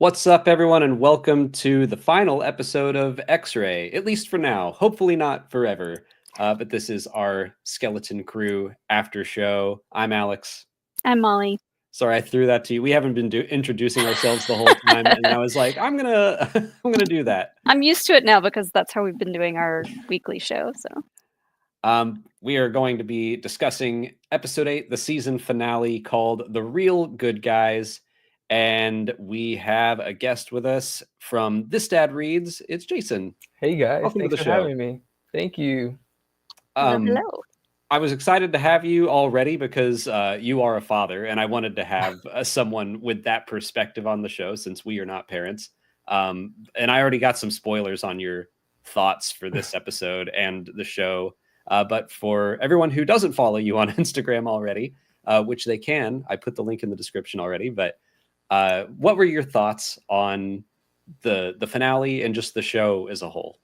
What's up, everyone, and welcome to the final episode of X-Ray, at least for now. Hopefully not forever, but this is our Skeleton Crew after show. I'm Alex. I'm Molly. Sorry, I threw that to you. We haven't been introducing ourselves the whole time, and I was like, I'm gonna, I'm gonna do that. I'm used to it now because that's how we've been doing our weekly show. So, We are going to be discussing episode 8, the season finale, called "The Real Good Guys." And we have a guest with us from This Dad Reads. It's Jason. Hey guys, Welcome to thanks the for show. having me. Thank you. hello. I was excited to have you already because you are a father, and I wanted to have someone with that perspective on the show since we are not parents. And I already got some spoilers on your thoughts for this episode and the show. But for everyone who doesn't follow you on Instagram already, which they can, I put the link in the description already. But what were your thoughts on the finale and just the show as a whole?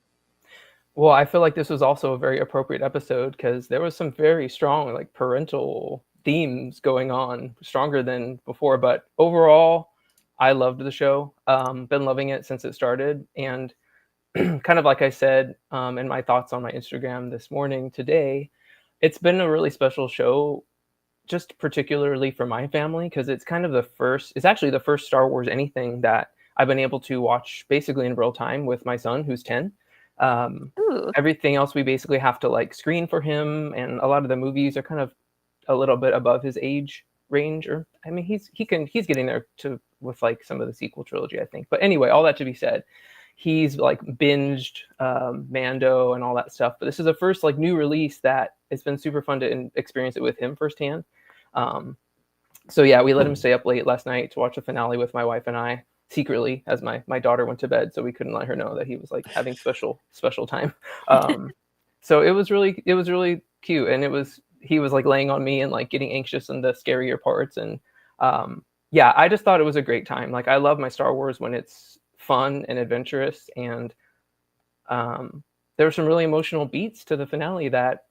Well, I feel like this was also a very appropriate episode because there was some very strong like parental themes going on, stronger than before. But overall, I loved the show. Been loving it since it started, and kind of like I said in my thoughts on my Instagram this morning today, it's been a really special show, just particularly for my family because it's kind of the first. It's actually the first Star Wars anything that I've been able to watch basically in real time with my son, who's 10. Ooh, Everything else we basically have to like screen for him, and a lot of the movies are kind of a little bit above his age range. Or I mean, he's getting there to with like some of the sequel trilogy, I think. But anyway, all that to be said, he's like binged Mando and all that stuff. But this is the first like new release that it's been super fun to experience it with him firsthand. So yeah, we let him stay up late last night to watch the finale with my wife and I secretly as my daughter went to bed, so we couldn't let her know that he was like having special time. So it was really cute, and he was like laying on me and like getting anxious in the scarier parts, and yeah, I just thought it was a great time. Like I love my Star Wars when it's fun and adventurous, and there were some really emotional beats to the finale that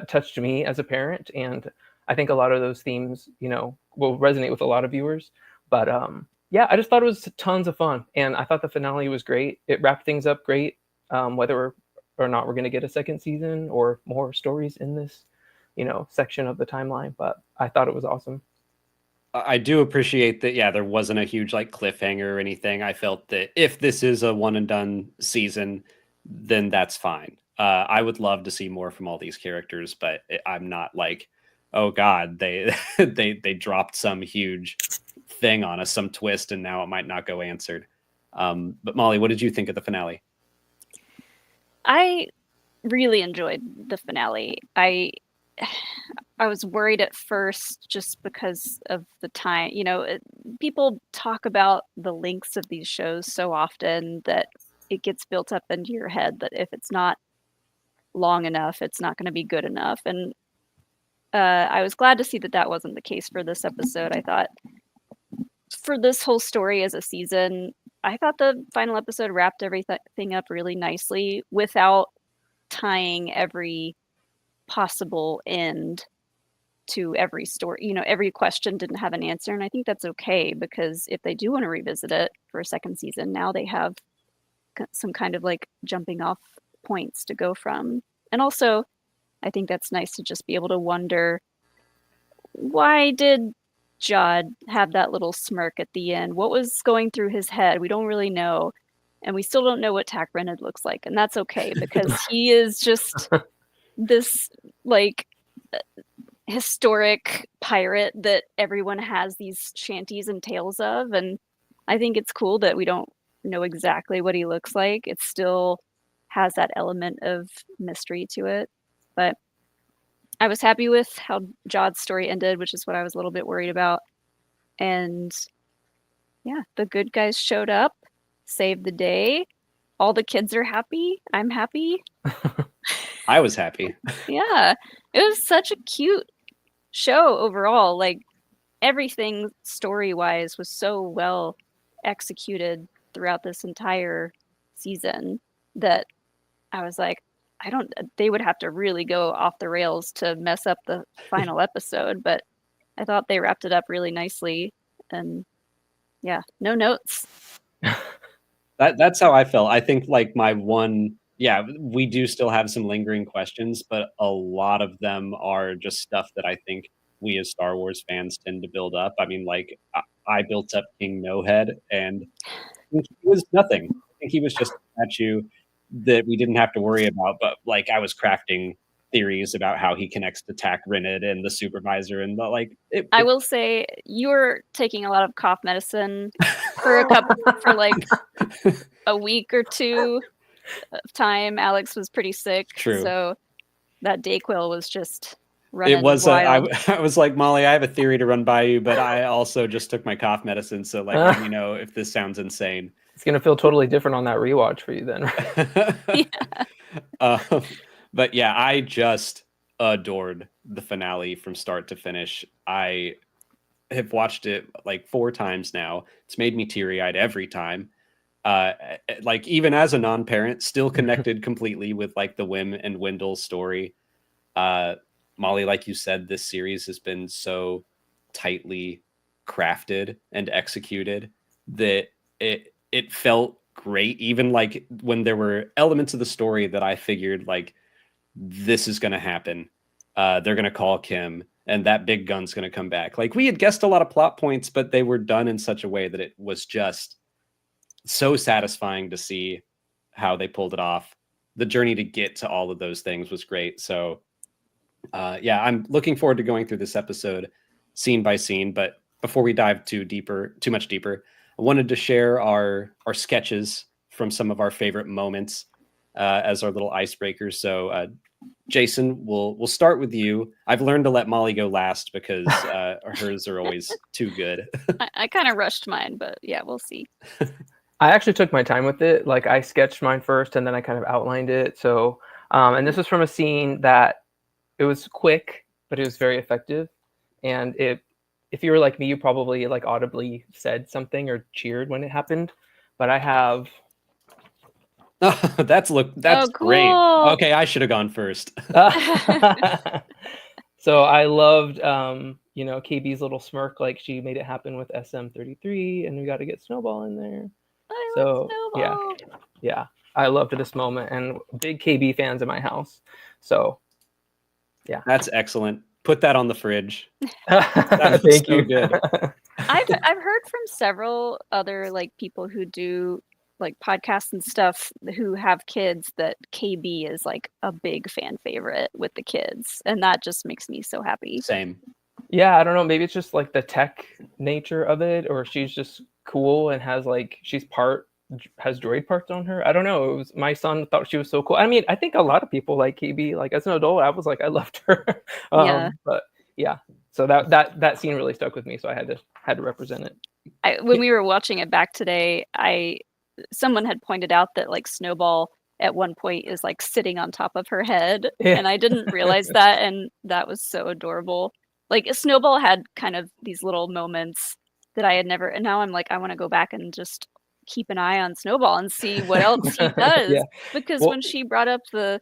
touched me as a parent, and I think a lot of those themes, will resonate with a lot of viewers. But yeah, I just thought it was tons of fun, and I thought the finale was great. It wrapped things up great. Whether or not we're going to get a second season or more stories in this, section of the timeline, but I thought it was awesome. I do appreciate that. Yeah, there wasn't a huge like cliffhanger or anything. I felt that if this is a one and done season, then that's fine. I would love to see more from all these characters, but I'm not like, oh God, they they dropped some huge thing on us, some twist, and now it might not go answered. But Molly, what did you think of the finale? I really enjoyed the finale. I was worried at first just because of the time. People talk about the lengths of these shows so often that it gets built up into your head that if it's not long enough, it's not going to be good enough. And I was glad to see that that wasn't the case for this episode. I thought for this whole story as a season, I thought the final episode wrapped everything up really nicely without tying every possible end to every story. Every question didn't have an answer, and I think that's okay because if they do want to revisit it for a second season, now they have some kind of like jumping off points to go from. And also, I think that's nice to just be able to wonder, why did Jod have that little smirk at the end? What was going through his head? We don't really know. And we still don't know what Tak Rened looks like. And that's okay because he is just this like historic pirate that everyone has these shanties and tales of. And I think it's cool that we don't know exactly what he looks like. It still has that element of mystery to it. But I was happy with how Jod's story ended, which is what I was a little bit worried about. And yeah, the good guys showed up, saved the day. All the kids are happy. I'm happy. I was happy. Yeah, it was such a cute show overall. Like everything story-wise was so well executed throughout this entire season that I was like, they would have to really go off the rails to mess up the final episode, but I thought they wrapped it up really nicely. And Yeah, no notes. That's how I felt. I think like my one, yeah, we do still have some lingering questions, but a lot of them are just stuff that I think we as Star Wars fans tend to build up. I mean, like I built up King No Head, and I think he was nothing. I think he was just a statue that we didn't have to worry about. But like I was crafting theories about how he connects to Tak Rinid and the supervisor, and the, like I will say you were taking a lot of cough medicine for like a week or two of time. Alex was pretty sick. True. So that Dayquil was just running It was wild. I was like, Molly, I have a theory to run by you, but I also just took my cough medicine, so like let me know if this sounds insane. It's gonna feel totally different on that rewatch for you then. Yeah. But yeah, I just adored the finale from start to finish. I have watched it like 4 times now. It's made me teary-eyed every time. Like even as a non-parent, still connected completely with like the Wim and Wendell story. Molly, like you said, this series has been so tightly crafted and executed that it felt great. Even like when there were elements of the story that I figured like this is going to happen. They're going to call Kim and that big gun's going to come back. Like we had guessed a lot of plot points, but they were done in such a way that it was just so satisfying to see how they pulled it off. The journey to get to all of those things was great. So yeah, I'm looking forward to going through this episode scene by scene. But before we dive too much deeper, I wanted to share our sketches from some of our favorite moments as our little icebreakers. So Jason, we'll start with you. I've learned to let Molly go last because hers are always too good. I kind of rushed mine, but yeah, we'll see. I actually took my time with it. Like I sketched mine first and then I kind of outlined it. So, and this was from a scene that it was quick, but it was very effective. And if you were like me, you probably like audibly said something or cheered when it happened. But I have. That's cool. great. Okay, I should have gone first. So I loved, KB's little smirk, like she made it happen with SM33, and we got to get Snowball in there. I love Snowball. Yeah, I loved this moment, and big KB fans in my house. So, yeah, that's excellent. Put that on the fridge. Thank you. Good. I've heard from several other like people who do like podcasts and stuff who have kids that KB is like a big fan favorite with the kids, and that just makes me so happy. Same. Yeah, I don't know, maybe it's just like the tech nature of it, or she's just cool and has like has droid parts on her. I don't know. It was my son thought she was so cool. I mean, I think a lot of people like KB. Like as an adult, I was like, I loved her. Yeah. But yeah, so that scene really stuck with me, so I had to represent it. When we were watching it back today, someone had pointed out that like Snowball at one point is like sitting on top of her head, and I didn't realize that, and that was so adorable. Like Snowball had kind of these little moments that I had never, and now I'm like, I want to go back and just keep an eye on Snowball and see what else he does. Yeah. Because when she brought up the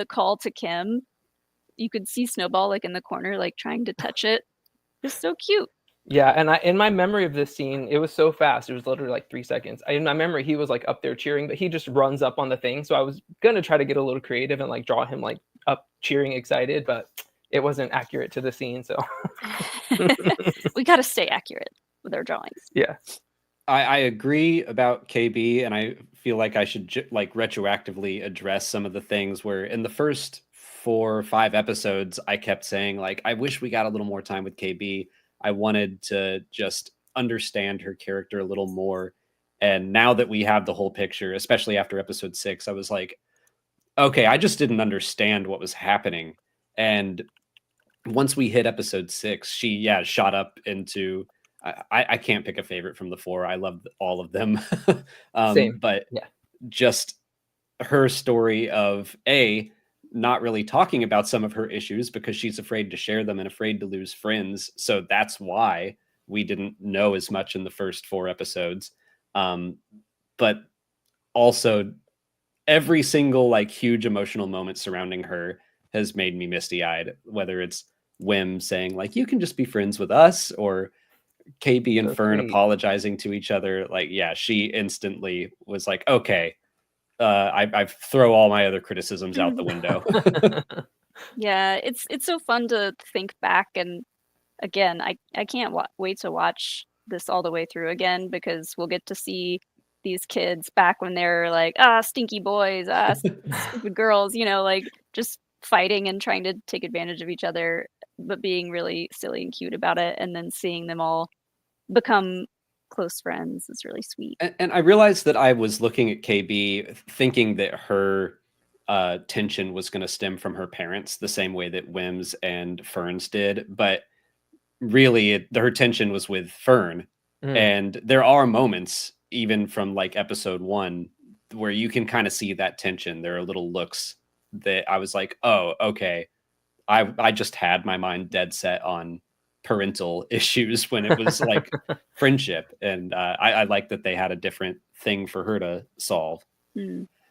call to Kim, you could see Snowball like in the corner, like trying to touch it. It's so cute. Yeah, and in my memory of this scene, it was so fast. It was literally like 3 seconds. In my memory, he was like up there cheering, but he just runs up on the thing. So I was gonna try to get a little creative and like draw him like up cheering, excited, but it wasn't accurate to the scene. So we got to stay accurate with our drawings. Yeah, I agree about KB, and I feel like I should like retroactively address some of the things where in the first 4 or 5 episodes, I kept saying like, I wish we got a little more time with KB. I wanted to just understand her character a little more. And now that we have the whole picture, especially after episode 6, I was like, okay, I just didn't understand what was happening. And once we hit episode 6, she shot up into, I can't pick a favorite from the 4. I love all of them. Same. But yeah, just her story of not really talking about some of her issues because she's afraid to share them and afraid to lose friends. So that's why we didn't know as much in the first 4 episodes. But also every single like huge emotional moment surrounding her has made me misty-eyed, whether it's Wim saying like, you can just be friends with us, or KB and So Fern sweet. apologizing to each other, like, yeah, she instantly was like, okay, I throw all my other criticisms out the window. Yeah, it's so fun to think back, and again, I can't wait to watch this all the way through again, because we'll get to see these kids back when they're like, stinky boys, stupid girls, like just fighting and trying to take advantage of each other, but being really silly and cute about it, and then seeing them all become close friends is really sweet. And I realized that I was looking at KB thinking that her tension was going to stem from her parents the same way that Wim's and Fern's did, but really her tension was with Fern. And there are moments even from like episode 1 where you can kind of see that tension. There are little looks that I was like, oh, okay, I just had my mind dead set on parental issues when it was like friendship, and I like that they had a different thing for her to solve.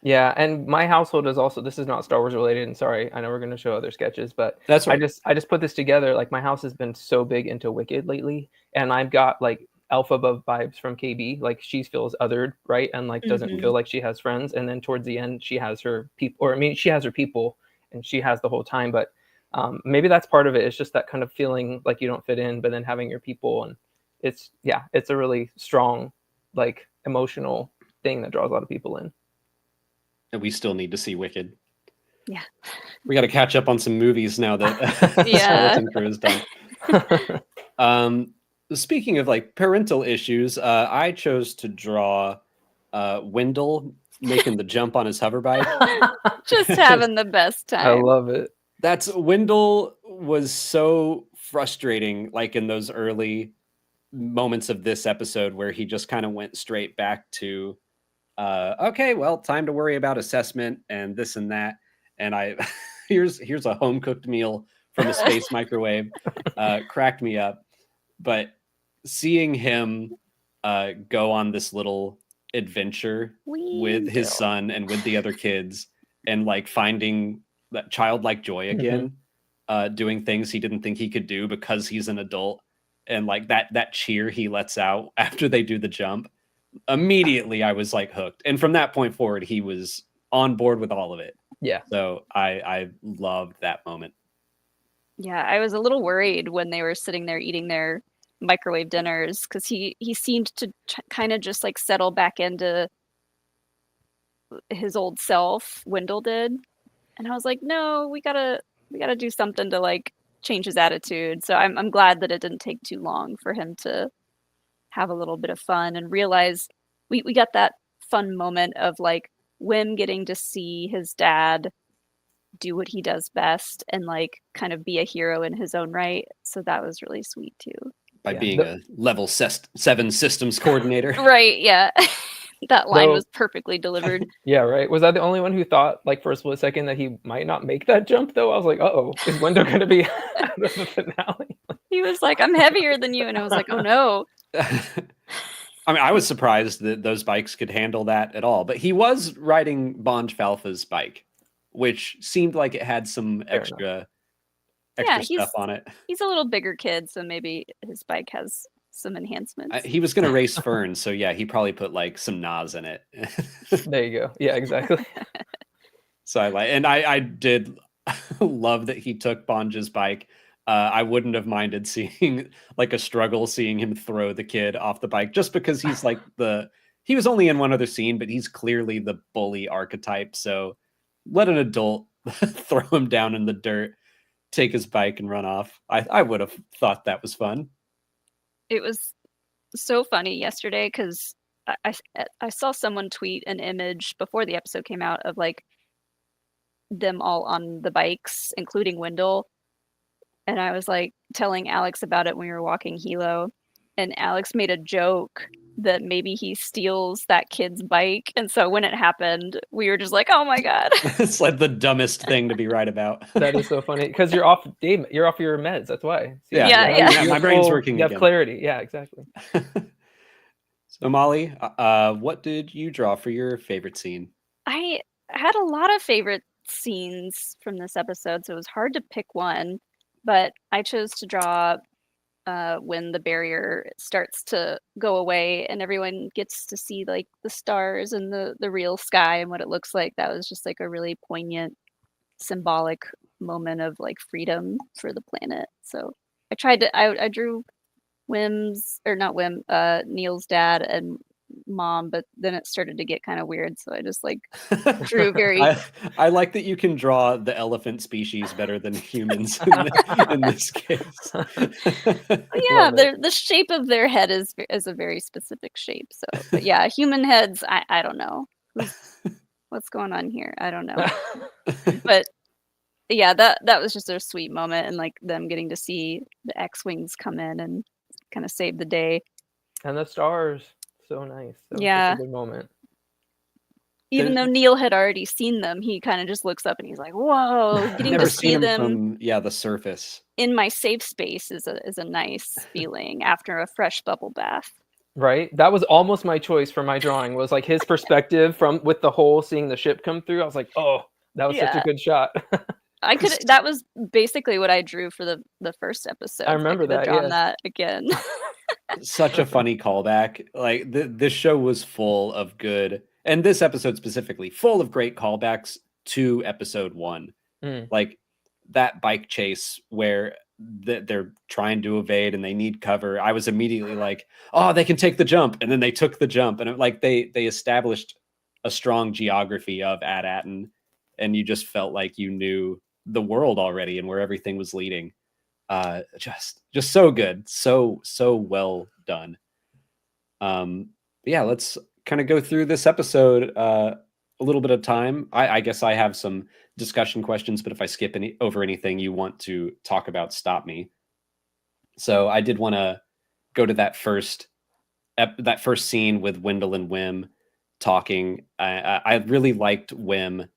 Yeah, and my household is also, this is not Star Wars related, and sorry, I know we're going to show other sketches, but That's right. I just put this together. Like, my house has been so big into Wicked lately, and I've got like alpha above vibes from KB. Like, she feels othered, right, and like doesn't feel like she has friends. And then towards the end, she has her people, or I mean, she has her people, and she has the whole time. But maybe that's part of it. It's just that kind of feeling like you don't fit in, but then having your people, and it's a really strong, like, emotional thing that draws a lot of people in. And we still need to see Wicked. Yeah. We got to catch up on some movies now that Yeah. Skeleton Crew is done. Speaking of like parental issues, I chose to draw Wendell making the jump on his hover bike. Just having the best time. I love it. Wendell was so frustrating, like in those early moments of this episode where he just kind of went straight back to okay, well, time to worry about assessment and this and that. And I here's a home cooked meal from a space microwave. Cracked me up. But seeing him go on this little adventure with his son and with the other kids, and like finding that childlike joy again, doing things he didn't think he could do because he's an adult, and like that cheer he lets out after they do the jump. Immediately I was like hooked, and from that point forward he was on board with all of it. Yeah, so I loved that moment. Yeah, I was a little worried when they were sitting there eating their microwave dinners, because he seemed to kind of just like settle back into his old self. Wendell did, and I was like, no, we gotta do something to like change his attitude. So I'm glad that it didn't take too long for him to have a little bit of fun and realize we got that fun moment of like Wim getting to see his dad do what he does best and like kind of be a hero in his own right. So that was really sweet too. By being a level 7 systems coordinator. Right, yeah. That line was perfectly delivered. Yeah, right. Was I the only one who thought, like, for a split second that he might not make that jump, though? I was like, uh-oh, is Wendell going to be out of the finale? He was like, I'm heavier than you. And I was like, oh, no. I mean, I was surprised that those bikes could handle that at all. But he was riding Bonj Falfa's bike, which seemed like it had some extra stuff on it. He's a little bigger kid, so maybe his bike has some enhancements. He was going to race Fern, so yeah, he probably put like some Nas in it. There you go. Yeah, exactly. So I did love that he took Bonj's bike. I wouldn't have minded seeing like a struggle, seeing him throw the kid off the bike, just because he's like he was only in one other scene, but he's clearly the bully archetype. So let an adult throw him down in the dirt, take his bike and run off. I would have thought that was fun. It was so funny yesterday because I saw someone tweet an image before the episode came out of like them all on the bikes, including Wendell. And I was like telling Alex about it when we were walking Hilo, and Alex made a joke that maybe he steals that kid's bike. And so when it happened, we were just like, oh my God. It's like the dumbest thing to be right about. That is so funny because you're off your meds. That's why. See, yeah. My brain's working. You have clarity. Yeah, exactly. So Molly, what did you draw for your favorite scene? I had a lot of favorite scenes from this episode, so it was hard to pick one, but I chose to draw when the barrier starts to go away and everyone gets to see like the stars and the real sky and what it looks like. That was just like a really poignant, symbolic moment of like freedom for the planet. So I drew Neil's dad and mom, but then it started to get kind of weird, so I just like drew very I like that you can draw the elephant species better than humans in this case. yeah, the shape of their head is a very specific shape. So, but yeah, human heads, I don't know what's going on here. I don't know, but yeah, that was just a sweet moment, and like them getting to see the X-wings come in and kind of save the day. And the stars, so nice. That was Yeah, such a good moment. even though Neil had already seen them, he kind of just looks up and he's like, "Whoa!" Getting to see them from the surface in my safe space is a nice feeling after a fresh bubble bath. Right, that was almost my choice for my drawing. Was like his perspective with the hole, seeing the ship come through. I was like, oh, that was such a good shot. That was basically what I drew for the first episode. I remember that. Drawn that again. Such a funny callback. Like this show was full of good, and this episode specifically full of great callbacks to episode 1. Like that bike chase where they're trying to evade and they need cover. I was immediately like, oh, they can take the jump, and then they took the jump, and like they established a strong geography of AT-ATN, and you just felt like you knew the world already and where everything was leading. Just so good, so well done. Yeah, let's kind of go through this episode a little bit of time. I guess I have some discussion questions, but if I skip over anything you want to talk about, stop me. So I did want to go to that first scene with Wendell and Wim talking. I really liked Wim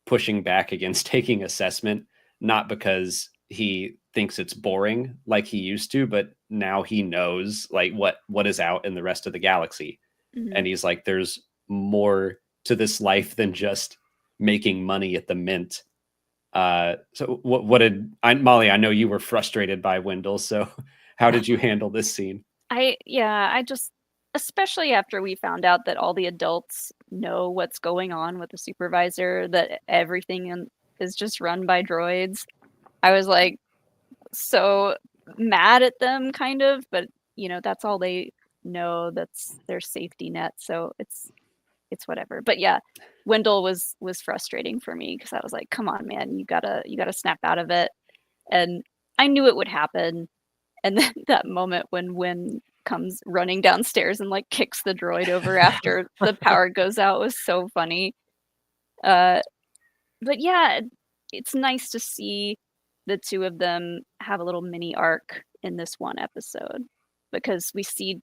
pushing back against taking assessment, not because he thinks it's boring like he used to, but now he knows like what is out in the rest of the galaxy. Mm-hmm. And he's like, there's more to this life than just making money at the mint. So what did Molly, I know you were frustrated by Wendell, so how did you handle this scene? I just, especially after we found out that all the adults know what's going on with the supervisor, that everything is just run by droids. I was like so mad at them, kind of, but that's all they know. That's their safety net, so it's whatever. But yeah, Wendell was frustrating for me because I was like, come on, man, you gotta snap out of it. And I knew it would happen. And then that moment when Win comes running downstairs and like kicks the droid over after the power goes out was so funny. But yeah, it's nice to see the two of them have a little mini arc in this one episode, because we see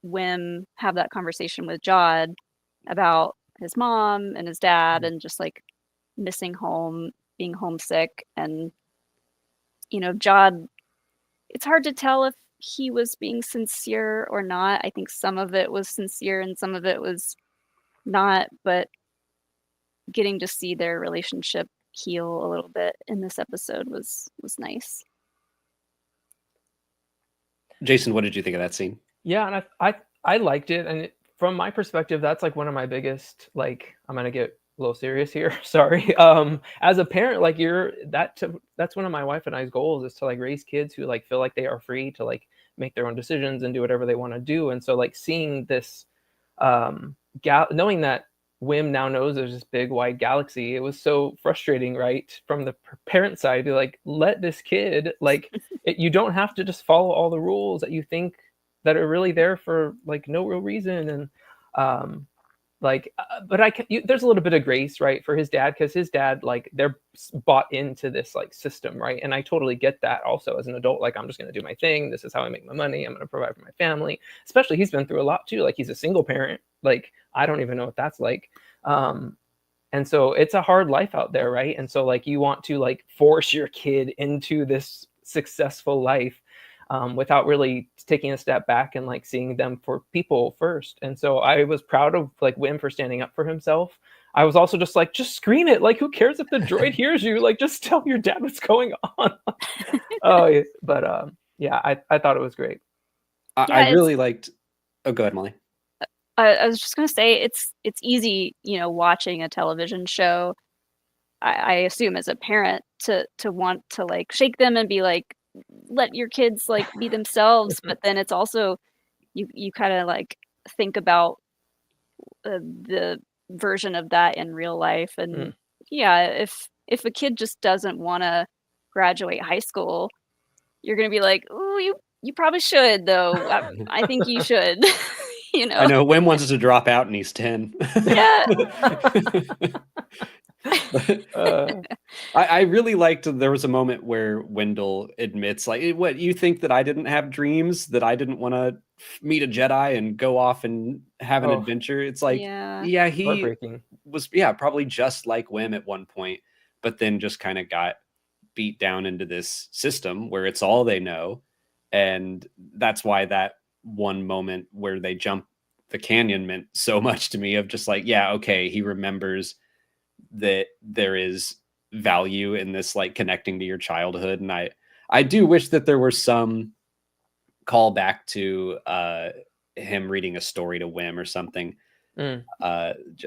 Wim have that conversation with Jod about his mom and his dad and just like missing home, being homesick. And Jod, it's hard to tell if he was being sincere or not. I think some of it was sincere and some of it was not, but getting to see their relationship heal a little bit in this episode was nice. Jason, what did you think of that scene? Yeah, and I liked it, and from my perspective, that's like one of my biggest, like, I'm gonna get a little serious here, sorry. As a parent, like that's one of my wife and I's goals, is to like raise kids who like feel like they are free to like make their own decisions and do whatever they want to do. And so like seeing this, knowing that Wim now knows there's this big wide galaxy, it was so frustrating, right? From the parent side, to like, let this kid, like, you don't have to just follow all the rules that you think that are really there for like no real reason. And but there's a little bit of grace, right, for his dad, because his dad, like, they're bought into this like system, right? And I totally get that also as an adult. Like, I'm just going to do my thing. This is how I make my money. I'm going to provide for my family. Especially, he's been through a lot too. Like, he's a single parent. Like, I don't even know what that's like. And so it's a hard life out there, right? And so like, you want to like force your kid into this successful life, without really taking a step back and like seeing them for people first. And so I was proud of like Wim for standing up for himself. I was also just like, just scream it. Like, who cares if the droid hears you? Like, just tell your dad what's going on. Yeah, I thought it was great. I really liked. Oh, go ahead, Molly. I was just gonna say it's easy, watching a television show. I assume as a parent to want to like shake them and be like, let your kids like be themselves, but then it's also you kind of like think about the version of that in real life, and yeah, if a kid just doesn't want to graduate high school, you're gonna be like, oh, you probably should though. I think you should. I know Wim wants to drop out and he's 10. Yeah. I really liked there was a moment where Wendell admits, like, what, you think that I didn't have dreams, that I didn't want to meet a Jedi and go off and have an adventure? It's like, yeah, he was, probably just like Wim at one point, but then just kind of got beat down into this system where it's all they know. And that's why that one moment where they jump the canyon meant so much to me, of just like, yeah, okay, he remembers that there is value in this, like connecting to your childhood. And I do wish that there were some call back to him reading a story to Wim or something.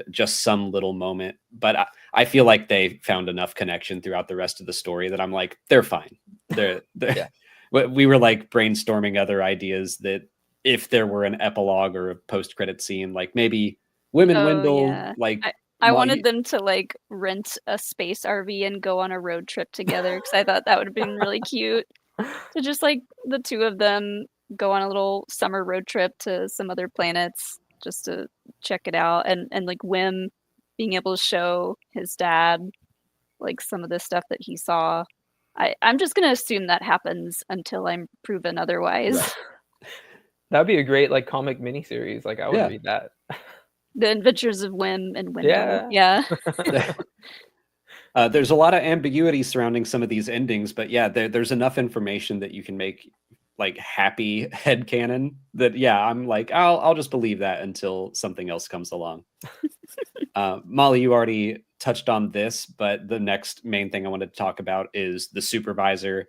Just some little moment, but I feel like they found enough connection throughout the rest of the story that I'm like, they're fine. They're yeah. We were like brainstorming other ideas that if there were an epilogue or a post-credit scene, like maybe Wim and Wendell, like I wanted them to like rent a space RV and go on a road trip together, because I thought that would have been really cute. To just like the two of them go on a little summer road trip to some other planets just to check it out, and like Wim being able to show his dad like some of the stuff that he saw. I'm just gonna assume that happens until I'm proven otherwise. Right. That'd be a great like comic miniseries. Like I would read that. The Adventures of Wim and Wendell. Yeah. There's a lot of ambiguity surrounding some of these endings, but yeah, there's enough information that you can make like happy headcanon that, I'm like, I'll just believe that until something else comes along. Molly, you already touched on this, but the next main thing I wanted to talk about is the supervisor,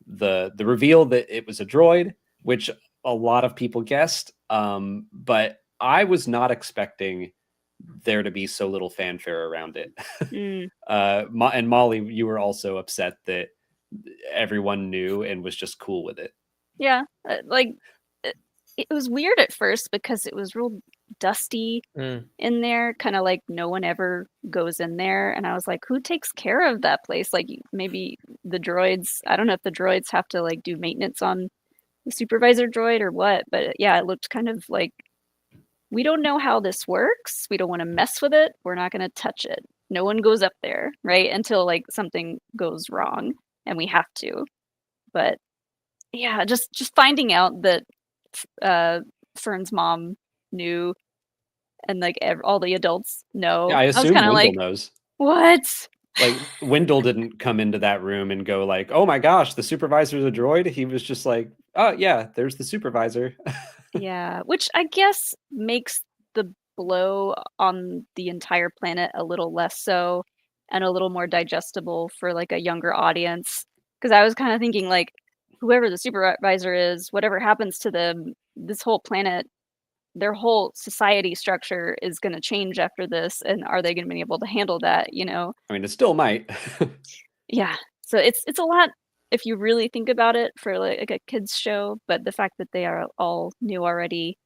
the reveal that it was a droid, which a lot of people guessed, but I was not expecting there to be so little fanfare around it. And Molly, you were also upset that everyone knew and was just cool with it. Yeah, like it was weird at first because it was real dusty in there, kind of like no one ever goes in there, and I was like, who takes care of that place? Like maybe the droids. I don't know if the droids have to like do maintenance on the supervisor droid or what, but yeah, it looked kind of like, we don't know how this works. We don't want to mess with it. We're not going to touch it. No one goes up there, right? Until like something goes wrong and we have to. But yeah, just finding out that Fern's mom knew, and like all the adults know. Yeah, I assume Wendell like, knows. What? Like Wendell didn't come into that room and go like, oh my gosh, the supervisor's a droid. He was just like, oh yeah, there's the supervisor. Yeah, which I guess makes the blow on the entire planet a little less so, and a little more digestible for like a younger audience. Because I was kind of thinking like, whoever the supervisor is, whatever happens to them, this whole planet, their whole society structure is going to change after this, and are they going to be able to handle that? I mean, it still might. Yeah, so it's a lot if you really think about it for like a kids show, but the fact that they are all new already,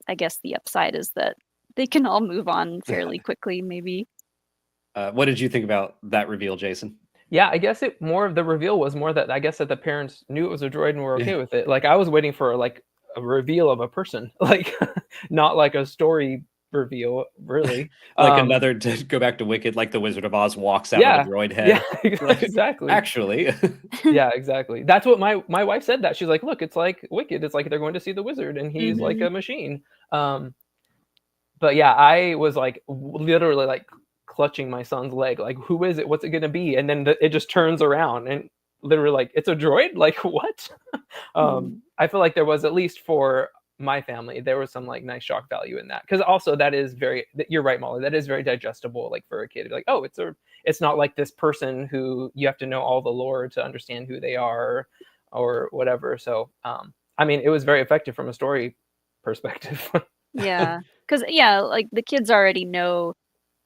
I guess the upside is that they can all move on fairly quickly, maybe. What did you think about that reveal, Jason? Yeah, I guess more of the reveal was more that I guess that the parents knew it was a droid and were okay with it. Like I was waiting for like a reveal of a person, like not like a story reveal, really. Like another, to go back to Wicked, like the Wizard of Oz walks out with a droid head. Yeah, like, exactly. Actually. Yeah, exactly. That's what my wife said. That she's like, look, it's like Wicked. It's like they're going to see the wizard and he's like a machine. But yeah, I was like literally like clutching my son's leg, like, who is it? What's it going to be? And then it just turns around and literally like, it's a droid? Like what? I feel like there was, at least for my family, there was some like nice shock value in that, because also that is you're right, Molly, that is very digestible, like for a kid to be like, oh, it's not like this person who you have to know all the lore to understand who they are. or whatever. So I mean, it was very effective from a story perspective. Yeah, because like the kids already know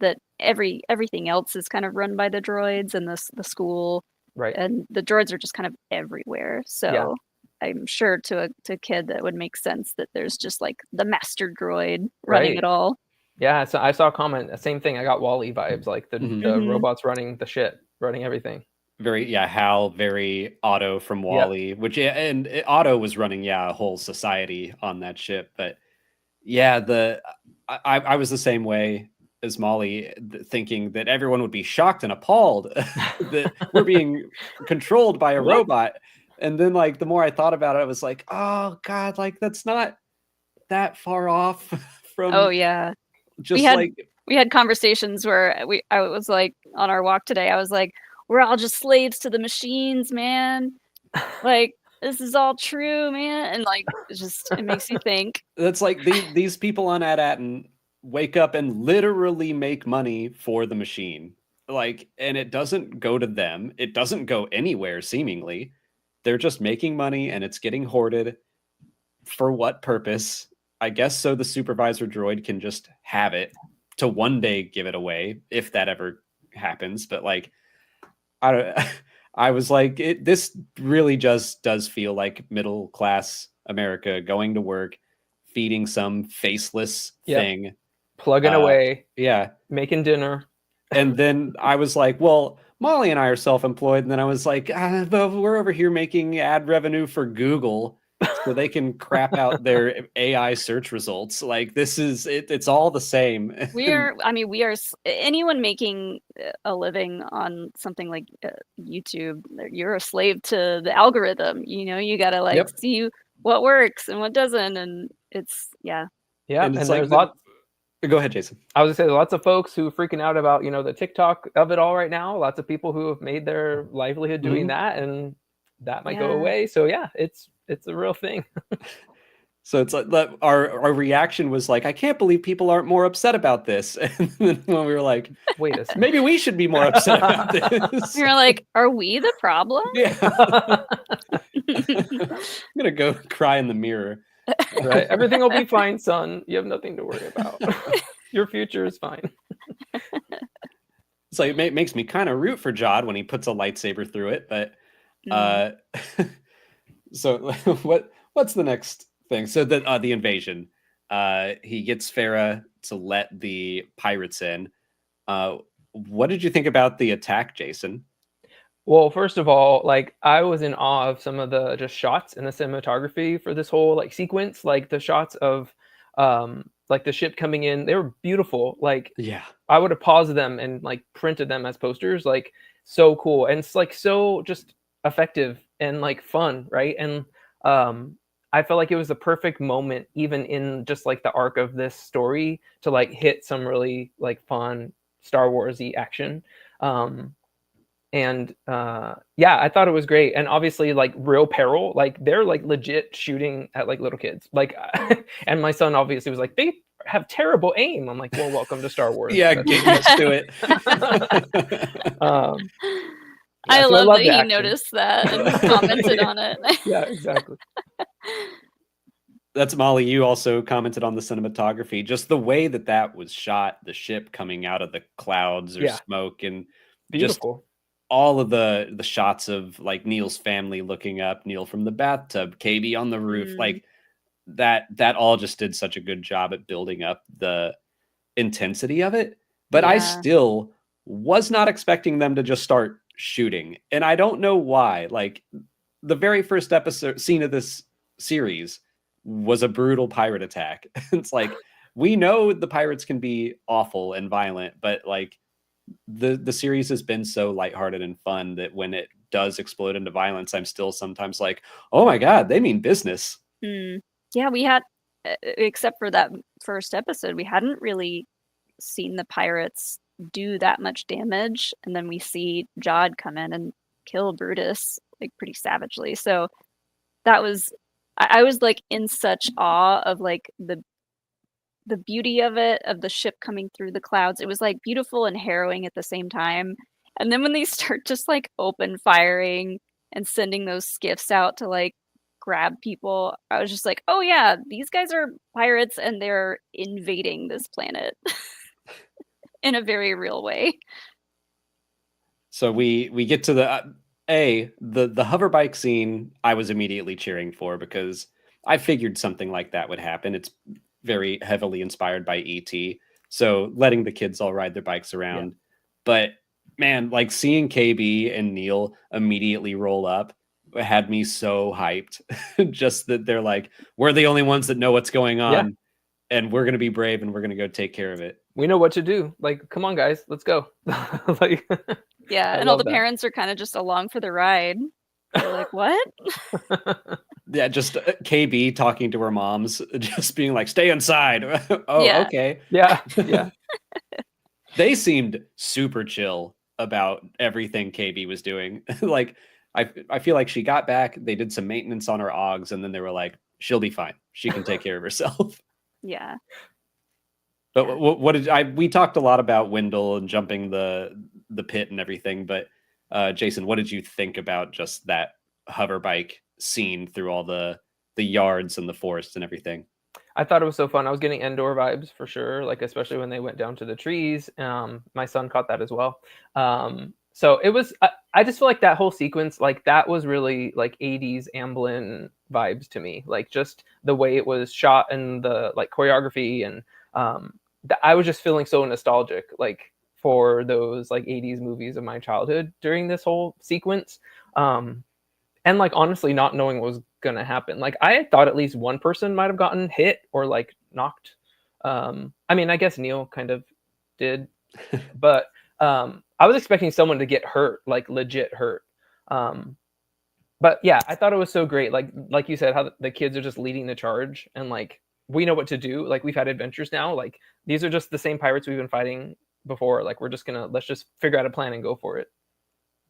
that everything else is kind of run by the droids and the school, Right. and the droids are just kind of everywhere. Yeah. So I'm sure to a kid that would make sense that there's just like the master droid running Right. it all. Yeah, so I saw a comment, same thing. I got Wall-E vibes, like the Mhm. robots running the shit, running everything. Very Hal, very Otto from Yep. Wall-E, which Otto was running a whole society on that ship. But yeah, I was the same way as Molly, thinking that everyone would be shocked and appalled that we're being controlled by a What? robot. And then like the more I thought about it, I was like, oh God, like that's not that far off from Oh yeah, just had- like we had conversations where I was like on our walk today. I was like, we're all just slaves to the machines, man. Like this is all true, man. And like it makes you think. that's like these people on Adatin wake up and literally make money for the machine. Like, and it doesn't go to them. It doesn't go anywhere seemingly. They're just making money and it's getting hoarded. For what purpose? I guess so the supervisor droid can just have it to one day give it away if that ever happens. But like, I don't. I was like, this really just does feel like middle class America going to work, feeding some faceless thing, plugging away, yeah, making dinner. And then I was like, well, Molly and I are self-employed, and then I was like, but we're over here making ad revenue for Google so they can crap out their AI search results. Like this is it, it's all the same. We are anyone making a living on something like YouTube, you're a slave to the algorithm. You got to like see what works and what doesn't, and it's yeah. And there's like lots. Go ahead, Jason. I was gonna say, lots of folks who are freaking out about the TikTok of it all right now. Lots of people who have made their livelihood doing that, and that might go away. So yeah, it's a real thing. So it's like our reaction was like, I can't believe people aren't more upset about this. And then when we were like, wait a second, maybe we should be more upset about this. You're like, are we the problem? Yeah. I'm gonna go cry in the mirror. Right, everything will be fine, son. You have nothing to worry about. Your future is fine. So it makes me kind of root for Jod when he puts a lightsaber through it, but so what's the next thing? So the invasion. He gets Farah to let the pirates in. What did you think about the attack, Jason? Well, first of all, like I was in awe of some of the just shots and the cinematography for this whole like sequence, like the shots of like the ship coming in. They were beautiful. Like, yeah, I would have paused them and like printed them as posters. Like, so cool, and it's like so just effective and like fun, right? And I felt like it was the perfect moment, even in just like the arc of this story, to like hit some really like fun Star Wars-y action. And yeah, I thought it was great. And obviously like real peril, like they're like legit shooting at like little kids, like and my son obviously was like, they have terrible aim. I'm like, well, welcome to Star Wars. Yeah, get used to it. I love that he noticed that and commented on it. Yeah, exactly. That's Molly. You also commented on the cinematography, just the way that was shot, the ship coming out of the clouds or smoke, and beautiful. Just all of the shots of like Neil's family looking up, Neil from the bathtub, KB on the roof, like that all just did such a good job at building up the intensity of it. But I still was not expecting them to just start shooting. And I don't know why. Like the very first scene of this series was a brutal pirate attack. It's like, we know the pirates can be awful and violent, but like the series has been so lighthearted and fun that when it does explode into violence, I'm still sometimes like, oh my God, they mean business. Yeah, we had, except for that first episode, we hadn't really seen the pirates do that much damage. And then we see Jod come in and kill Brutus like pretty savagely. So that was, I was like in such awe of like the beauty of it, of the ship coming through the clouds. It was like beautiful and harrowing at the same time. And then when they start just like open firing and sending those skiffs out to like grab people. I was just like, oh yeah, these guys are pirates and they're invading this planet in a very real way. So we get to the hover bike scene. I was immediately cheering for because I figured something like that would happen. It's very heavily inspired by ET. So letting the kids all ride their bikes around. Yeah. But man, like seeing KB and Neil immediately roll up had me so hyped. Just that they're like, we're the only ones that know what's going on, and we're gonna be brave and we're gonna go take care of it. We know what to do. Like, come on, guys, let's go. Like, yeah, and all the parents are kind of just along for the ride. They're like, what? Yeah, just KB talking to her moms, just being like, stay inside. Oh, yeah. Okay. Yeah, yeah. They seemed super chill about everything KB was doing. Like, I feel like she got back, they did some maintenance on her Augs, and then they were like, she'll be fine. She can take care of herself. Yeah. But what did we talked a lot about Wendell and jumping the pit and everything, but Jason, what did you think about just that hover bike scene through all the yards and the forest and everything? I thought it was so fun. I was getting Endor vibes for sure, like especially when they went down to the trees. My son caught that as well. So it was, I just feel like that whole sequence, like that was really like 80s Amblin vibes to me, like just the way it was shot and the like choreography. And I was just feeling so nostalgic, like for those like 80s movies of my childhood during this whole sequence. And like, honestly, not knowing what was going to happen. Like I thought at least one person might've gotten hit or like knocked. I mean, I guess Neil kind of did, but I was expecting someone to get hurt, like legit hurt. But yeah, I thought it was so great. Like you said, how the kids are just leading the charge and like, we know what to do. Like we've had adventures now. Like these are just the same pirates we've been fighting before. Like we're just let's just figure out a plan and go for it.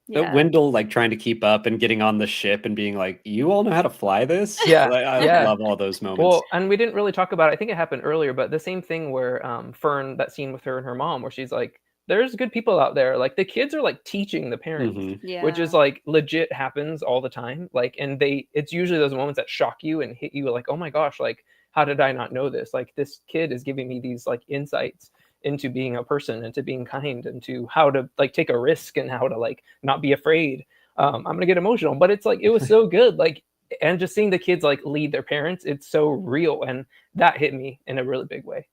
Yeah. Wendell like trying to keep up and getting on the ship and being like, you all know how to fly this? Yeah. Like, I love all those moments. Well, and we didn't really talk about it. I think it happened earlier, but the same thing where Fern, that scene with her and her mom, where she's like, there's good people out there. Like the kids are like teaching the parents, which is like legit happens all the time. Like, and it's usually those moments that shock you and hit you like, oh my gosh, like, how did I not know this? Like this kid is giving me these like insights into being a person and to being kind and to how to like take a risk and how to like not be afraid. I'm gonna get emotional, but it's like it was so good. Like, and just seeing the kids like lead their parents, it's so real, and that hit me in a really big way.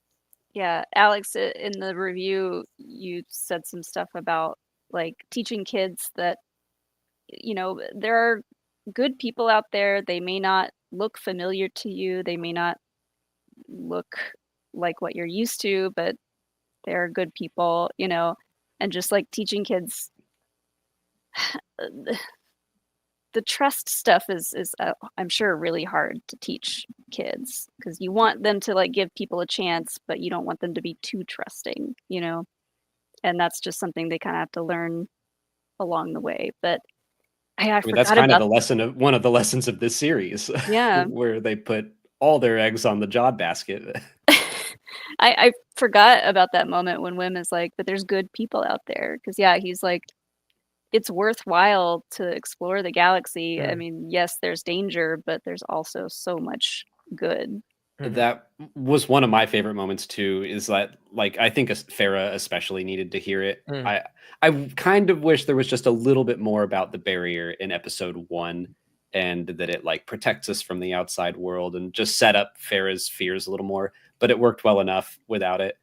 Yeah, Alex, in the review, you said some stuff about like teaching kids that, you know, there are good people out there. They may not look familiar to you. They may not look like what you're used to, but they're good people, you know, and just like teaching kids the trust stuff is I'm sure really hard to teach kids because you want them to like give people a chance, but you don't want them to be too trusting, you know, and that's just something they kind of have to learn along the way. But I mean, that's kind of one of the lessons of this series. Yeah. Where they put all their eggs on the Jod basket. I forgot about that moment when Wim is like, but there's good people out there. Because, yeah, he's like, it's worthwhile to explore the galaxy. I mean, yes, there's danger, but there's also so much good. That was one of my favorite moments, too, is that, like, I think Farah especially needed to hear it. I kind of wish there was just a little bit more about the barrier in episode 1 and that it, like, protects us from the outside world and just set up Farah's fears a little more. But it worked well enough without it.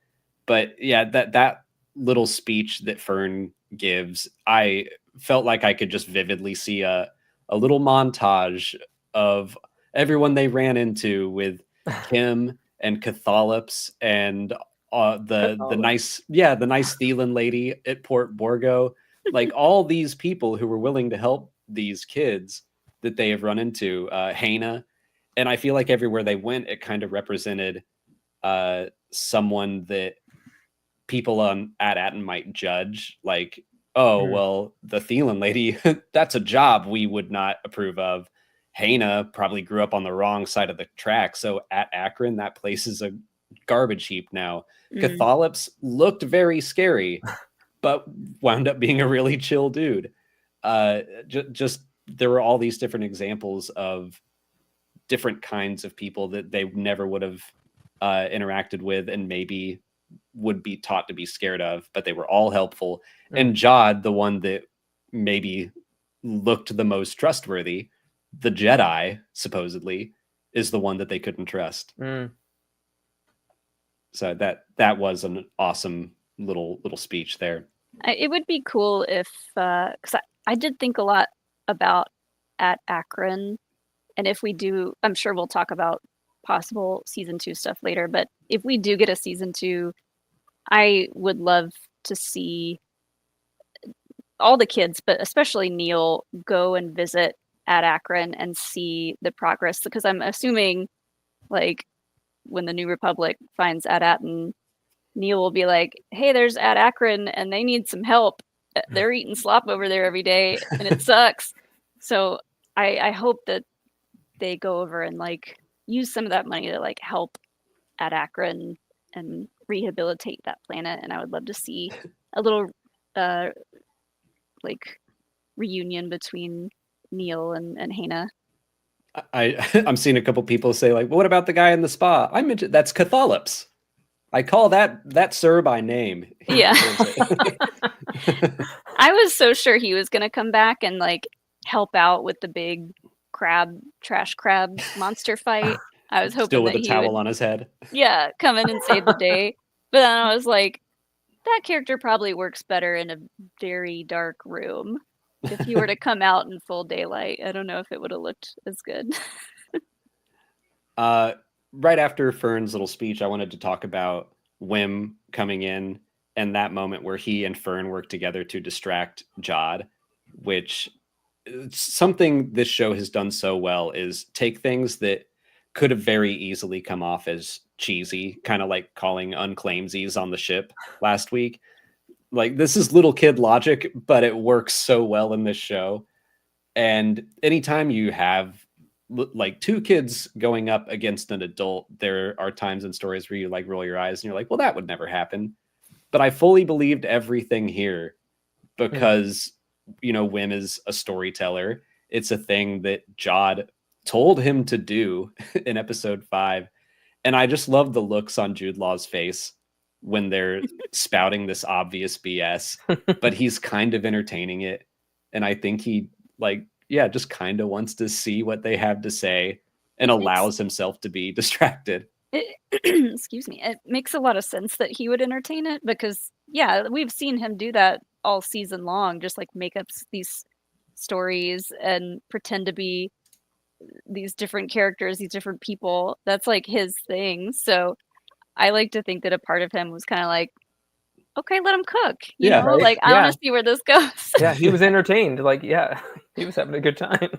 But yeah, that little speech that Fern gives, I felt like I could just vividly see a little montage of everyone they ran into with Kim and Catholips and the nice Thelan lady at Port Borgo, like all these people who were willing to help these kids that they have run into, Hannah. And I feel like everywhere they went, it kind of represented someone that people at Atten might judge, like, oh, well, the Thelan lady, that's a job we would not approve of. Hannah probably grew up on the wrong side of the track, so at Akron, that place is a garbage heap now. Catholips looked very scary, but wound up being a really chill dude. Just there were all these different examples of different kinds of people that they never would have interacted with and maybe would be taught to be scared of, but they were all helpful. And Jod, the one that maybe looked the most trustworthy, the Jedi, supposedly, is the one that they couldn't trust. So that was an awesome little speech there. It would be cool if, because I did think a lot about at Akron, and if we do, I'm sure we'll talk about possible season 2 stuff later, but if we do get a season 2, I would love to see all the kids, but especially Neil, go and visit at Akron and see the progress, because I'm assuming, like, when the New Republic finds AT-AT, Neil will be like, hey, there's Akron and they need some help. They're eating slop over there every day and it sucks. So I hope that they go over and like use some of that money to like help Akron and rehabilitate that planet. And I would love to see a little like reunion between Neil and Hannah. I'm seeing a couple people say like, well, what about the guy in the spa? I mentioned that's Catholips. I call that sir by name. Yeah. I was so sure he was going to come back and like help out with the big trash crab monster fight. I was hoping still with that a towel on his head. Yeah, come in and save the day. But then I was like, that character probably works better in a very dark room. If he were to come out in full daylight, I don't know if it would have looked as good. Right after Fern's little speech, I wanted to talk about Wim coming in and that moment where he and Fern work together to distract Jod, which something this show has done so well is take things that could have very easily come off as cheesy, kind of like calling unclaimsies on the ship last week. Like, this is little kid logic, but it works so well in this show. And anytime you have like 2 kids going up against an adult, there are times in stories where you like roll your eyes and you're like, well, that would never happen. But I fully believed everything here because, you know, Wim is a storyteller. It's a thing that Jod told him to do in episode 5. And I just love the looks on Jude Law's face when they're spouting this obvious BS, but he's kind of entertaining it. And I think he just kind of wants to see what they have to say and allows himself to be distracted. Excuse me. It makes a lot of sense that he would entertain it because, yeah, we've seen him do that all season long, just like make up these stories and pretend to be these different characters, these different people. That's like his thing. So I like to think that a part of him was kind of like, okay, let him cook. You know, right? Like, I want to see where this goes. Yeah, he was entertained. Like, yeah, he was having a good time.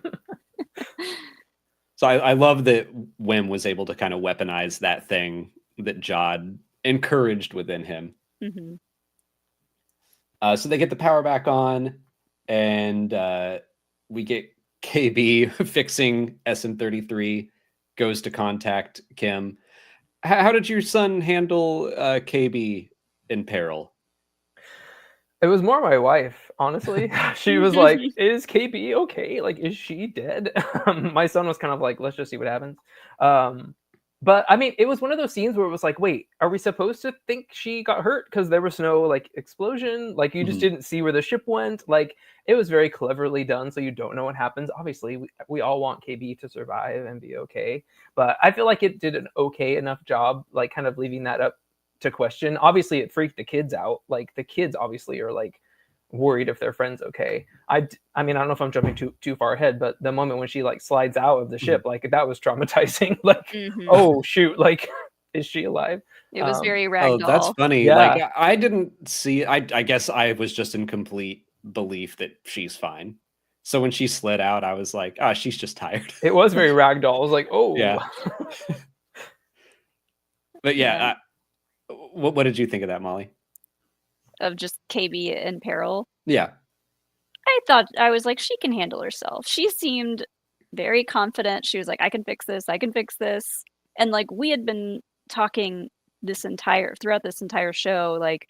So I love that Wim was able to kind of weaponize that thing that Jod encouraged within him. Mm-hmm. So they get the power back on, and we get KB fixing SN-33, goes to contact Kim. How did your son handle KB in peril? It was more my wife, honestly. She was like, is KB okay? Like, is she dead? My son was kind of like, let's just see what happens. But I mean, it was one of those scenes where it was like, wait, are we supposed to think she got hurt? Because there was no like explosion. Like, you just didn't see where the ship went. Like, it was very cleverly done. So you don't know what happens. Obviously, we all want KB to survive and be okay. But I feel like it did an okay enough job, like kind of leaving that up to question. Obviously, it freaked the kids out. Like, the kids obviously are like worried if their friend's okay. I mean, I don't know if I'm jumping too far ahead, but the moment when she like slides out of the ship, like that was traumatizing. Like, oh shoot, like, is she alive? It was very ragdoll. Oh, that's funny. Yeah. Like, I didn't see. I guess I was just in complete belief that she's fine. So when she slid out, I was like, oh, she's just tired. It was very ragdoll. I was like, oh yeah. But yeah, what did you think of that, Molly? Of just KB in peril? Yeah. I was like, she can handle herself. She seemed very confident. She was like, I can fix this. And like, we had been talking throughout this entire show, like,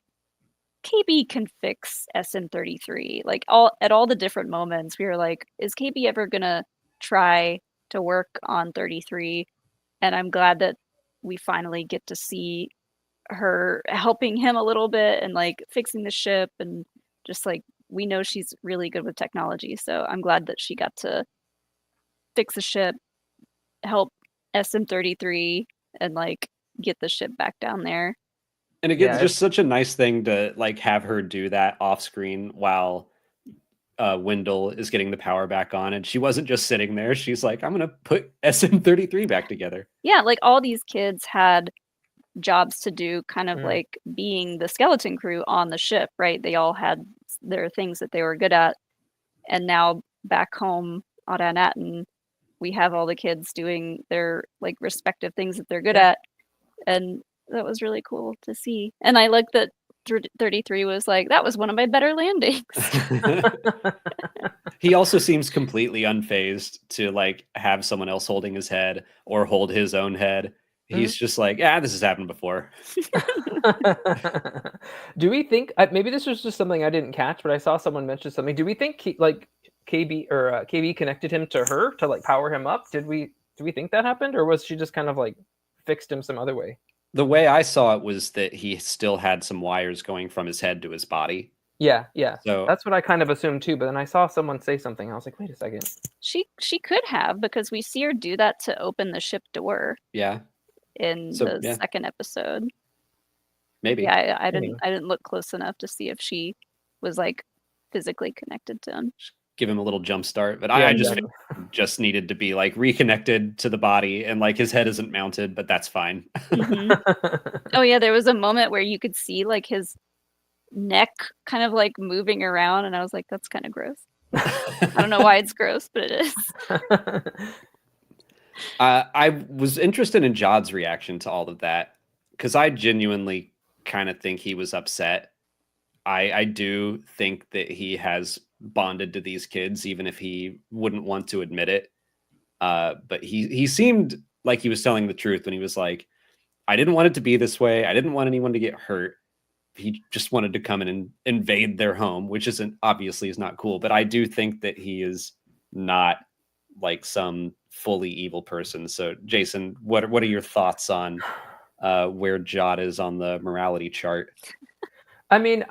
KB can fix SM-33. Like at all the different moments, we were like, is KB ever gonna try to work on 33? And I'm glad that we finally get to see her helping him a little bit and like fixing the ship, and just like we know she's really good with technology. So I'm glad that she got to fix the ship, help SM-33, and like get the ship back down there. And again, Yeah, it's just such a nice thing to like have her do that off screen while Wendell is getting the power back on, and she wasn't just sitting there. She's like, "I'm gonna put SM-33 back together." Yeah, like all these kids had jobs to do, kind of Mm. like being the skeleton crew on the ship, right? They all had their things that they were good at, and now back home on Anatin, we have all the kids doing their like respective things that they're good Yeah. at, and that was really cool to see. And I like that 33 was like, that was one of my better landings. He also seems completely unfazed to like have someone else holding his head or hold his own head. He's just like, yeah, this has happened before. Do we think maybe this was just something I didn't catch, but I saw someone mention something. Do we think KB or KB connected him to her to like power him up? Do we think that happened, or was she just kind of like fixed him some other way? The way I saw it was that he still had some wires going from his head to his body. Yeah. So That's what I kind of assumed too, but then I saw someone say something. I was like, wait a second. She could have, because we see her do that to open the ship door yeah, in So, the yeah. second episode. maybe. Yeah, I Maybe. didn't look close enough to see if she was like physically connected to him. Give him a little jump start, but Yeah, I just exactly. just needed to be like reconnected to the body, and like his head isn't mounted, but that's fine. Oh yeah, there was a moment where you could see like his neck kind of like moving around, and I was like, that's kind of gross. I don't know why it's gross, but it is. I was interested in Jod's reaction to all of that, because I genuinely kind of think he was upset. I do think that he has bonded to these kids, even if he wouldn't want to admit it. But he seemed like he was telling the truth when he was like, I didn't want it to be this way. I didn't want anyone to get hurt. He just wanted to come in and invade their home, which obviously is not cool. But I do think that he is not like some fully evil person. So Jason, what are your thoughts on where Jod is on the morality chart? I mean,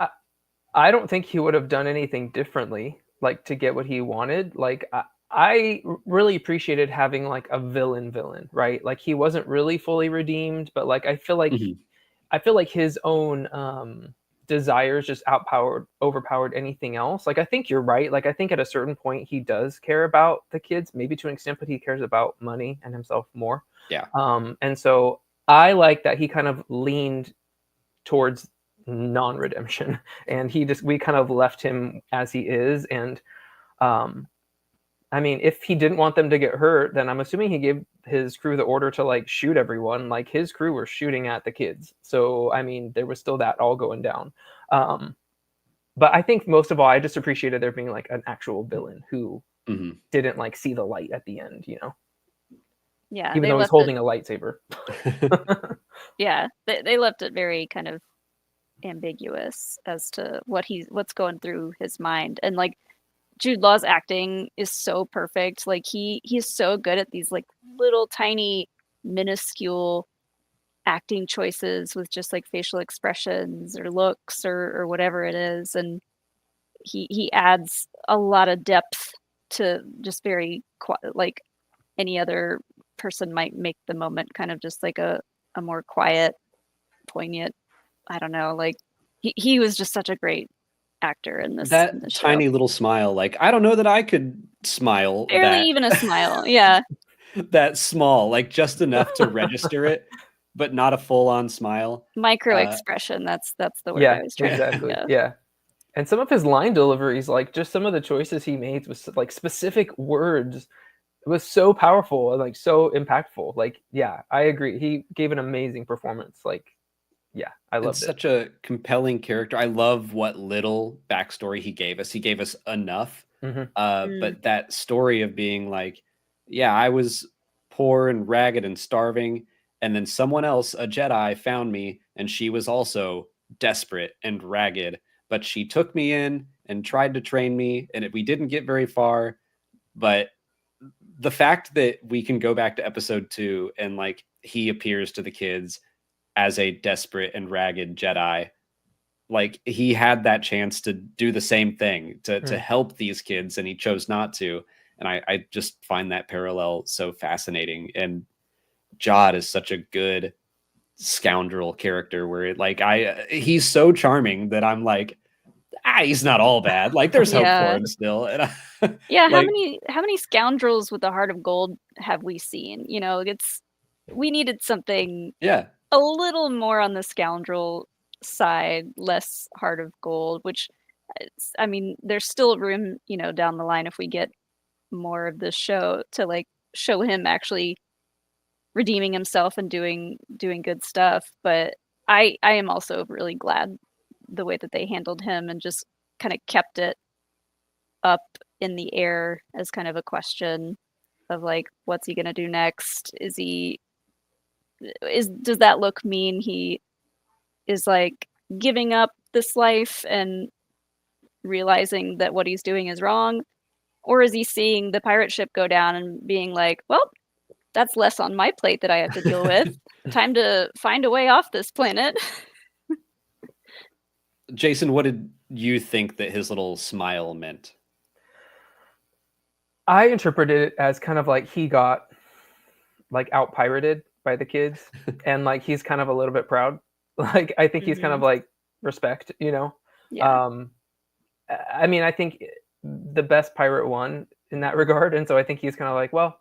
I don't think he would have done anything differently, like to get what he wanted. Like I really appreciated having like a villain, right? Like he wasn't really fully redeemed, but like I feel like his own desires just overpowered anything else. Like I think you're right. Like I think at a certain point he does care about the kids, maybe to an extent, but he cares about money and himself more. Yeah. And so I like that he kind of leaned towards non-redemption, and we kind of left him as he is. And I mean, if he didn't want them to get hurt, then I'm assuming he gave his crew the order to like shoot everyone. Like his crew were shooting at the kids, so I mean there was still that all going down. But I think most of all, I just appreciated there being like an actual villain who didn't like see the light at the end, Yeah, even though he's holding a lightsaber. Yeah, they left it very kind of ambiguous as to what's going through his mind. And like Jude Law's acting is so perfect. Like he's so good at these like little tiny minuscule acting choices with just like facial expressions or looks or whatever it is, and he adds a lot of depth to just very like any other person might make the moment kind of just like a more quiet, poignant, I don't know, like he was just such a great actor in this tiny show. little smile. Like, I don't know that I could smile. Barely even a smile. Yeah. That small, like just enough to register it, but not a full-on smile. Micro expression. That's the word Yeah, I was trying exactly. to. Yeah. And some of his line deliveries, like just some of the choices he made with like specific words, it was so powerful and like so impactful. Like, yeah, I agree. He gave an amazing performance. Like, yeah, I loved it. Such a compelling character. I love what little backstory he gave us. He gave us enough. But that story of being like, yeah, I was poor and ragged and starving, and then someone else, a Jedi, found me, and she was also desperate and ragged, but she took me in and tried to train me, and we didn't get very far. But the fact that we can go back to episode 2 and like he appears to the kids as a desperate and ragged Jedi, like he had that chance to do the same thing to help these kids, and he chose not to. And I just find that parallel so fascinating. And Jod is such a good scoundrel character where he's so charming that I'm like, he's not all bad. Like there's hope for him still. And yeah, how many scoundrels with a heart of gold have we seen? You know, we needed something a little more on the scoundrel side, less heart of gold, which I mean, there's still room, you know, down the line if we get more of this show to like show him actually redeeming himself and doing good stuff. But I am also really glad the way that they handled him and just kind of kept it up in the air as kind of a question of like, what's he gonna do next? Does that look mean he is like giving up this life and realizing that what he's doing is wrong? Or is he seeing the pirate ship go down and being like, well, that's less on my plate that I have to deal with. Time to find a way off this planet. Jason, what did you think that his little smile meant? I interpreted it as kind of like he got like out pirated by the kids and like he's kind of a little bit proud. Like I think he's kind of like respect, you know. Yeah. I mean, I think the best pirate won in that regard, and so I think he's kind of like, well,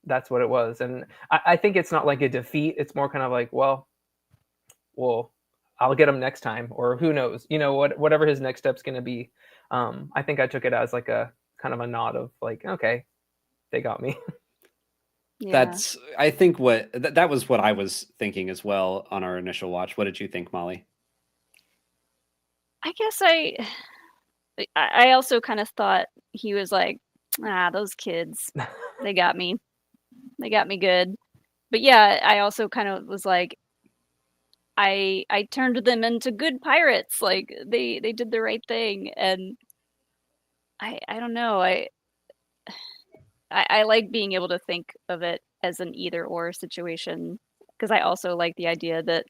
that's what it was. And I think it's not like a defeat. It's more kind of like, well, I'll get him next time, or who knows, you know, whatever his next step's going to be. I think I took it as like a kind of a nod of like, okay, they got me. Yeah. I think that was what I was thinking as well on our initial watch. What did you think, Molly? I guess I also kind of thought he was like, those kids, they got me. They got me good. But yeah, I also kind of was like, I turned them into good pirates. Like they did the right thing. And I don't know. I like being able to think of it as an either or situation, because I also like the idea that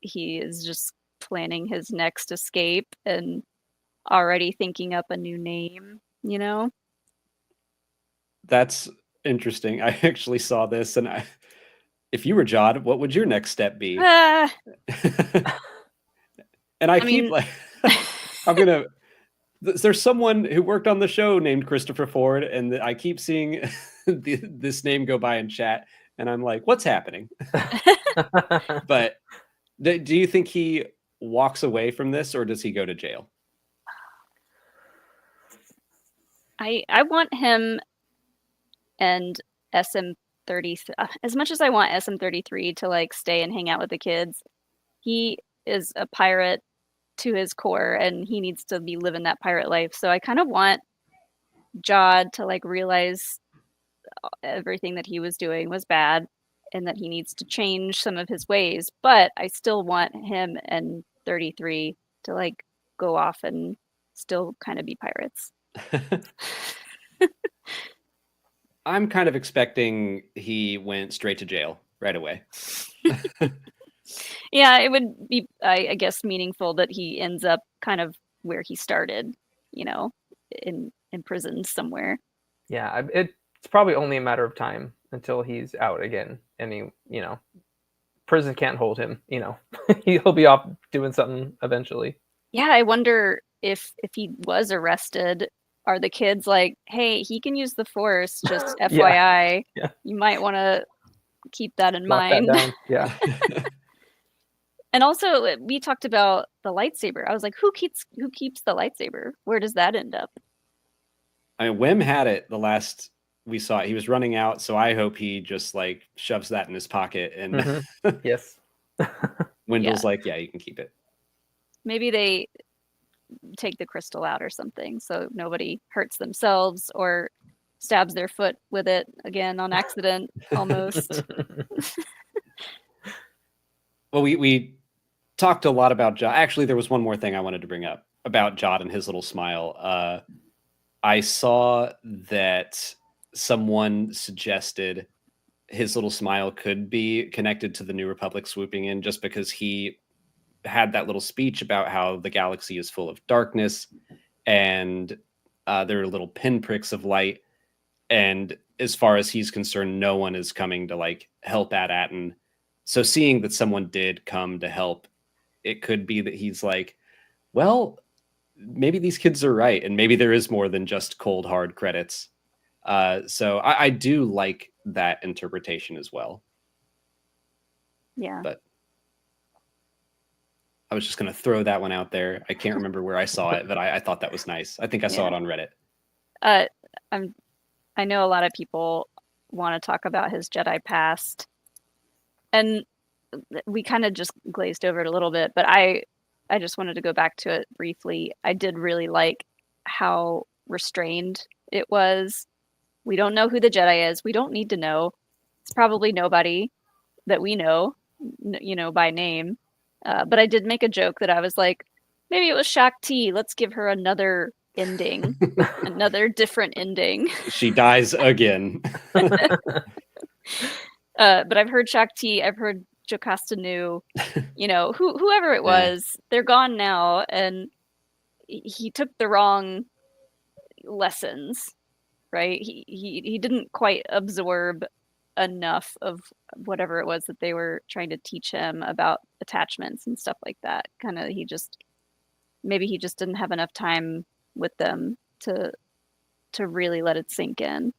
he is just planning his next escape and already thinking up a new name, you know? That's interesting. I actually saw this, and if you were Jod, what would your next step be? And I keep mean... like, there's someone who worked on the show named Christopher Ford, and I keep seeing this name go by in chat, and I'm like, what's happening? But do you think he walks away from this, or does he go to jail? I want him and SM-33, as much as I want SM-33 to like stay and hang out with the kids, he is a pirate to his core and he needs to be living that pirate life. So I kind of want Jod to like realize everything that he was doing was bad and that he needs to change some of his ways, but I still want him and 33 to like go off and still kind of be pirates. I'm kind of expecting he went straight to jail right away. Yeah, it would be, I guess, meaningful that he ends up kind of where he started, you know, in prison somewhere. Yeah, it's probably only a matter of time until he's out again, and he, you know, prison can't hold him. You know, he'll be off doing something eventually. Yeah, I wonder if he was arrested, are the kids like, hey, he can use the Force, just FYI. Yeah. You might want to keep that in Lock mind. That down. Yeah. And also, we talked about the lightsaber. I was like, who keeps the lightsaber? Where does that end up? I mean, Wim had it the last we saw it. He was running out, so I hope he just like shoves that in his pocket and Yes. Wendell's like, yeah, you can keep it. Maybe they take the crystal out or something so nobody hurts themselves or stabs their foot with it again on accident almost. Well, we talked a lot about Jod. Actually, there was one more thing I wanted to bring up about Jod and his little smile. I saw that someone suggested his little smile could be connected to the New Republic swooping in, just because he had that little speech about how the galaxy is full of darkness and there are little pinpricks of light. And as far as he's concerned, no one is coming to like help At-Atin. So seeing that someone did come to help, it could be that he's like, well, maybe these kids are right, and maybe there is more than just cold hard credits. So I do like that interpretation as well. Yeah. But I was just going to throw that one out there. I can't remember where I saw it, but I thought that was nice. I think I saw it on Reddit. I know a lot of people want to talk about his Jedi past, and we kind of just glazed over it a little bit, but I just wanted to go back to it briefly. I did really like how restrained it was. We don't know who the Jedi is. We don't need to know. It's probably nobody that we know, by name. But I did make a joke that I was like, maybe it was Shaak Ti. Let's give her another ending, another different ending. She dies again. But I've heard Shaak Ti. I've heard Jocasta Nu. Whoever it was, they're gone now, and he took the wrong lessons. Right? He didn't quite absorb enough of whatever it was that they were trying to teach him about attachments and stuff like that. Maybe he just didn't have enough time with them to really let it sink in.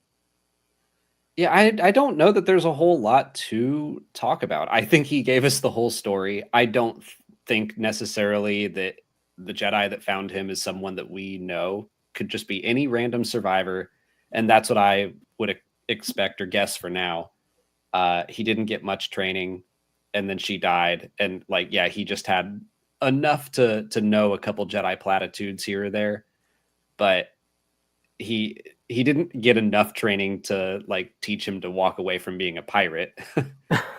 Yeah, I don't know that there's a whole lot to talk about. I think he gave us the whole story. I don't think necessarily that the Jedi that found him is someone that we know. Could just be any random survivor. And that's what I would expect or guess for now. He didn't get much training, and then she died. And he just had enough to know a couple Jedi platitudes here or there, but he didn't get enough training to teach him to walk away from being a pirate.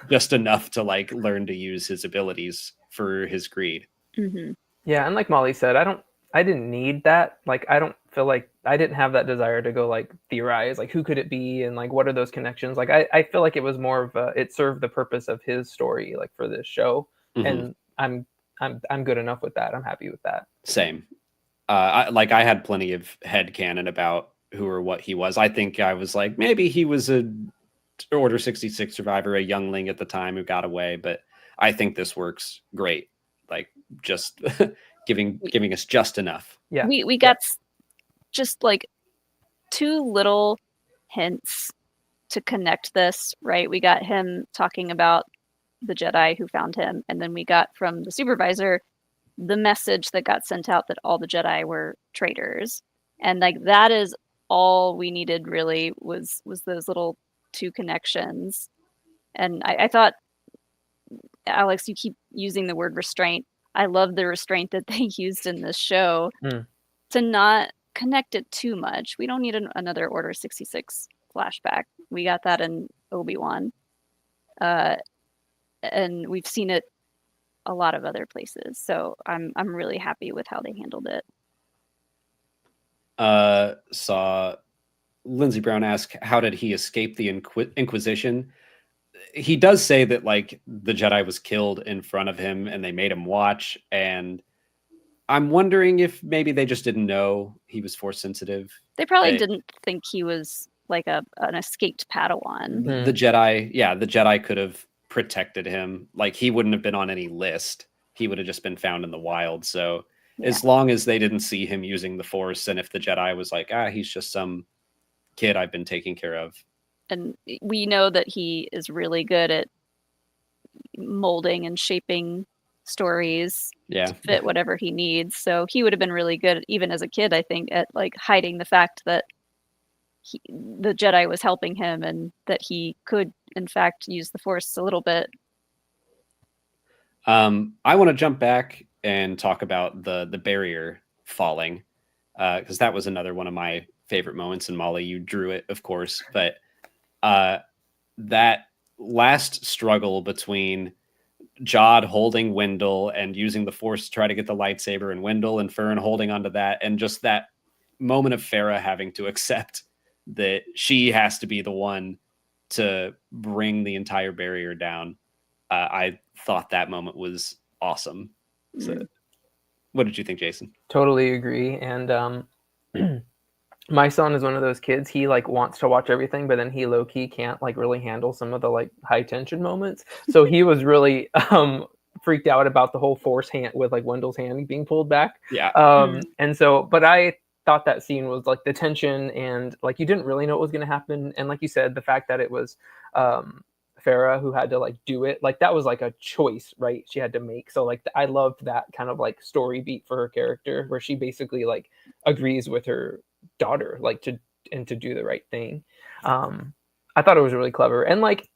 Just enough to learn to use his abilities for his greed. Mm-hmm. Yeah, and like Molly said, I didn't need that. I don't feel like I didn't have that desire to go theorize who could it be and what are those connections. I feel like it was more of it served the purpose of his story for this show. Mm-hmm. And I'm good enough with that. I'm happy with that. Same. I had plenty of headcanon about who or what he was. I think I was maybe he was a Order 66 survivor, a youngling at the time who got away, but I think this works great. Just giving us just enough. Yeah. We got just two little hints to connect this, right? We got him talking about the Jedi who found him, and then we got from the supervisor the message that got sent out that all the Jedi were traitors. And that is all we needed really was those little two connections. And I thought, Alex, you keep using the word restraint. I love the restraint that they used in this show to not connect it too much. We don't need another Order 66 flashback. We got that in Obi-Wan. And we've seen it a lot of other places. So I'm really happy with how they handled it. Saw Lindsey Brown ask, how did he escape the Inquisition? He does say that the Jedi was killed in front of him and they made him watch. And I'm wondering if maybe they just didn't know he was Force sensitive. They probably didn't think he was an escaped Padawan. The Jedi could have protected him. He wouldn't have been on any list. He would have just been found in the wild. So as long as they didn't see him using the Force, and if the Jedi was he's just some kid I've been taking care of. And we know that he is really good at molding and shaping stories to fit whatever he needs. So he would have been really good, even as a kid, I think, at hiding the fact that the Jedi was helping him and that he could, in fact, use the Force a little bit. I want to jump back and talk about the barrier falling, because that was another one of my favorite moments. And Molly, you drew it, of course, but that last struggle between Jod holding Wendell and using the Force to try to get the lightsaber, and Wendell and Fern holding onto that, and just that moment of Farah having to accept that she has to be the one to bring the entire barrier down. I thought that moment was awesome. So, what did you think, Jason? Totally agree. And my son is one of those kids. He like wants to watch everything, but then he low key can't like really handle some of the like high tension moments. So he was really freaked out about the whole Force hand with like Wendell's hand being pulled back. Yeah. And so, but I thought that scene was like the tension, and like you didn't really know what was going to happen. And like you said, the fact that it was Farah who had to like do it, like that was like a choice, right? She had to make. So like I loved that kind of like story beat for her character, where she basically like agrees with her daughter like to do the right thing. I thought it was really clever, and like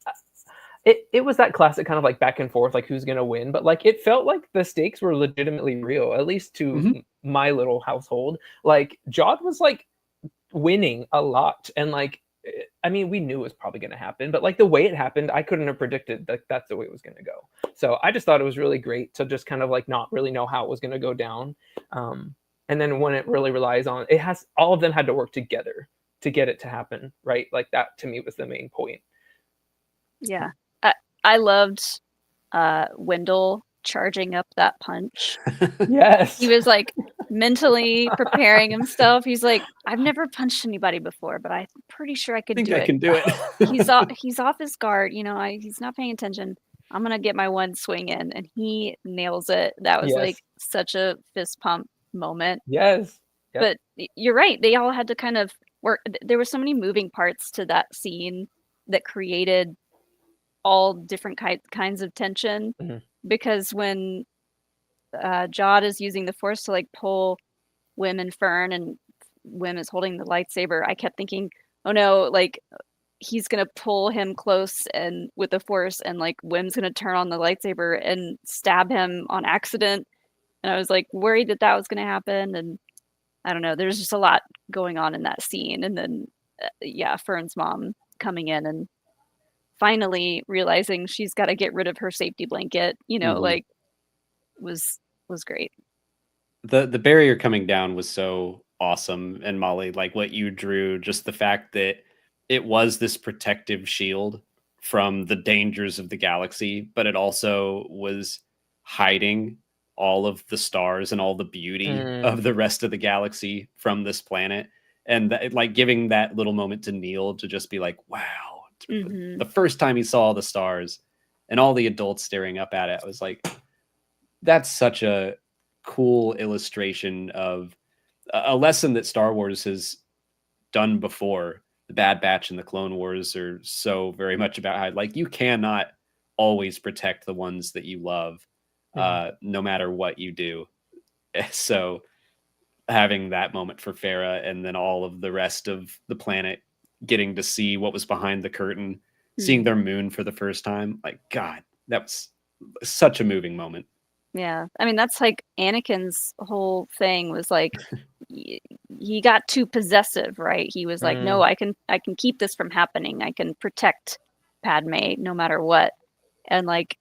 it was that classic kind of like back and forth, like who's gonna win, but like it felt like the stakes were legitimately real, at least to my little household. Like Jod was like winning a lot, and like I mean, we knew it was probably going to happen, but like the way it happened, I couldn't have predicted that that's the way it was going to go. So I just thought it was really great to just kind of like not really know how it was going to go down. And then when it really relies on, it has, all of them had to work together to get it to happen, right? Like that to me was the main point. Yeah. I loved Wendell charging up that punch. Yes. He was like mentally preparing himself. He's like, I've never punched anybody before, but I'm pretty sure I could do it. I can do it. He's off his guard, he's not paying attention. I'm gonna get my one swing in, and he nails it. That was like such a fist pump moment. Yes. But you're right, they all had to kind of work. There were so many moving parts to that scene that created all different kinds of tension. Because when Jod is using the Force to like pull Wim and Fern, and Wim is holding the lightsaber, I kept thinking, oh no, like he's gonna pull him close and with the Force, and like Wim's gonna turn on the lightsaber and stab him on accident. And I was like worried that was gonna happen, and I don't know, there's just a lot going on in that scene. And then Fern's mom coming in and finally realizing she's got to get rid of her safety blanket, like was great. The barrier coming down was so awesome. And Molly, like what you drew, just the fact that it was this protective shield from the dangers of the galaxy, but it also was hiding all of the stars and all the beauty of the rest of the galaxy from this planet. And like giving that little moment to Neil to just be like, wow, the first time he saw the stars and all the adults staring up at it, I was like, that's such a cool illustration of a lesson that Star Wars has done before. The Bad Batch and the Clone Wars are so very much about how like you cannot always protect the ones that you love, no matter what you do. So having that moment for Farah, and then all of the rest of the planet getting to see what was behind the curtain, seeing their moon for the first time, like, God, that was such a moving moment. Yeah. I mean, that's like Anakin's whole thing was like, he got too possessive, right? He was like, no, I can keep this from happening. I can protect Padme no matter what. And like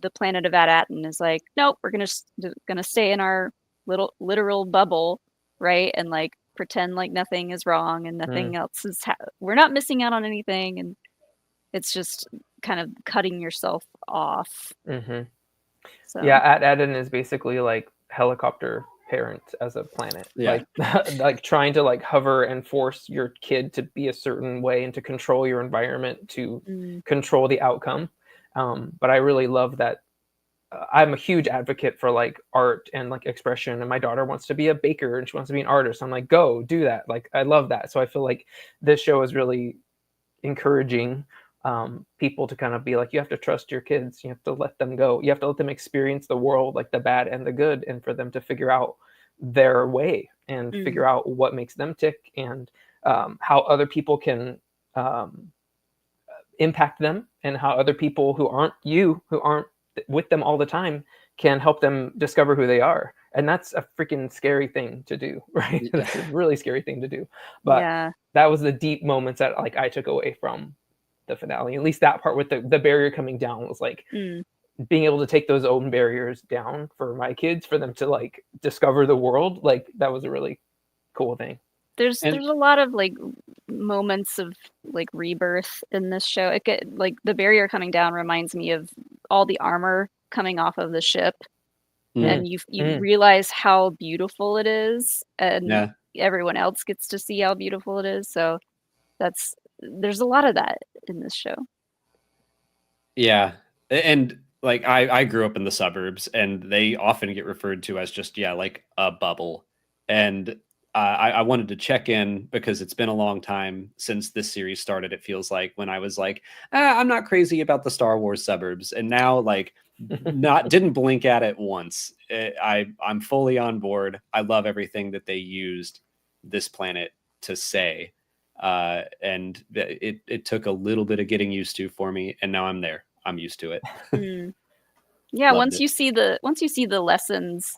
the planet of Ad-Atten is like, nope, we're gonna stay in our little literal bubble, right? And like pretend like nothing is wrong and nothing else is we're not missing out on anything. And it's just kind of cutting yourself off. So. Yeah, Ad-Atten is basically like helicopter parent as a planet. Yeah. Like trying to like hover and force your kid to be a certain way and to control your environment to control the outcome. But I really love that. I'm a huge advocate for like art and like expression, and my daughter wants to be a baker and she wants to be an artist. I'm like, go do that. Like, I love that. So I feel like this show is really encouraging people to kind of be like, you have to trust your kids. You have to let them go. You have to let them experience the world, like the bad and the good, and for them to figure out their way and figure out what makes them tick, and how other people can impact them, and how other people who aren't with them all the time can help them discover who they are. And that's a freaking scary thing to do, right? That's a really scary thing to do. But that was the deep moments that like I took away from the finale. At least that part with the barrier coming down was like, being able to take those own barriers down for my kids, for them to like discover the world, like that was a really cool thing. There's And- a lot of like moments of like rebirth in this show. Like the barrier coming down reminds me of all the armor coming off of the ship, and you realize how beautiful it is, and everyone else gets to see how beautiful it is. So there's a lot of that in this show. Yeah, and like I grew up in the suburbs, and they often get referred to as just like a bubble. And I wanted to check in because it's been a long time since this series started. It feels like, when I was like, I'm not crazy about the Star Wars suburbs, and now like didn't blink at it once. I'm fully on board. I love everything that they used this planet to say, and it took a little bit of getting used to for me, and now I'm there. I'm used to it. Yeah, Loved once it. you see the lessons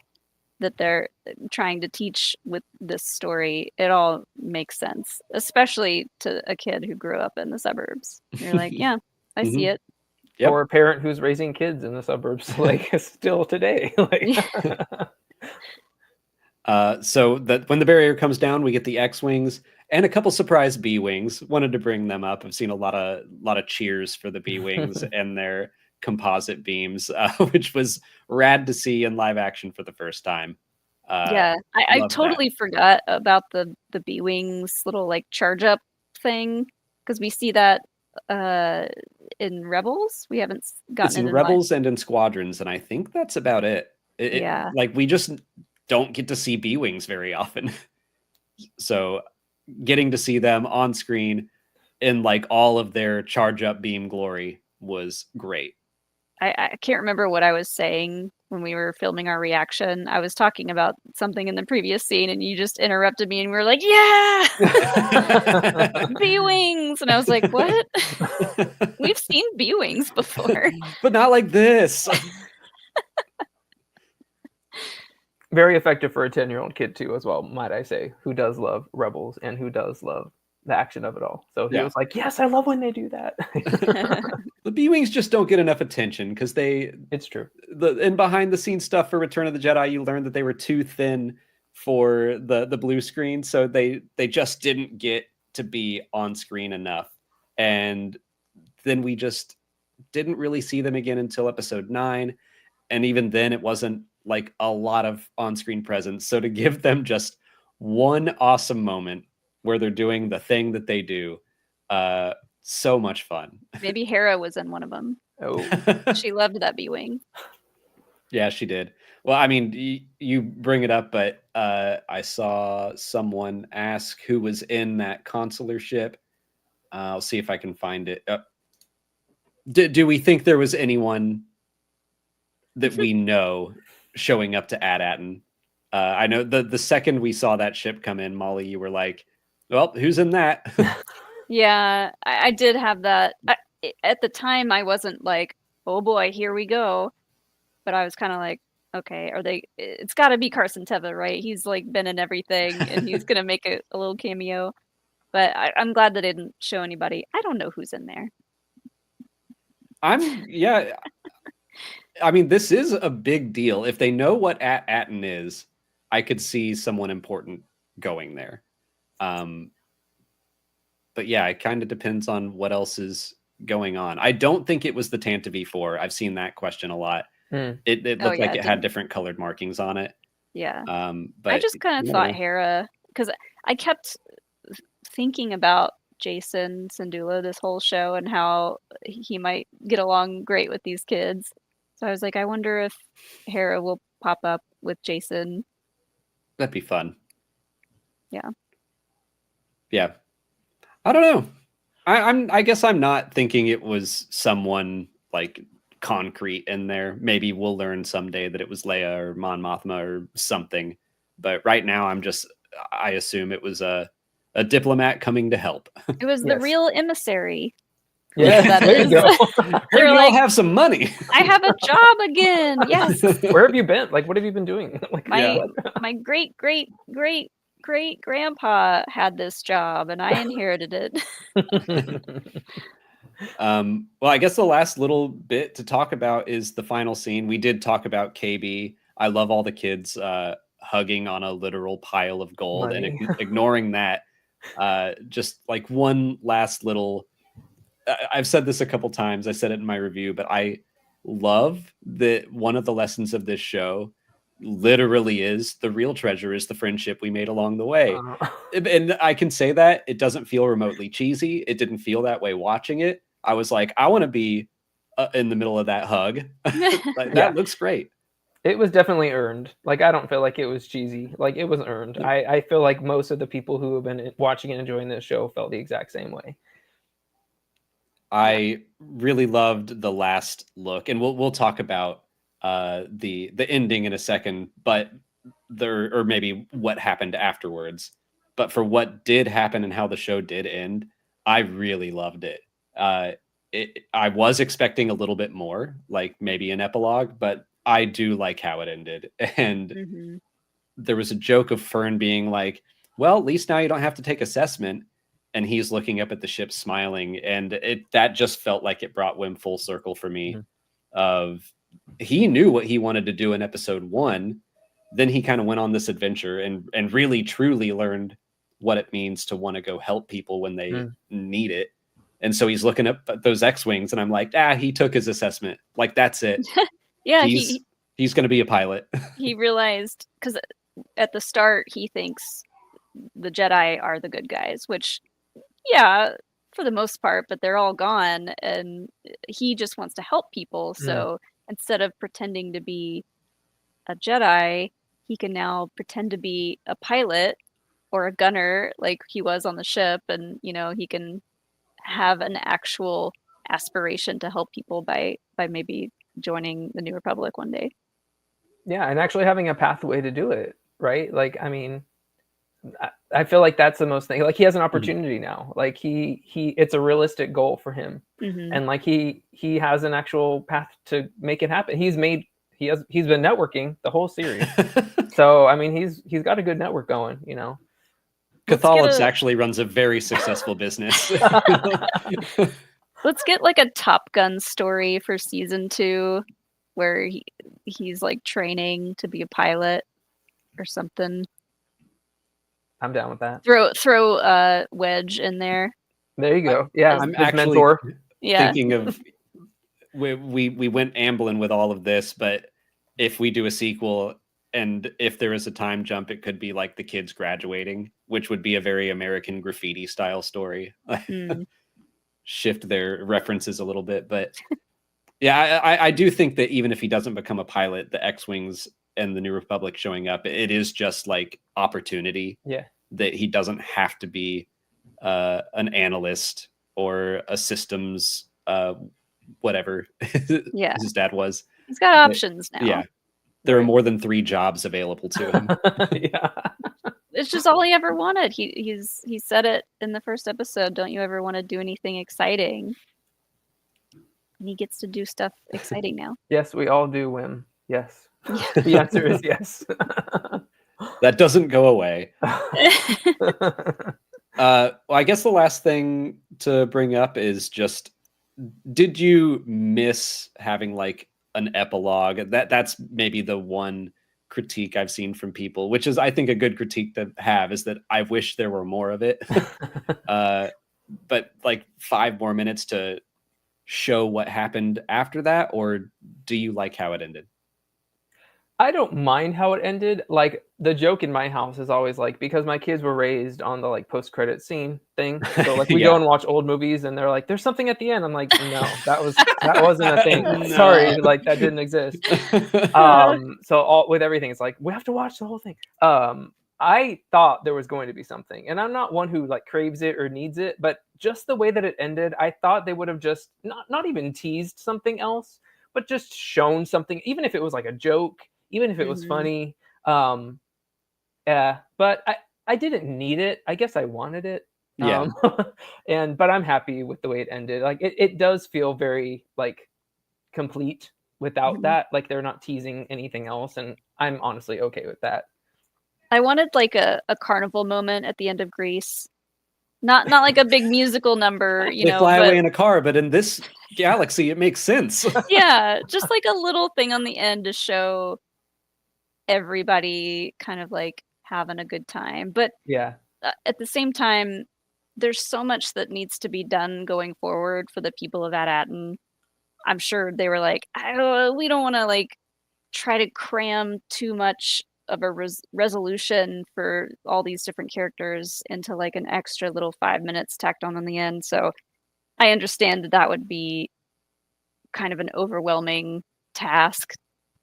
that they're trying to teach with this story, it all makes sense, especially to a kid who grew up in the suburbs. You're like, yeah, I see it. Yep. Or a parent who's raising kids in the suburbs, like still today. Like, so that when the barrier comes down, we get the X-wings and a couple surprise B-wings. Wanted to bring them up. I've seen a lot of cheers for the B-wings and their composite beams, which was rad to see in live action for the first time. I totally forgot about the B-wings little like charge up thing, because we see that in Rebels. We haven't gotten it's in Rebels and in Squadrons, and I think that's about it. Like, we just don't get to see B-wings very often. So getting to see them on screen in like all of their charge up beam glory was great. I can't remember what I was saying when we were filming our reaction. I was talking about something in the previous scene, and you just interrupted me, and we were like, yeah, B-wings. And I was like, what? We've seen B-wings before. But not like this. very effective for a 10-year-old kid too, as well, might I say, who does love Rebels and who does love the action of it all. So he was like, yes, I love when they do that. The B-wings just don't get enough attention because it's true. And behind the scenes stuff for Return of the Jedi, you learned that they were too thin for the blue screen, so they just didn't get to be on screen enough. And then we just didn't really see them again until episode 9, and even then it wasn't like a lot of on-screen presence. So to give them just one awesome moment where they're doing the thing that they do, so much fun. Maybe Hera was in one of them. Oh, she loved that B-wing. Yeah, she did. Well, I mean, you bring it up, but I saw someone ask who was in that consular ship. I'll see if I can find it. Do we think there was anyone that we know showing up to AT-ATN? I know the second we saw that ship come in, Molly, you were like, well, who's in that? Yeah, I did have that. At the time, I wasn't like, oh boy, here we go. But I was kind of like, okay, it's got to be Carson Teva, right? He's like been in everything, and he's going to make a little cameo. But I'm glad that they didn't show anybody. I don't know who's in there. I mean, this is a big deal. If they know what AT-ATN is, I could see someone important going there. But yeah, it kind of depends on what else is going on. I don't think it was the Tantive V4. I've seen that question a lot. It looked like it had different colored markings on it. Yeah. But I just kind of thought Hera, because I kept thinking about Jason Syndulla this whole show and how he might get along great with these kids. So I was like, I wonder if Hera will pop up with Jason. That'd be fun. Yeah. Yeah. I don't know. I guess I'm not thinking it was someone like concrete in there. Maybe we'll learn someday that it was Leia or Mon Mothma or something. But right now I assume it was a diplomat coming to help. It was the real emissary. Yeah, there you go. They're like, have some money. I have a job again. Yes. Where have you been? Like, what have you been doing? Like, my great grandpa had this job, and I inherited it. Well, I guess the last little bit to talk about is the final scene. We did talk about KB. I love all the kids hugging on a literal pile of gold and Money. ignoring that. Just like one last little. I've said this a couple times. I said it in my review, but I love that one of the lessons of this show literally is the real treasure is the friendship we made along the way. And I can say that it doesn't feel remotely cheesy. It didn't feel that way watching it. I was like, I want to be in the middle of that hug. Like, that looks great. It was definitely earned. Like, I don't feel like it was cheesy. Like, it was earned. I feel like most of the people who have been watching and enjoying this show felt the exact same way. I really loved the last look, and we'll talk about the ending in a second, but or maybe what happened afterwards. But for what did happen and how the show did end, I really loved it. I was expecting a little bit more, like maybe an epilogue, but I do like how it ended. And there was a joke of Fern being like, well, at least now you don't have to take assessment. And he's looking up at the ship smiling. And that just felt like it brought Wim full circle for me. Of he knew what he wanted to do in episode 1. Then he kind of went on this adventure and really truly learned what it means to want to go help people when they need it. And so he's looking up at those X-Wings, and I'm like, he took his assessment. Like, that's it. Yeah, he's going to be a pilot. He realized, because at the start he thinks the Jedi are the good guys, which, yeah, for the most part, but they're all gone, and he just wants to help people. So instead of pretending to be a Jedi, he can now pretend to be a pilot or a gunner like he was on the ship, and he can have an actual aspiration to help people by maybe joining the New Republic one day. Yeah, and actually having a pathway to do it, right? Like, I mean, I feel like that's the most thing. Like, he has an opportunity now. Like, he it's a realistic goal for him, and like he has an actual path to make it happen. He's been networking the whole series, so I mean, he's got a good network going, Catholics actually runs a very successful business. Let's get like a Top Gun story for season 2, where he's like training to be a pilot or something. I'm down with that. Throw Wedge in there. There you go. Yeah, I'm his actually mentor. thinking of we went ambling with all of this, but if we do a sequel and if there is a time jump, it could be like the kids graduating, which would be a very American Graffiti style story. Shift their references a little bit, but yeah, I do think that even if he doesn't become a pilot, the X-Wings and the New Republic showing up, it is just like opportunity. Yeah, that he doesn't have to be an analyst or a systems whatever his dad was. He's got options now. Yeah, there are more than 3 jobs available to him. Yeah, it's just all he ever wanted. He said it in the first episode. Don't you ever want to do anything exciting? And he gets to do stuff exciting now. Yes, we all do, Wim. Yes. The answer is yes. That doesn't go away. Well, I guess the last thing to bring up is just, did you miss having like an epilogue? That's maybe the one critique I've seen from people, which is, I think, a good critique to have, is that I wish there were more of it. But like 5 more minutes to show what happened after that, or do you like how it ended? I don't mind how it ended. Like, the joke in my house is always like, because my kids were raised on the like post-credit scene thing. So like we go and watch old movies and they're like, there's something at the end. I'm like, no, that wasn't a thing. No. Sorry, like that didn't exist. So with everything, it's like, we have to watch the whole thing. I thought there was going to be something, and I'm not one who like craves it or needs it, but just the way that it ended, I thought they would have just not even teased something else, but just shown something, even if it was like a joke, even if it was funny. Yeah, but I didn't need it. I guess I wanted it. Yeah. But I'm happy with the way it ended. Like it does feel very like complete without that. Like they're not teasing anything else, and I'm honestly okay with that. I wanted like a carnival moment at the end of Grease, Not like a big musical number, They fly away in a car, but in this galaxy, it makes sense. yeah, just like a little thing on the end to show everybody kind of like having a good time. But Yeah. at the same time, there's so much that needs to be done going forward for the people of At-Aten. I'm sure they were like, we don't want to like try to cram too much of a resolution for all these different characters into like an extra little 5 minutes tacked on the end. So I understand that would be kind of an overwhelming task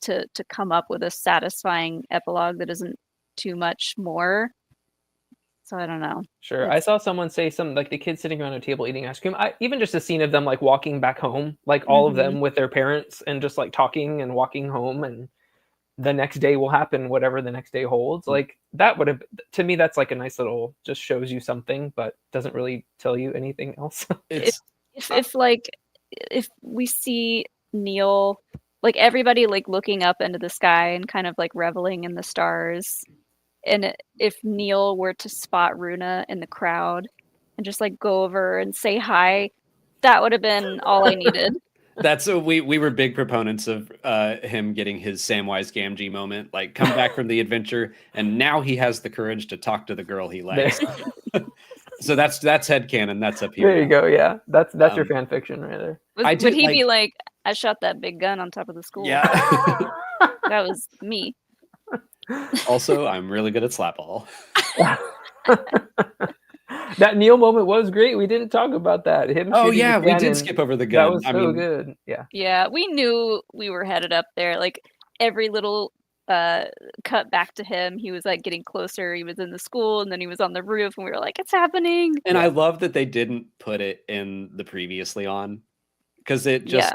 to come up with a satisfying epilogue that isn't too much more. So I don't know. Sure. I saw someone say something like the kids sitting around a table eating ice cream. Even just a scene of them like walking back home, like all of them with their parents and just like talking and walking home, and the next day will happen, whatever the next day holds. Like that would have, to me, that's like a nice little, just shows you something, but doesn't really tell you anything else. If we see Neil, like everybody like looking up into the sky and kind of like reveling in the stars, and if Neil were to spot Runa in the crowd and just like go over and say hi, that would have been all I needed. That's we were big proponents of him getting his Samwise Gamgee moment, like come back from the adventure, and now he has the courage to talk to the girl he likes. So that's headcanon. That's up here. There you go. Yeah, that's your fan fiction right there. Would he be like, I shot that big gun on top of the school? Yeah, that was me. Also, I'm really good at slapball. That Neil moment was great. We didn't talk about that. We did skip over the gun. That was so good. Yeah. Yeah, we knew we were headed up there. Like every little cut back to him, he was like getting closer. He was in the school, and then he was on the roof, and we were like, "It's happening!" And I love that they didn't put it in the previously on, because it just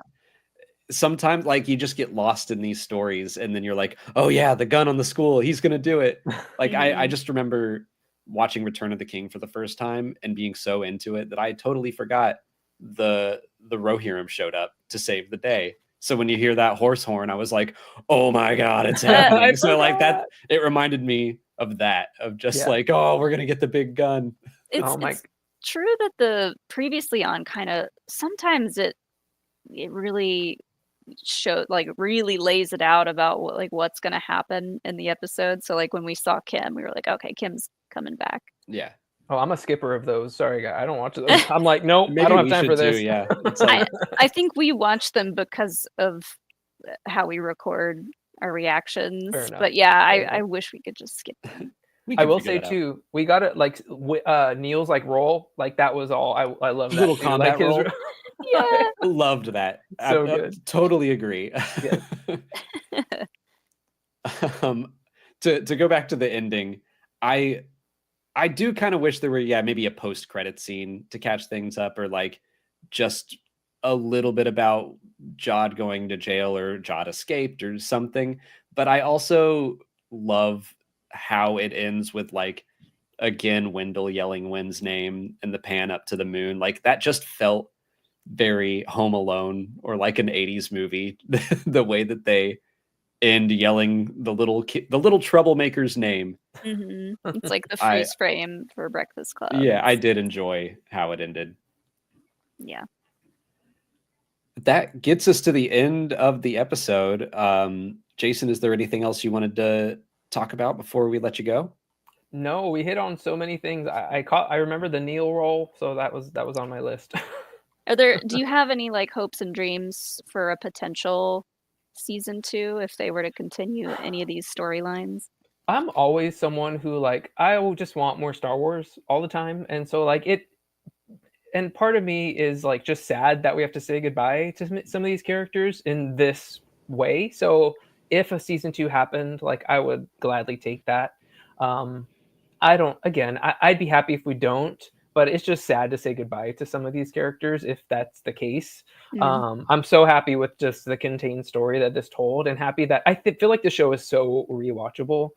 sometimes like you just get lost in these stories, and then you're like, "Oh yeah, the gun on the school. He's gonna do it." Like I just remember watching Return of the King for the first time and being so into it that I totally forgot the Rohirrim showed up to save the day. So when you hear that horse horn, I was like, "Oh my god, it's happening!" So like that, it reminded me of that, of just like, "Oh, we're gonna get the big gun." It's true that the previously on kind of sometimes it really showed, like really lays it out about what's gonna happen in the episode. So like when we saw Kim, we were like, "Okay, Kim's coming back." Yeah. Oh, I'm a skipper of those. Sorry, guy. I don't watch those. I'm like, nope, I don't have time for this. Yeah. I think we watch them because of how we record our reactions. But yeah, I wish we could just skip them. I will say too, we got it like Neil's like roll, like that was all. I love that little combat roll. Yeah, loved that. So good. Totally agree. Yes. To go back to the ending, I do kind of wish there were maybe a post-credit scene to catch things up, or like just a little bit about Jod going to jail or Jod escaped or something. But I also love how it ends with like, again, Wendell yelling Wynn's name and the pan up to the moon. Like that just felt very Home Alone or like an 80s movie. The way that they end yelling the little troublemaker's name. It's like the freeze frame for Breakfast Club. Yeah, I did enjoy how it ended. Yeah. That gets us to the end of the episode. Jason, is there anything else you wanted to talk about before we let you go? No, we hit on so many things. I remember the Neil roll, so that was on my list. Do you have any like hopes and dreams for a potential season 2 if they were to continue any of these storylines? I'm always someone who like, I will just want more Star Wars all the time, and so like it, and part of me is like just sad that we have to say goodbye to some of these characters in this way. So if a season 2 happened, like I would gladly take that. I'd be happy if we don't, but it's just sad to say goodbye to some of these characters if that's the case. I'm so happy with just the contained story that this told, and happy that I feel like the show is so rewatchable.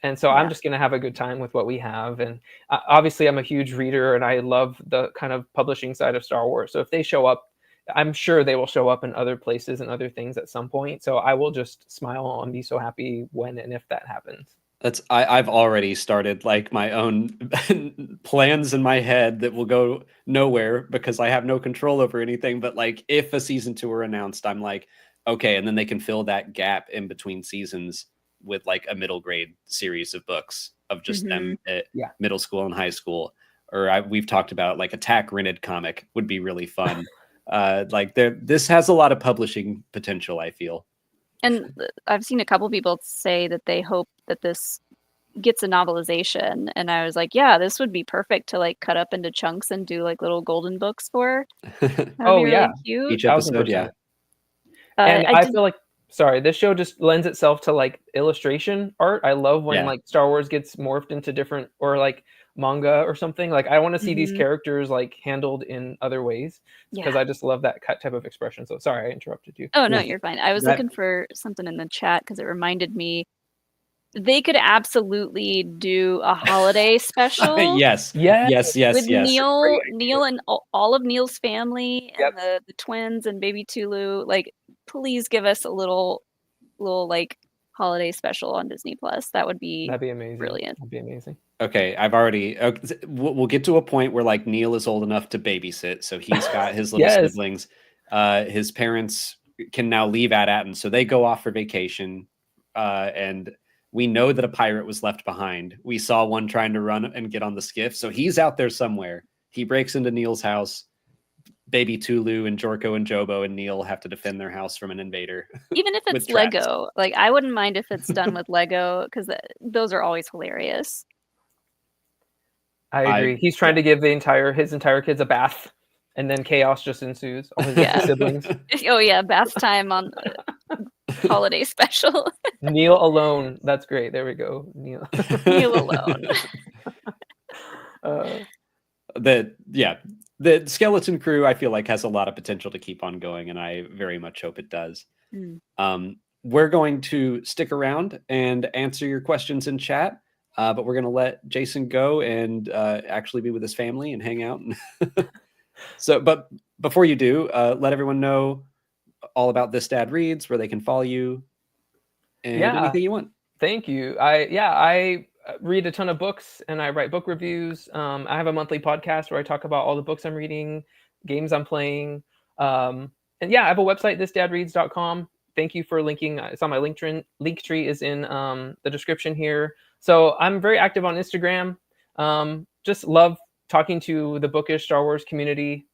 And so I'm just going to have a good time with what we have. And obviously I'm a huge reader and I love the kind of publishing side of Star Wars. So if they show up, I'm sure they will show up in other places and other things at some point. So I will just smile and be so happy when and if that happens. I've already started like my own plans in my head that will go nowhere because I have no control over anything. But like if a season 2 were announced, I'm like, okay, and then they can fill that gap in between seasons with like a middle grade series of books of just them at Yeah. middle school and high school. Or we've talked about like Attack rented comic would be really fun. This has a lot of publishing potential, I feel. And I've seen a couple people say that they hope that this gets a novelization, and I was like, yeah, this would be perfect to like cut up into chunks and do like little golden books for. That would Oh, be yeah. really cute. Each episode, yeah. 1000%. And I did, feel like, sorry, this show just lends itself to like illustration art. I love when Yeah. like Star Wars gets morphed into different, or like manga or something. Like I want to see these characters like handled in other ways because yeah. I just love that type of expression. So sorry, I interrupted you. Oh no, Yeah. you're fine. I was That- looking for something in the chat because it reminded me they could absolutely do a holiday special. yes. Yeah. Yes. With Yes. Neil and all of Neil's family and Yep. the twins and baby Tulu. Like, please give us a little like holiday special on Disney Plus. That would be That'd be amazing. brilliant. That'd be amazing. Okay, we'll get to a point where like Neil is old enough to babysit, so he's got his little Yes. siblings. His parents can now leave AT-AT, and so they go off for vacation. And we know that a pirate was left behind. We saw one trying to run and get on the skiff, so he's out there somewhere. He breaks into Neil's house. Baby Tulu and Jorko and Jobo and Neil have to defend their house from an invader. Even if With it's traps. Lego, like I wouldn't mind if it's done with Lego because those are always hilarious. I agree. He's trying to give his entire kids a bath, and then chaos just ensues. All his Yeah. siblings. Oh yeah, bath time on holiday special. Neil alone. That's great. There we go. Neil. Neil alone. The Skeleton Crew, I feel like, has a lot of potential to keep on going, and I very much hope it does. We're going to stick around and answer your questions in chat, but we're going to let Jason go and actually be with his family and hang out. So, but before you do, let everyone know all about This Dad Reads, where they can follow you, and anything you want. Thank you. I read a ton of books and I write book reviews. I have a monthly podcast where I talk about all the books I'm reading, games I'm playing. And yeah, I have a website, thisdadreads.com. Thank you for linking. It's on my link tree is in the description here. So I'm very active on Instagram. Just love talking to the bookish Star Wars community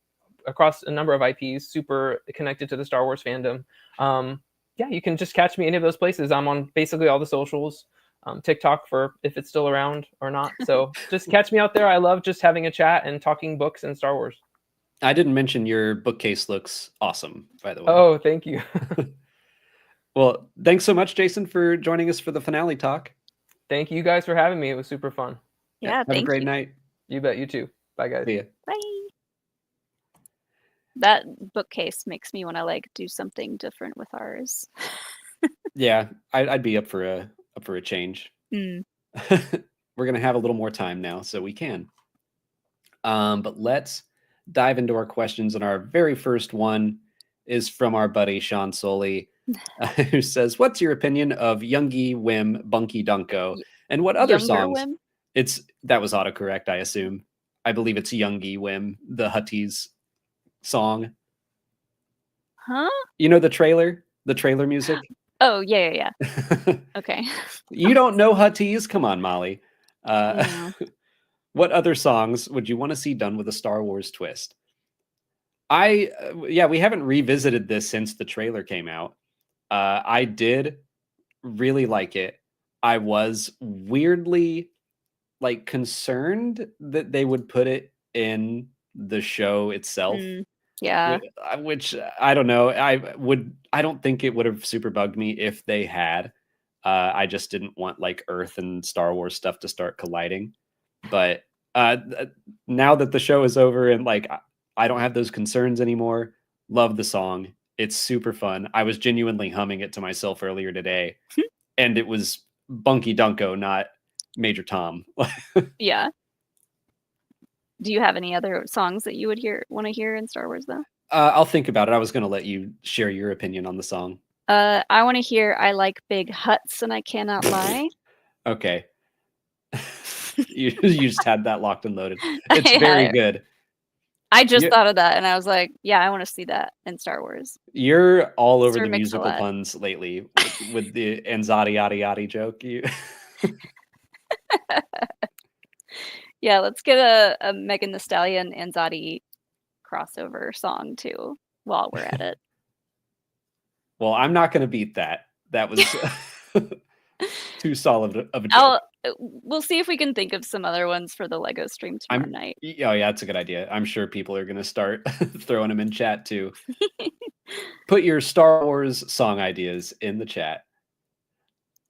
across a number of IPs, super connected to the Star Wars fandom. Yeah, you can just catch me any of those places. I'm on basically all the socials. TikTok for if it's still around or not. So just catch me out there. I love just having a chat and talking books and Star Wars. I didn't mention your bookcase looks awesome, by the way. Oh, thank you. Well, thanks so much, Jason, for joining us for the finale talk. Thank you guys for having me. It was super fun. Yeah, Have a great night. You bet. You too. Bye, guys. See ya. Bye. That bookcase makes me want to like do something different with ours. Yeah, I'd be up for a change. We're gonna have a little more time now, so we can. But let's dive into our questions, and our very first one is from our buddy Sean Soley, who says, "What's your opinion of Youngie Wim Bunky Dunko, and what other songs?" Wim? That was autocorrect, I assume. I believe it's Youngie Wim, the Hutties song. Huh? You know the trailer music? Oh, yeah. Okay. You don't know Hutties? Come on, Molly. No. What other songs would you want to see done with a Star Wars twist? We haven't revisited this since the trailer came out. I did really like it. I was weirdly concerned that they would put it in the show itself. Yeah. Which I don't know. I don't think it would have super bugged me if they had. I just didn't want Earth and Star Wars stuff to start colliding. But now that the show is over and I don't have those concerns anymore, love the song. It's super fun. I was genuinely humming it to myself earlier today. And it was Bunky Dunko, not Major Tom. Yeah. Do you have any other songs that you would want to hear in Star Wars though? I'll think about it. I was going to let you share your opinion on the song. I want to hear "I Like Big Huts and I Cannot Lie." Okay. You just had that locked and loaded. It's Yeah, very good. I just You- thought of that, and I was like, yeah, I want to see that in Star Wars. You're all over Sir the musical Mix-a-Lot. puns lately with the Anzadi yada yada joke. Yeah, let's get a Megan Thee Stallion and Zadi crossover song too while we're at it. Well, I'm not going to beat that. That was too solid of a joke. We'll see if we can think of some other ones for the Lego stream tomorrow night. Oh yeah, that's a good idea. I'm sure people are going to start throwing them in chat too. Put your Star Wars song ideas in the chat.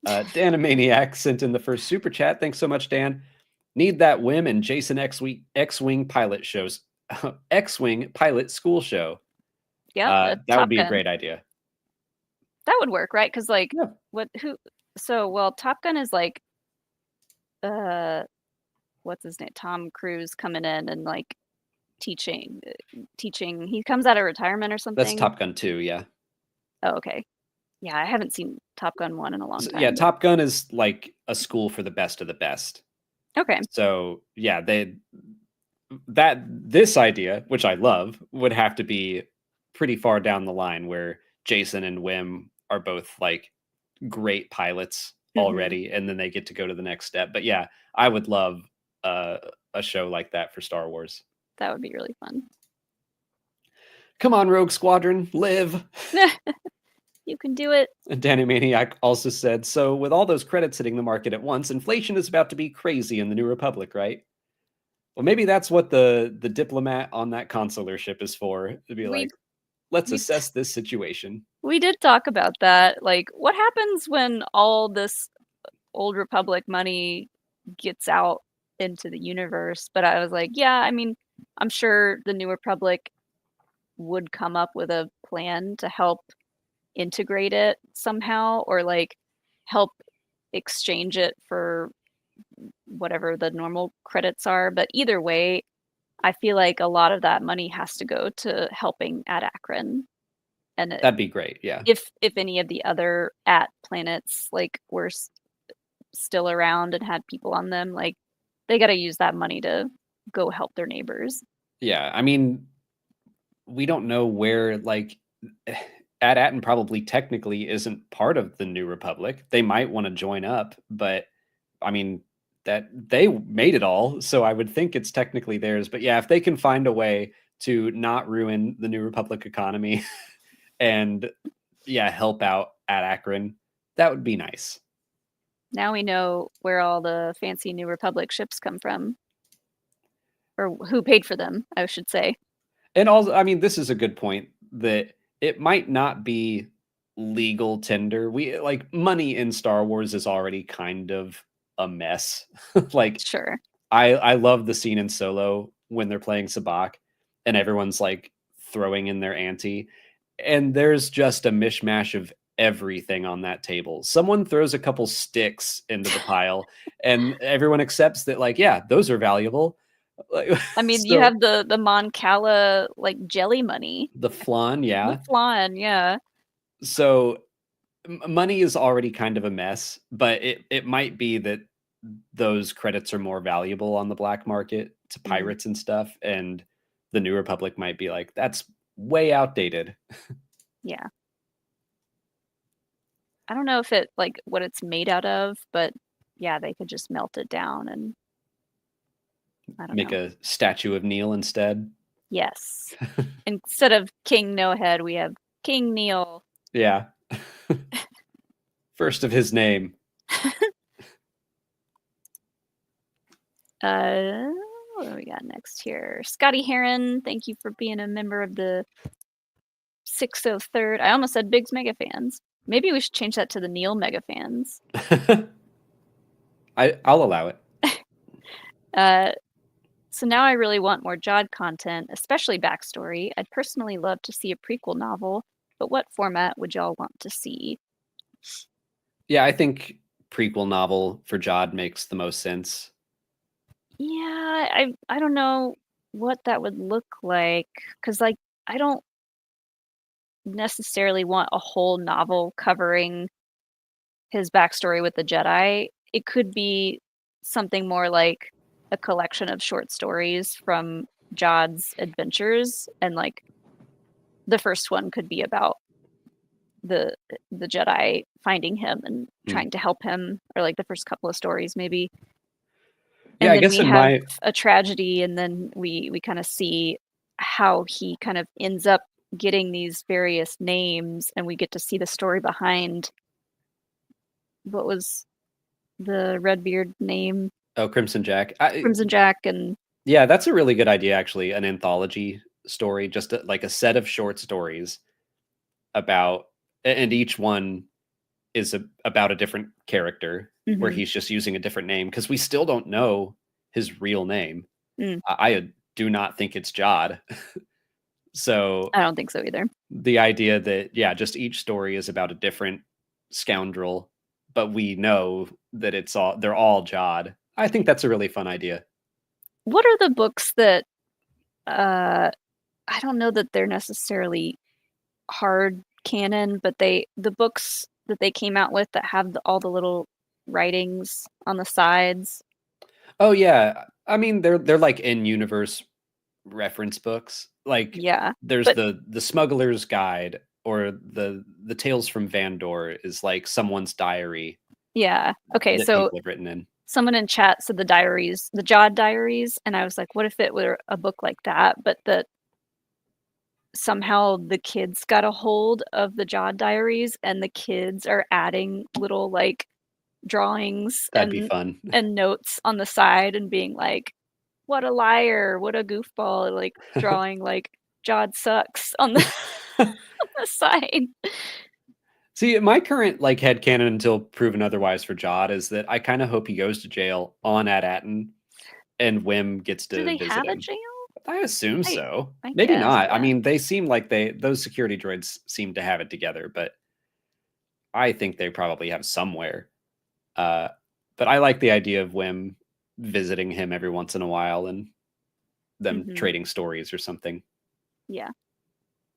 Danimaniac sent in the first super chat. Thanks so much, Dan. Need that Wim and Jason X-Wing pilot shows. X-Wing pilot school show. Yeah, that would be a great idea. That would work, right? Because like, yeah. Top Gun is like, what's his name? Tom Cruise coming in and like teaching. He comes out of retirement or something. That's Top Gun 2, yeah. Oh, okay. Yeah, I haven't seen Top Gun 1 in a long time. Yeah, Top Gun is like a school for the best of the best. Okay. So yeah, this idea, which I love, would have to be pretty far down the line where Jason and Wim are both like great pilots already, and then they get to go to the next step. But yeah, I would love a show like that for Star Wars. That would be really fun. Come on, Rogue Squadron, live. You can do it. Danny Maniac also said, so with all those credits hitting the market at once, inflation is about to be crazy in the New Republic, right? Well, maybe that's what the diplomat on that consular ship is for. To be like, let's assess this situation. We did talk about that. Like, what happens when all this Old Republic money gets out into the universe? But I was like, yeah, I mean, I'm sure the New Republic would come up with a plan to help integrate it somehow, or like help exchange it for whatever the normal credits are. But either way, I feel like a lot of that money has to go to helping at Akron. And that'd be great. Yeah. If any of the other at planets like were still around and had people on them, like they got to use that money to go help their neighbors. Yeah, I mean, we don't know where like At-Atten probably technically isn't part of the New Republic. They might want to join up, but I mean that they made it all, so I would think it's technically theirs. But yeah, if they can find a way to not ruin the New Republic economy and help out at Akron, that would be nice. Now we know where all the fancy New Republic ships come from, or who paid for them, I should say. And also, I mean, this is a good point that it might not be legal tender. We like money in Star Wars is already kind of a mess. Like, sure. I love the scene in Solo when they're playing Sabacc and everyone's like throwing in their ante, and there's just a mishmash of everything on that table. Someone throws a couple sticks into the pile and everyone accepts that, like, yeah, those are valuable. I mean, you have the Mon Cala like jelly money. The flan, yeah. The flan, yeah. So money is already kind of a mess, but it might be that those credits are more valuable on the black market to pirates and stuff, and the New Republic might be like, that's way outdated. Yeah. I don't know if it like what it's made out of, but yeah, they could just melt it down and I don't make a statue of Neil instead. Yes. Instead of King No Head, we have King Neil. Yeah. First of his name. What do we got next here? Scotty Heron, thank you for being a member of the 603rd. I almost said Biggs Mega Fans. Maybe we should change that to the Neil Mega Fans. I'll allow it. So now I really want more Jod content, especially backstory. I'd personally love to see a prequel novel, but what format would y'all want to see? Yeah, I think prequel novel for Jod makes the most sense. Yeah, I don't know what that would look like, because like I don't necessarily want a whole novel covering his backstory with the Jedi. it could be something more like a collection of short stories from Jod's adventures, and like the first one could be about the Jedi finding him and trying to help him, or like the first couple of stories maybe. And Yeah, I then guess we in have my a tragedy, and then we kind of see how he kind of ends up getting these various names, and we get to see the story behind what was the Redbeard name, Crimson Jack. Crimson Jack, and Yeah, that's a really good idea, actually. An anthology story, just like a set of short stories about, and each one is about a different character where Mhm. he's just using a different name, because we still don't know his real name. Mm. I do not think it's Jod. So I don't think so either. the idea that, yeah, just each story is about a different scoundrel, but we know that they're all Jod. I think that's a really fun idea. What are the books that I don't know that they're necessarily hard canon, but the books that they came out with that have all the little writings on the sides? Oh yeah, I mean they're like in universe reference books. Like Yeah, there's but the Smuggler's Guide, or the Tales from Vandor is like someone's diary yeah. Okay, that so people have written in. someone in chat said the diaries, the Jod diaries, and I was like, what if it were a book like that, but that somehow the kids got a hold of the Jod diaries, and the kids are adding little like drawings That'd be fun. and notes on the side and being like, what a liar, what a goofball, like drawing like Jod sucks on the, on the side. See, my current like headcanon until proven otherwise for Jod is that I kind of hope he goes to jail on At-Aten and Wim gets Do to they visit have a him. jail? I assume I- so. I Maybe guess, not. I yeah. mean, they seem like those security droids seem to have it together, but I think they probably have somewhere. Uh, but I like the idea of Wim visiting him every once in a while and them Mhm. trading stories or something. Yeah,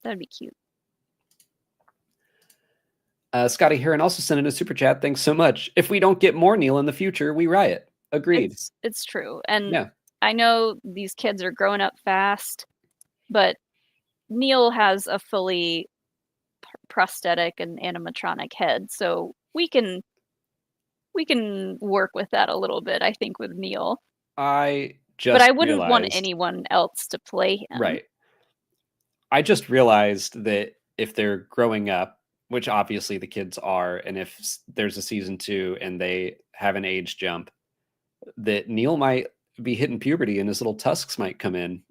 that'd be cute. Scotty Heron also sent in a super chat. Thanks so much. If we don't get more Neil in the future, we riot. Agreed. It's true. And Yeah. I know these kids are growing up fast, but Neil has a fully prosthetic and animatronic head, so we can work with that a little bit, I think, with Neil. I But just I wouldn't want realized, anyone else to play him. right. I just realized that if they're growing up, which obviously the kids are, and if there's a season 2 and they have an age jump, that Neil might be hitting puberty and his little tusks might come in.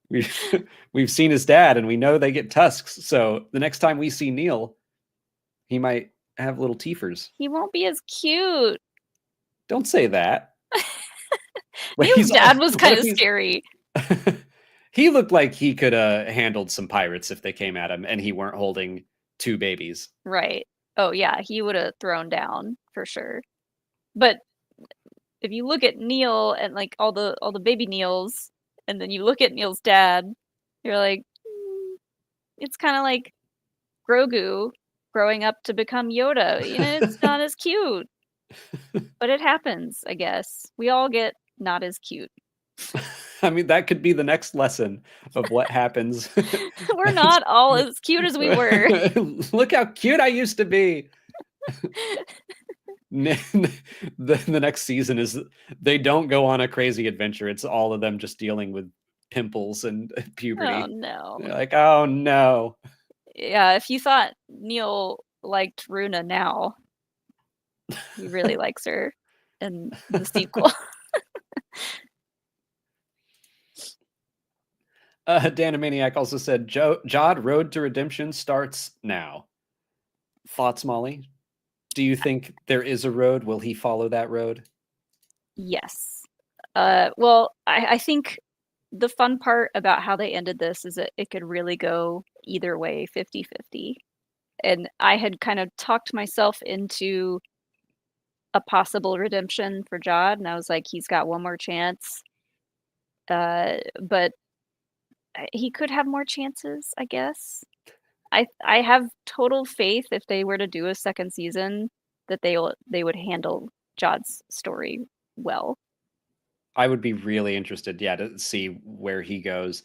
We've seen his dad and we know they get tusks. So the next time we see Neil, he might have little teethers. He won't be as cute. Don't say that. Neil's dad was kind of scary. He looked like he could have handled some pirates if they came at him and he weren't holding 2 babies. Right. Oh yeah, he would have thrown down for sure. But if you look at Neil and like all the baby Neils, and then you look at Neil's dad, you're like, it's kind of like Grogu growing up to become Yoda. You know, it's not as cute. But it happens, I guess. We all get not as cute. I mean, that could be the next lesson of what happens. We're not all as cute as we were. Look how cute I used to be. The next season is they don't go on a crazy adventure. It's all of them just dealing with pimples and puberty. Oh no. They're like, oh no. Yeah, if you thought Neil liked Runa now, he really likes her in the sequel. Danamaniac also said, Jod Road to Redemption starts now. Thoughts, Molly? Do you think there is a road? Will he follow that road? Yes. Well, I think the fun part about how they ended this is that it could really go either way, 50-50. And I had kind of talked myself into a possible redemption for Jod, and I was like, he's got one more chance. But he could have more chances, I guess. I have total faith if they were to do a second season that they would handle Jod's story well. I would be really interested, to see where he goes.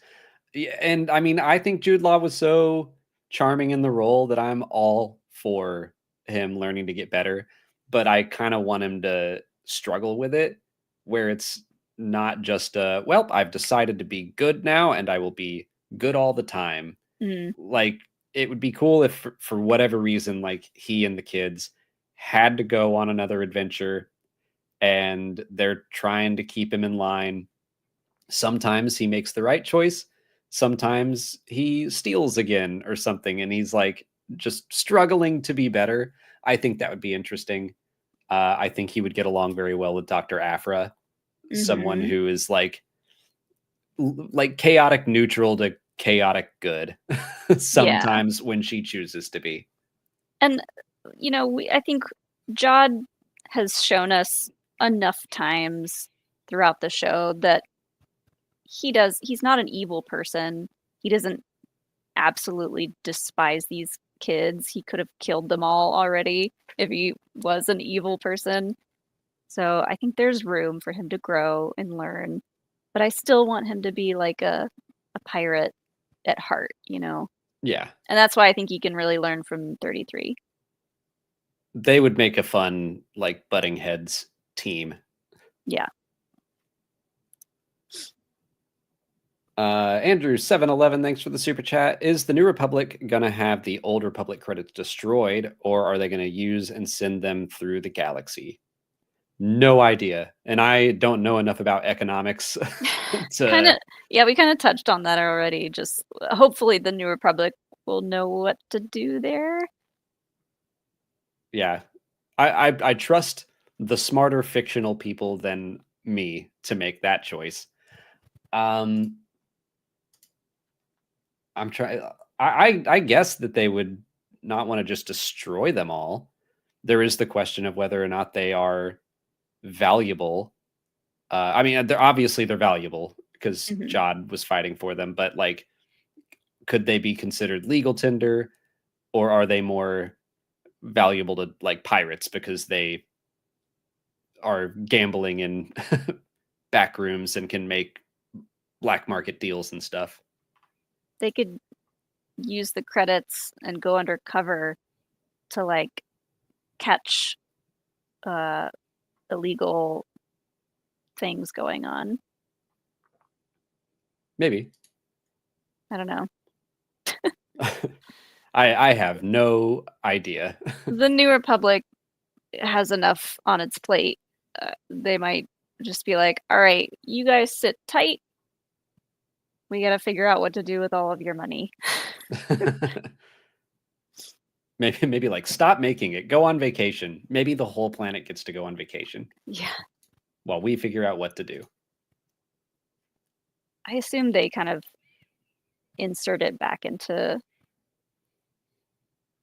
Yeah, and I mean, I think Jude Law was so charming in the role that I'm all for him learning to get better, but I kind of want him to struggle with it, where it's not just well, I've decided to be good now and I will be good all the time. Mm, Like, it would be cool if for whatever reason, like, he and the kids had to go on another adventure and they're trying to keep him in line. Sometimes he makes the right choice, sometimes he steals again or something, and he's like just struggling to be better. I think that would be interesting. I think he would get along very well with Dr. Afra, someone mhm. who is like chaotic neutral to chaotic good Yeah. sometimes when she chooses to be. And I think Jod has shown us enough times throughout the show that he's not an evil person. He doesn't absolutely despise these kids. He could have killed them all already if he was an evil person. So I think there's room for him to grow and learn. But I still want him to be like a pirate at heart, Yeah, And that's why I think he can really learn from 33. they would make a fun like butting heads team. Yeah. Andrew 711, thanks for the super chat. Is the New Republic gonna have the Old Republic credits destroyed, or are they gonna use and send them through the galaxy? No idea, and I don't know enough about economics Kind to. of, yeah, we kind of touched on that already. Just hopefully the New Republic will know what to do there. Yeah, I trust the smarter fictional people than me to make that choice. I'm trying. I guess that they would not want to just destroy them all. There is the question of whether or not they are valuable. I mean, they're valuable because Mhm. Jod was fighting for them, but like, could they be considered legal tender, or are they more valuable to like pirates because they are gambling in back rooms and can make black market deals and stuff? They could use the credits and go undercover to like catch uh illegal things going on. Maybe. I don't know. I have no idea. The New Republic has enough on its plate. They might just be like, "All right, you guys sit tight. We got to figure out what to do with all of your money." Maybe like stop making it. Go on vacation. Maybe the whole planet gets to go on vacation Yeah. while we figure out what to do. I assume they kind of insert it back into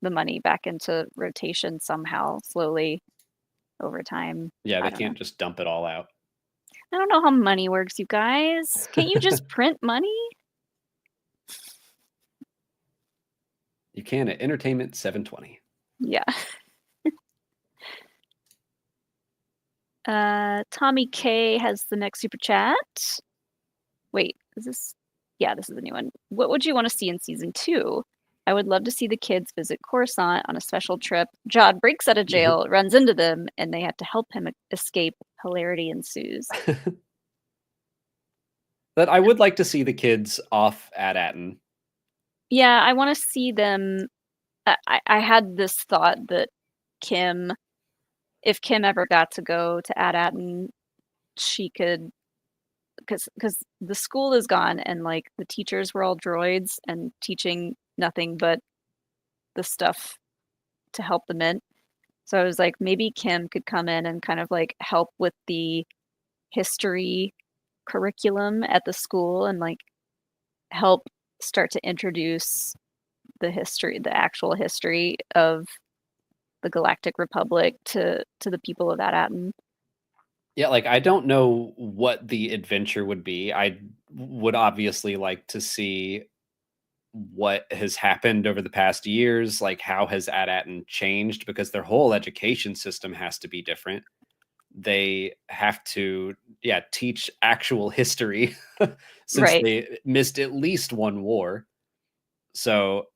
the money back into rotation somehow slowly over time. Yeah, I they don't know. can't just dump it all out. I don't know how money works, you guys. Can't you just print money? You can at Entertainment 720. Yeah. Tommy K has the next super chat. Wait, is this? Yeah, this is the new one. What would you want to see in season 2? I would love to see the kids visit Coruscant on a special trip. Jod breaks out of jail, runs into them, and they have to help him escape. Hilarity ensues. But I would like to see the kids off at Atten. Yeah, I want to see them. I had this thought that if Kim ever got to go to Ad-Atten, she could, because the school is gone and like the teachers were all droids and teaching nothing but the stuff to help the Mint. So I was like, maybe Kim could come in and kind of like help with the history curriculum at the school and like help start to introduce the actual history of the Galactic Republic to the people of Ad-Atten. Yeah, like I don't know what the adventure would be. I would obviously like to see what has happened over the past years. Like, how has AT-AT changed? Because their whole education system has to be different. They have to, teach actual history since Right. they missed at least one war. So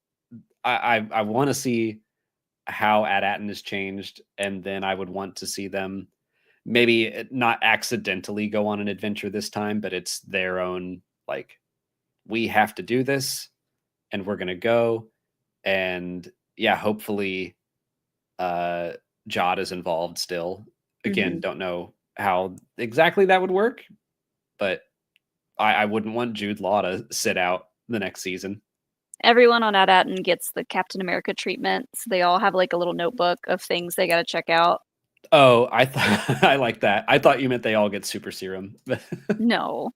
I want to see how AT-AT has changed, and then I would want to see them maybe not accidentally go on an adventure this time, but it's their own, like, we have to do this and we're going to go. And yeah, hopefully Jod is involved still. Again, Mhm. don't know how exactly that would work, but I wouldn't want Jude Law to sit out the next season. Everyone on AT-AT gets the Captain America treatment. So they all have like a little notebook of things they got to check out. Oh, I thought I like that. I thought you meant they all get super serum. No,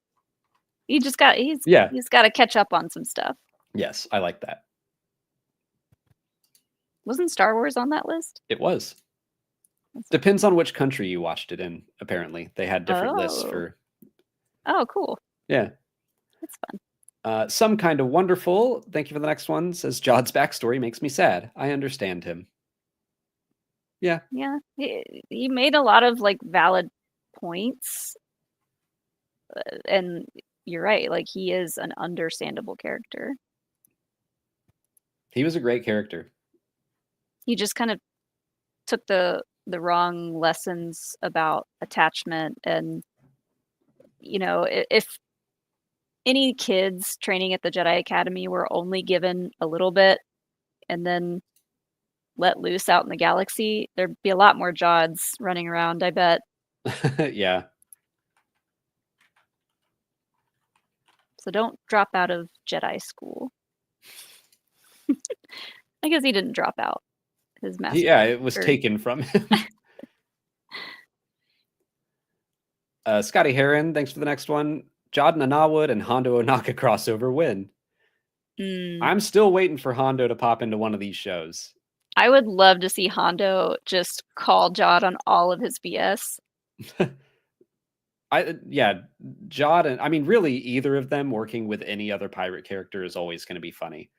he's Yeah. he's got to catch up on some stuff. Yes, I like that. Wasn't Star Wars on that list? It was. Depends on which country you watched it in, apparently. They had different lists for. Oh, cool. Yeah. That's fun. Some Kind of Wonderful. Thank you for the next one. Says Jod's backstory makes me sad. I understand him. Yeah. Yeah. He made a lot of like valid points. And you're right. Like, he is an understandable character. He was a great character. He just kind of took the wrong lessons about attachment. And, you know, if any kids training at the Jedi Academy were only given a little bit and then let loose out in the galaxy, there'd be a lot more Jods running around, I bet. Yeah. So don't drop out of Jedi school. I guess he didn't drop out. His master. Yeah, it was taken from him. Scotty Heron, thanks for the next one. Jod Nanawood and Hondo Ohnaka crossover win. I'm still waiting for Hondo to pop into one of these shows. I would love to see Hondo just call Jod on all of his BS. Jod and I mean, really, either of them working with any other pirate character is always going to be funny.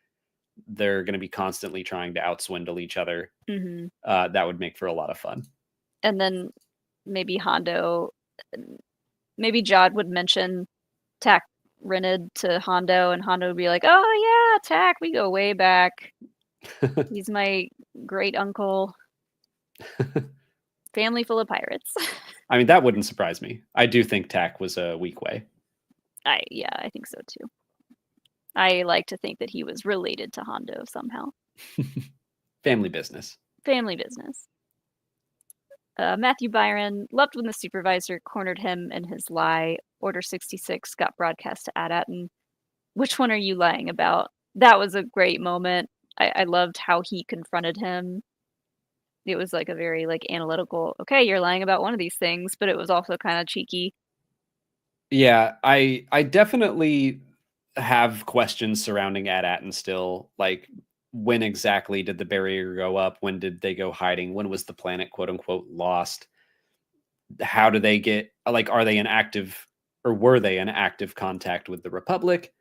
They're going to be constantly trying to outswindle each other. Mm-hmm. That would make for a lot of fun. And then maybe Jod would mention Tak Renid to Hondo, and Hondo would be like, "Oh yeah, Tak, we go way back. He's my great uncle. Family full of pirates." I mean, that wouldn't surprise me. I do think Tak was a weak way. I think so too. I like to think that he was related to Hondo somehow. Family business. Family business. Matthew Byron loved when the supervisor cornered him in his lie. Order 66 got broadcast to AT-AT. And which one are you lying about? That was a great moment. I loved how he confronted him. It was like a very like analytical, okay, you're lying about one of these things, but it was also kind of cheeky. Yeah, I definitely have questions surrounding AT-AT and still, like, when exactly did the barrier go up? When did they go hiding? When was the planet quote unquote lost? How do they get, like, are they in active, or were they in active contact with the Republic?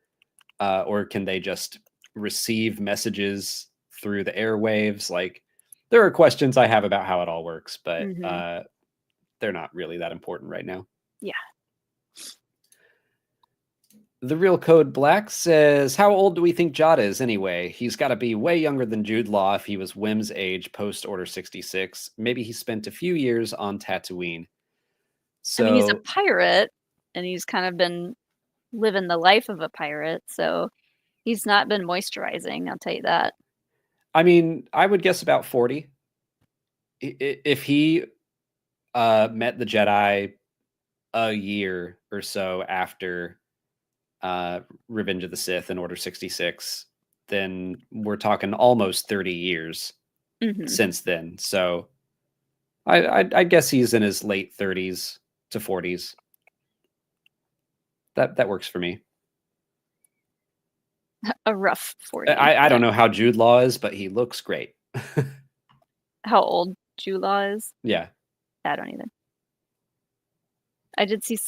Or can they just receive messages through the airwaves? Like, there are questions I have about how it all works, but they're not really that important right now. Yeah. The Real Code Black says, how old do we think Jod is anyway? He's got to be way younger than Jude Law if he was Wim's age post Order 66. Maybe he spent a few years on Tatooine. So, I mean, he's a pirate, and he's kind of been living the life of a pirate, so he's not been moisturizing, I'll tell you that. I mean, I would guess about 40. If he met the Jedi a year or so after Revenge of the Sith and Order 66, then we're talking almost 30 years since then. So I guess he's in his late 30s to 40s. That works for me. A rough 40. I don't know how Jude Law is, but he looks great. How old Jude Law is? Yeah. I don't either. I did see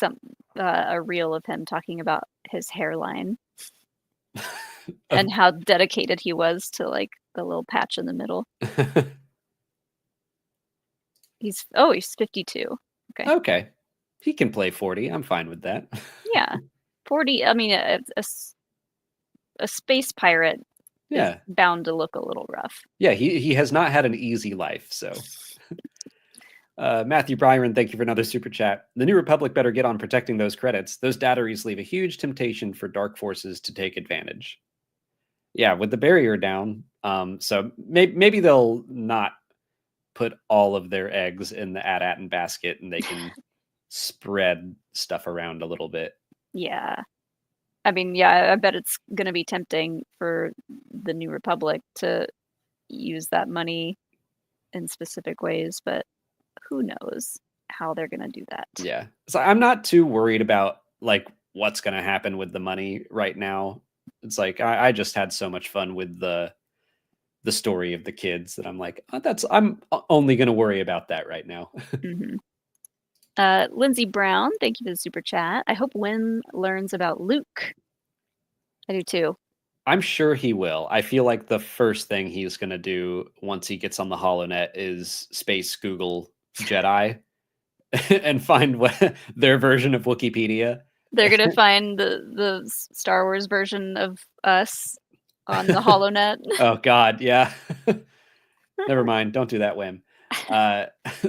a reel of him talking about his hairline. and how dedicated he was to like the little patch in the middle. He's 52. Okay. Okay. He can play 40. I'm fine with that. Yeah. 40. I mean, a space pirate Yeah. is bound to look a little rough. Yeah, he has not had an easy life, so. Matthew Byron, thank you for another super chat. The New Republic better get on protecting those credits. Those dataries leave a huge temptation for dark forces to take advantage. Yeah, with the barrier down, so maybe they'll not put all of their eggs in the AT-AT basket, and they can spread stuff around a little bit. Yeah. I mean, yeah, I bet it's going to be tempting for the New Republic to use that money in specific ways, but who knows how they're going to do that. Yeah. So I'm not too worried about like what's going to happen with the money right now. It's like I just had so much fun with the story of the kids that I'm like, I'm only going to worry about that right now. Mm-hmm. Lindsay Brown, thank you for the super chat. I hope Wynn learns about Luke. I do too. I'm sure he will. I feel like the first thing he's going to do once he gets on the HoloNet is space Google Jedi and find what their version of Wikipedia. They're going to find the Star Wars version of us on the HoloNet. Oh, God. Yeah. Never mind. Don't do that, Whim.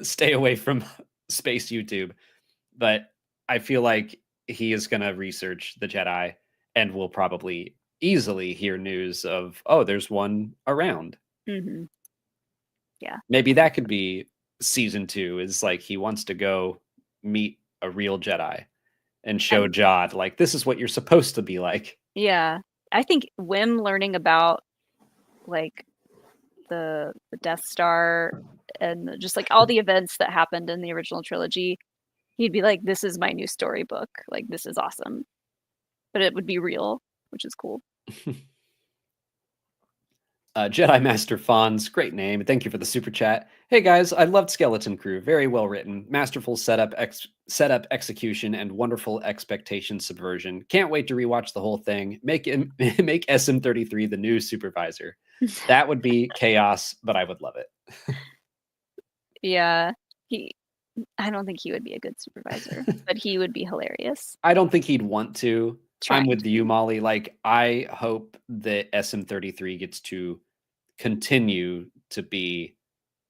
Stay away from space YouTube. But I feel like he is going to research the Jedi and will probably easily hear news of, oh, there's one around. Mm-hmm. Yeah. Maybe that could be season 2, is like he wants to go meet a real Jedi and show Jod, like, this is what you're supposed to be like. Yeah. I think Wim learning about like the Death Star and just like all the events that happened in the original trilogy, he'd be like, this is my new storybook. Like, this is awesome. But it would be real, which is cool. Jedi Master Fonz, great name. Thank you for the super chat. Hey guys, I loved Skeleton Crew. Very well written, masterful setup, execution, and wonderful expectation subversion. Can't wait to rewatch the whole thing. Make SM33 the new supervisor. That would be chaos, but I would love it. Yeah, I don't think he would be a good supervisor, but he would be hilarious. I don't think he'd want to. Trying I'm with you, Molly. Like, I hope that SM33 gets to continue to be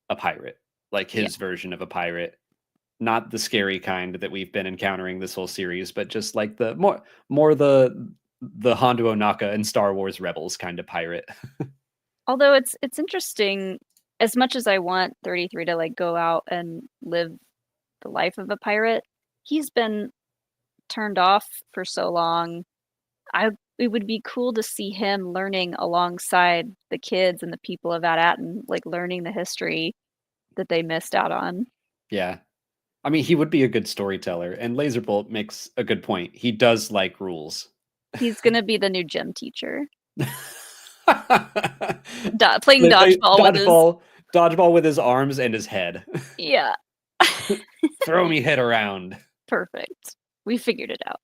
a pirate, like his version of a pirate, not the scary kind that we've been encountering this whole series, but just like the more the Hondo Ohnaka and Star Wars Rebels kind of pirate. Although it's interesting, as much as I want 33 to like go out and live the life of a pirate, he's been turned off for so long. It would be cool to see him learning alongside the kids and the people of AT-AT and like learning the history that they missed out on. Yeah. I mean, he would be a good storyteller, and Laserbolt makes a good point. He does like rules. He's going to be the new gym teacher. Playing dodgeball with his arms and his head. Yeah. Throw me head around. Perfect. We figured it out.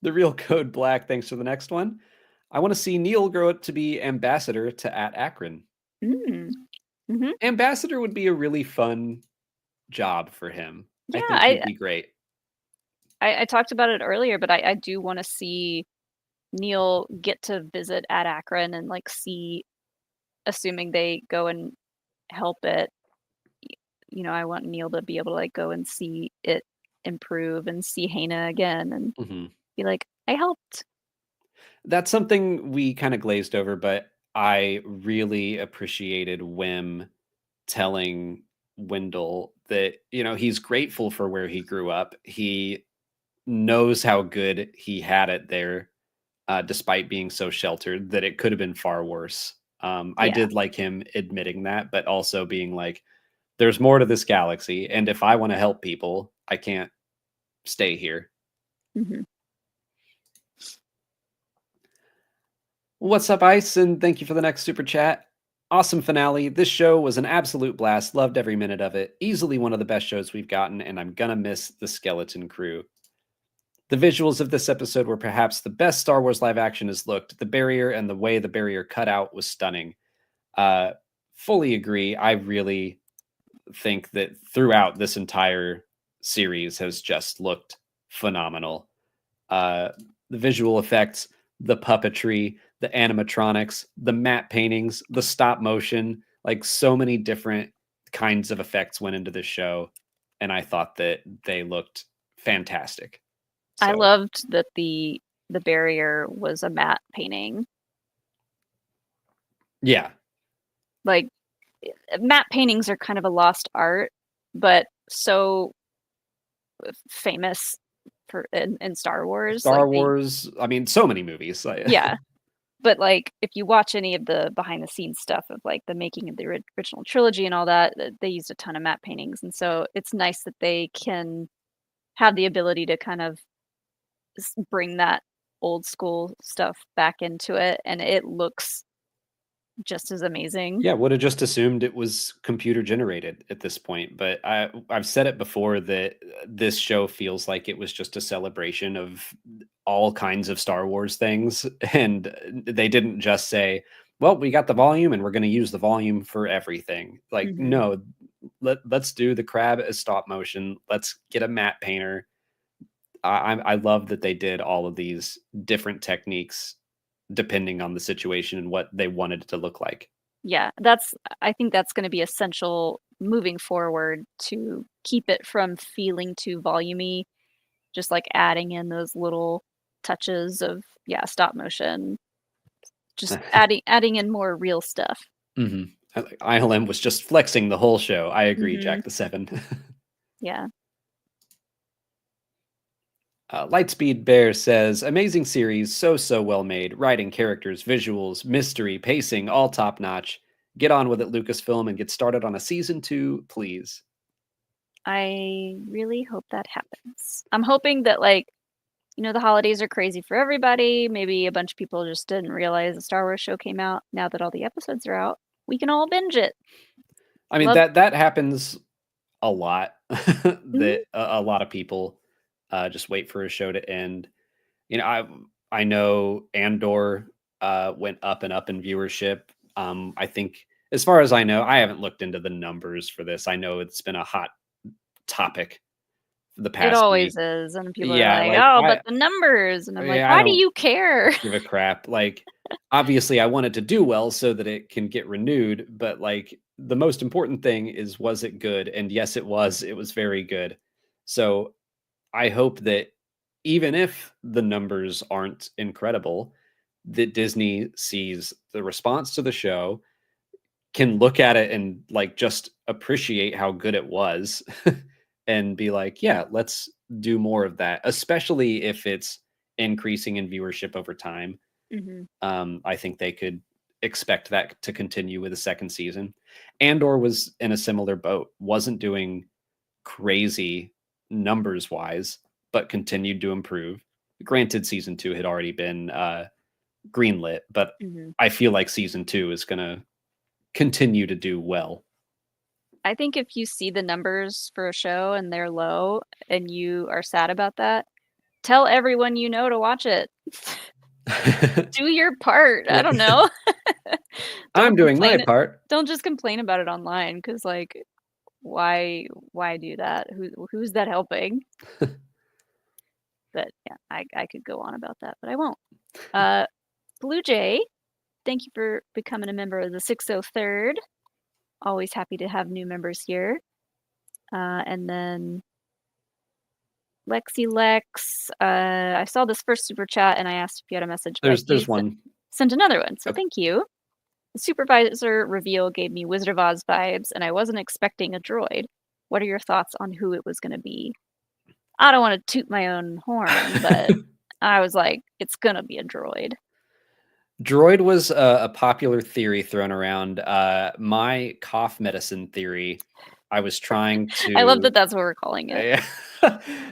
The Real Code Black, thanks for the next one. I want to see Neil grow up to be ambassador to Akron. Mm-hmm. Ambassador would be a really fun job for him. Yeah, I think he'd be great. I talked about it earlier, but I do want to see Neil get to visit Akron and like see, assuming they go and help it, you know, I want Neil to be able to like go and see it improve and see Hana again and be like, I helped. That's something we kind of glazed over, but I really appreciated Wim telling Wendell that, you know, he's grateful for where he grew up. He knows how good he had it there, despite being so sheltered, that it could have been far worse. I did like him admitting that, but also being like, there's more to this galaxy, and if I want to help people, I can't stay here. Mm-hmm. What's up, Ice? And thank you for the next super chat. Awesome finale. This show was an absolute blast. Loved every minute of it. Easily one of the best shows we've gotten, and I'm gonna miss the Skeleton Crew. The visuals of this episode were perhaps the best Star Wars live action has looked. The barrier and the way the barrier cut out was stunning. Fully agree. I really think that throughout this entire series has just looked phenomenal. The visual effects, the puppetry, the animatronics, the matte paintings, the stop motion, like so many different kinds of effects went into this show, and I thought that they looked fantastic. I So, loved that the barrier was a matte painting. yeah, Like matte paintings are kind of a lost art, but so famous for in Star Wars. Star Like Wars. I mean, so many movies. yeah. But like if you watch any of the behind the scenes stuff of like the making of the original trilogy and all that, they used a ton of matte paintings, and so it's nice that they can have the ability to kind of bring that old school stuff back into it, and it looks just as amazing. Yeah, would have just assumed it was computer generated at this point. But I've said it before that this show feels like it was just a celebration of all kinds of Star Wars things. And they didn't just say, well, we got the volume and we're going to use the volume for everything. Like, Mhm. no, let's do the crab as stop motion. Let's get a matte painter. I love that they did all of these different techniques depending on the situation and what they wanted it to look like. Yeah, I think that's going to be essential moving forward to keep it from feeling too volumey, just like adding in those little touches of stop motion, just adding in more real stuff. Mm-hmm. ILM was just flexing the whole show. I agree, Mhm. Jack the Seven. Yeah. Lightspeed Bear says, amazing series, so well made. Writing, characters, visuals, mystery, pacing, all top notch. Get on with it, Lucasfilm, and get started on a season 2, please. I really hope that happens. I'm hoping that the holidays are crazy for everybody. Maybe a bunch of people just didn't realize the Star Wars show came out. Now that all the episodes are out, we can all binge it. I mean, Love- that happens a lot. Mm-hmm. That a lot of people just wait for a show to end. You know, I know Andor went up and up in viewership. I think, as far as I know, I haven't looked into the numbers for this. I know it's been a hot topic for the past It always week. is, and people Yeah, are like, like, "Oh, but the numbers," and I'm like, yeah, I "Why do don't you care?" give a crap. Like, obviously, I want it to do well so that it can get renewed. But like, the most important thing is, was it good? And yes, it was. It was very good. So I hope that even if the numbers aren't incredible, that Disney sees the response to the show, can look at it and like just appreciate how good it was and be like, yeah, let's do more of that, especially if it's increasing in viewership over time. hmm I think they could expect that to continue with a second season. Andor was in a similar boat, wasn't doing crazy numbers wise, but continued to improve. Granted, season 2 had already been greenlit, but hmm I feel like season 2 is going to continue to do well. I think if you see the numbers for a show and they're low, and you are sad about that, tell everyone you know to watch it. Do your part. I don't know. I'm Don't doing my complain- part. Don't just complain about it online, because like, why do that? Who's that helping? But yeah, I could go on about that, but I won't. Blue Jay, thank you for becoming a member of the 603rd. Always happy to have new members here. And then Lexi Lex, I saw this first super chat and I asked if you had a message. but There's you one. Sent another one, so Okay. thank you. The supervisor reveal gave me Wizard of Oz vibes, and I wasn't expecting a droid. What are your thoughts on who it was going to be? I don't want to toot my own horn, but I was like, it's going to be a droid. Droid was a popular theory thrown around. My cough medicine theory, I was trying to. I love that that's what we're calling it.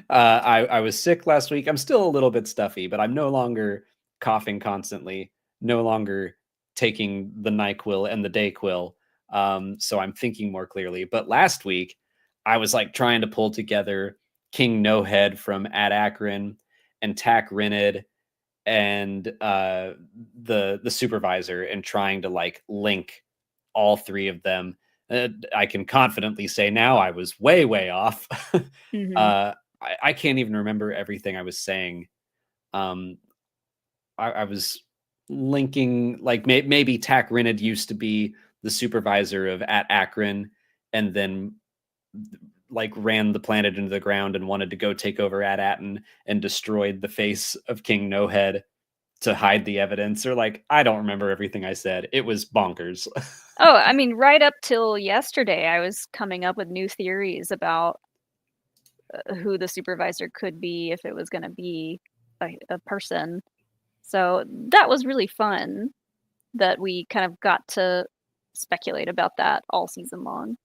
I was sick last week. I'm still a little bit stuffy, but I'm no longer coughing constantly, no longer taking the NyQuil and the DayQuil. So I'm thinking more clearly. But last week, I was like trying to pull together King No Head from Ad Akron and Tack Rinid and the supervisor, and trying to like link all three of them. I can confidently say now I was way off. Mhm. I can't even remember everything I was saying. Um, I was linking like maybe Tack Rinid used to be the supervisor of at Akron, and then like ran the planet into the ground and wanted to go take over at Atten and destroyed the face of King No Head to hide the evidence. Or like, I don't remember everything I said. It was bonkers. Oh, I mean, right up till yesterday, I was coming up with new theories about who the supervisor could be if it was going to be a person. So that was really fun that we kind of got to speculate about that all season long.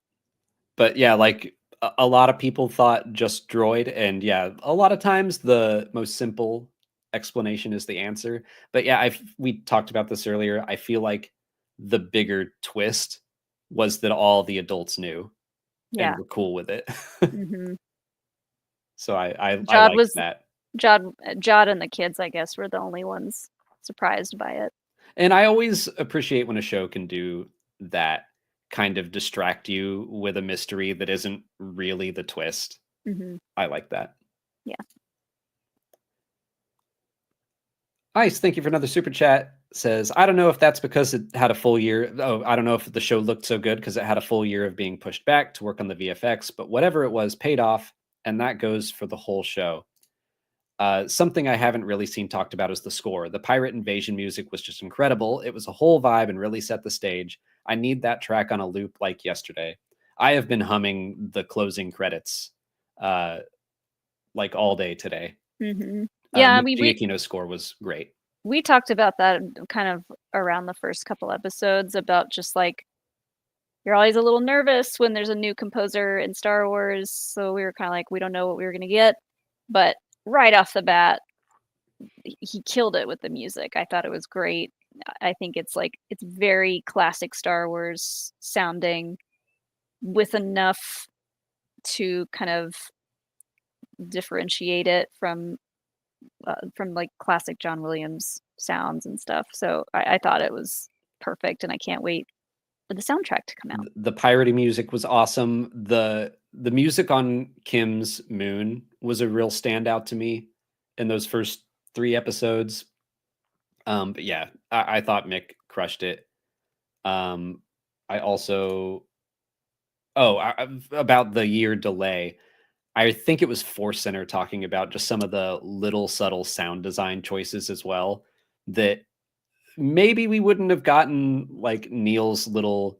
But yeah, like a lot of people thought just droid, and yeah, a lot of times the most simple explanation is the answer. But yeah, we talked about this earlier. I feel like the bigger twist was that all the adults knew and Yeah. were cool with it. hmm So I Jod liked was that. Jod and the kids, I guess, were the only ones surprised by it. And I always appreciate when a show can do that, kind of distract you with a mystery that isn't really the twist. hmm I like that. Yeah. Ice, thank you for another super chat. Says, I don't know if that's because it had a full year. Oh, I don't know if the show looked so good because it had a full year of being pushed back to work on the VFX, but whatever it was paid off, and that goes for the whole show. Something I haven't really seen talked about is the score. The pirate invasion music was just incredible. It was a whole vibe and really set the stage. I need that track on a loop like yesterday. I have been humming the closing credits like all day today. hmm Yeah, I mean, Giacchino's score was great. we talked about that kind of around the first couple episodes about just like you're always a little nervous when there's a new composer in Star Wars, so we were kind of like we don't know what we were going to get, but right off the bat he killed it with the music. I thought it was great. I think it's like it's very classic Star Wars sounding with enough to kind of differentiate it from like classic John Williams sounds and stuff. So I thought it was perfect, and I can't wait for the soundtrack to come out. The piratey music was awesome. The music on Kim's Moon was a real standout to me in those first 3 episodes. But yeah, I thought Mick crushed it. I also about the year delay. I think it was Force Center talking about just some of the little subtle sound design choices as well, that maybe we wouldn't have gotten like Neil's little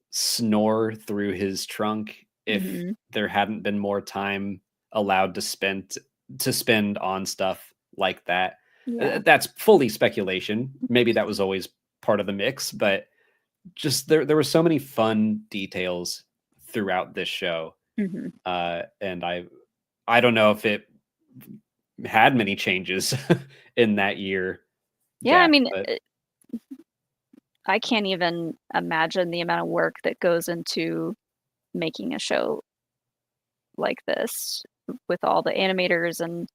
snore through his trunk if hmm there hadn't been more time allowed to spend on stuff like that. Yeah. That's fully speculation. Maybe that was always part of the mix, but just there were so many fun details throughout this show. hmm And I don't know if it had many changes in that year Yeah, I gap, mean, but I can't even imagine the amount of work that goes into making a show like this with all the animators and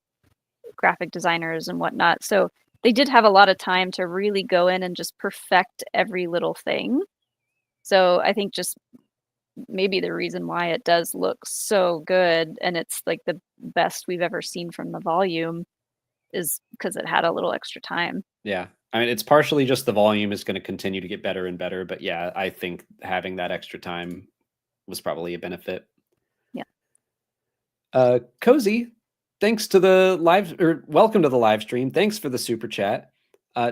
graphic designers and whatnot. So they did have a lot of time to really go in and just perfect every little thing. So I think just maybe the reason why it does look so good and it's like the best we've ever seen from the volume is because it had a little extra time. yeah. I mean, it's partially just the volume is going to continue to get better and better, but yeah, I think having that extra time was probably a benefit. Yeah. Cozy, thanks to the welcome to the live stream. Thanks for the super chat.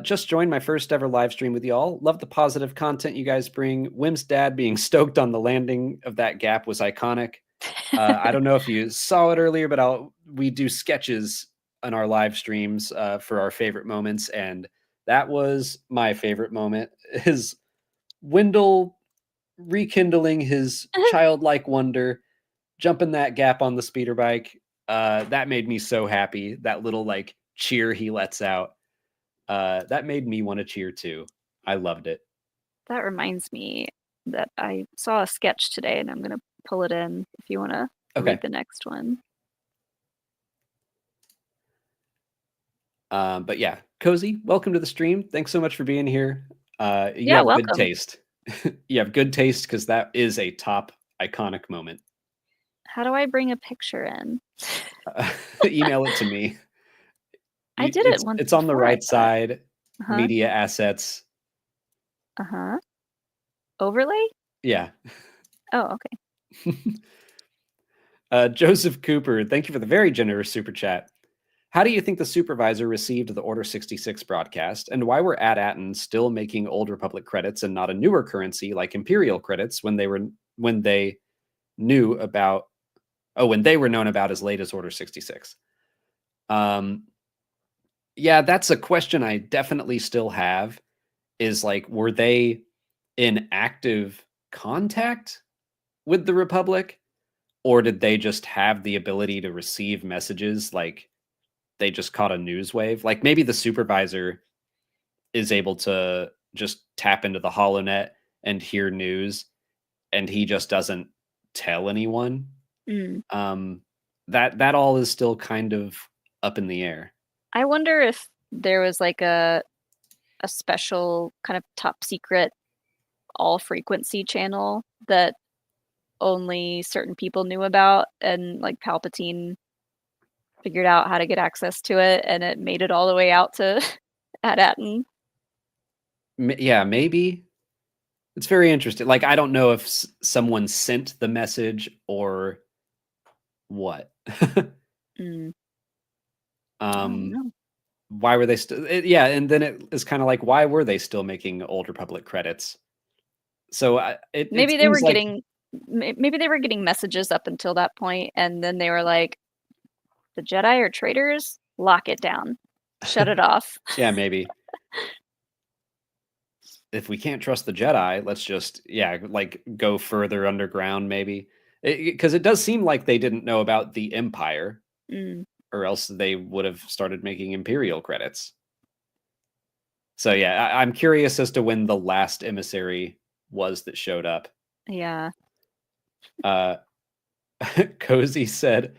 Just joined my first ever live stream with y'all. Love the positive content you guys bring. Wim's dad being stoked on the landing of that gap was iconic. I don't know if you saw it earlier, but we do sketches on our live streams for our favorite moments, and that was my favorite moment. Is Wendell rekindling his childlike wonder, jumping that gap on the speeder bike. That made me so happy. That little like cheer he lets out. That made me want to cheer too. I loved it. That reminds me that I saw a sketch today and I'm going to pull it in if you want to Okay. read the next one. But yeah, Cozy, welcome to the stream. Thanks so much for being here. You Yeah, have good welcome. taste. You have good taste because that is a top iconic moment. How do I bring a picture in? Email it to me. I did it once It's on the before, I right thought. side. Uh-huh. Media assets. Uh-huh. Overlay? Yeah. Oh, okay. Joseph Cooper, thank you for the very generous super chat. How do you think the supervisor received the Order 66 broadcast, and why were AT-ATN still making Old Republic credits and not a newer currency like Imperial credits when they were known about as late as Order 66? Yeah, that's a question I definitely still have. Is like, were they in active contact with the Republic, or did they just have the ability to receive messages like they just caught a news wave? Like maybe the supervisor is able to just tap into the HoloNet and hear news, and he just doesn't tell anyone. Mm. That all is still kind of up in the air. I wonder if there was like a special kind of top secret all frequency channel that only certain people knew about, and like Palpatine figured out how to get access to it, and it made it all the way out to AT-ATN. Yeah, maybe. It's very interesting. Like, I don't know if someone sent the message or what. Mm. I don't know. Why were they still? Yeah, and then it is kind of like, why were they still making Old Republic credits? So Maybe they were getting messages up until that point, and then they were like, the Jedi are traitors, lock it down, shut it off. Yeah, maybe. If we can't trust the Jedi, let's just like go further underground, maybe. Because it does seem like they didn't know about the Empire, or else they would have started making Imperial credits. So yeah, I'm curious as to when the last emissary was that showed up. Yeah. Cozy said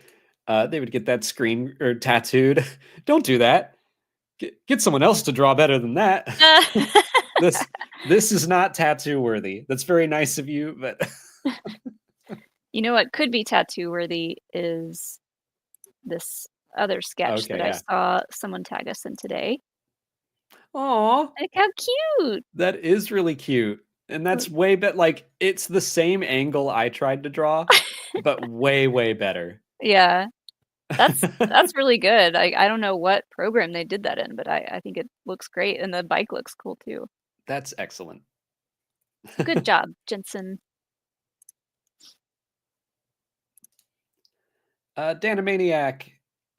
they would get that screen or tattooed. Don't do that. Get someone else to draw better than that. This is not tattoo worthy. That's very nice of you, but you know what could be tattoo worthy is this other sketch I saw someone tag us in today. Aw, like how cute! That is really cute, and that's way better. Like it's the same angle I tried to draw, but way better. Yeah, that's really good. I don't know what program they did that in, but I think it looks great, and the bike looks cool too. That's excellent. Good job, Jensen. Danamaniac,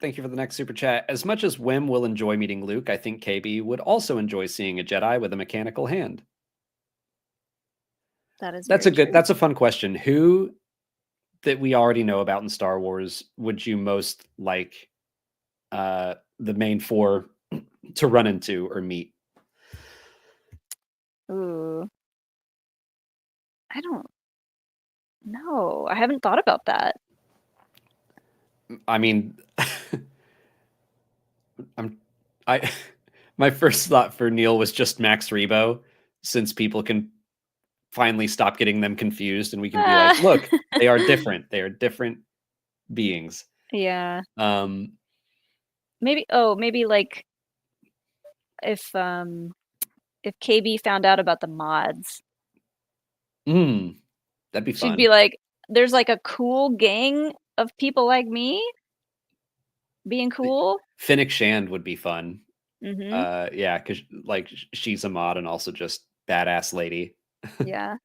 thank you for the next super chat. As much as Wim will enjoy meeting Luke, I think KB would also enjoy seeing a Jedi with a mechanical hand. That's a fun question. Who that we already know about in Star Wars would you most like the main four to run into or meet? Ooh. I don't know. I haven't thought about that. I mean, my first thought for Neil was just Max Rebo, since people can finally stop getting them confused and we can be like, look, they are different. They are different beings. Yeah. Maybe like if KB found out about the mods. That'd be fun. She'd be like, there's like a cool gang of people like me being cool. Finnick Shand would be fun. Mm-hmm. Yeah, because like she's a mod and also just badass lady. Yeah.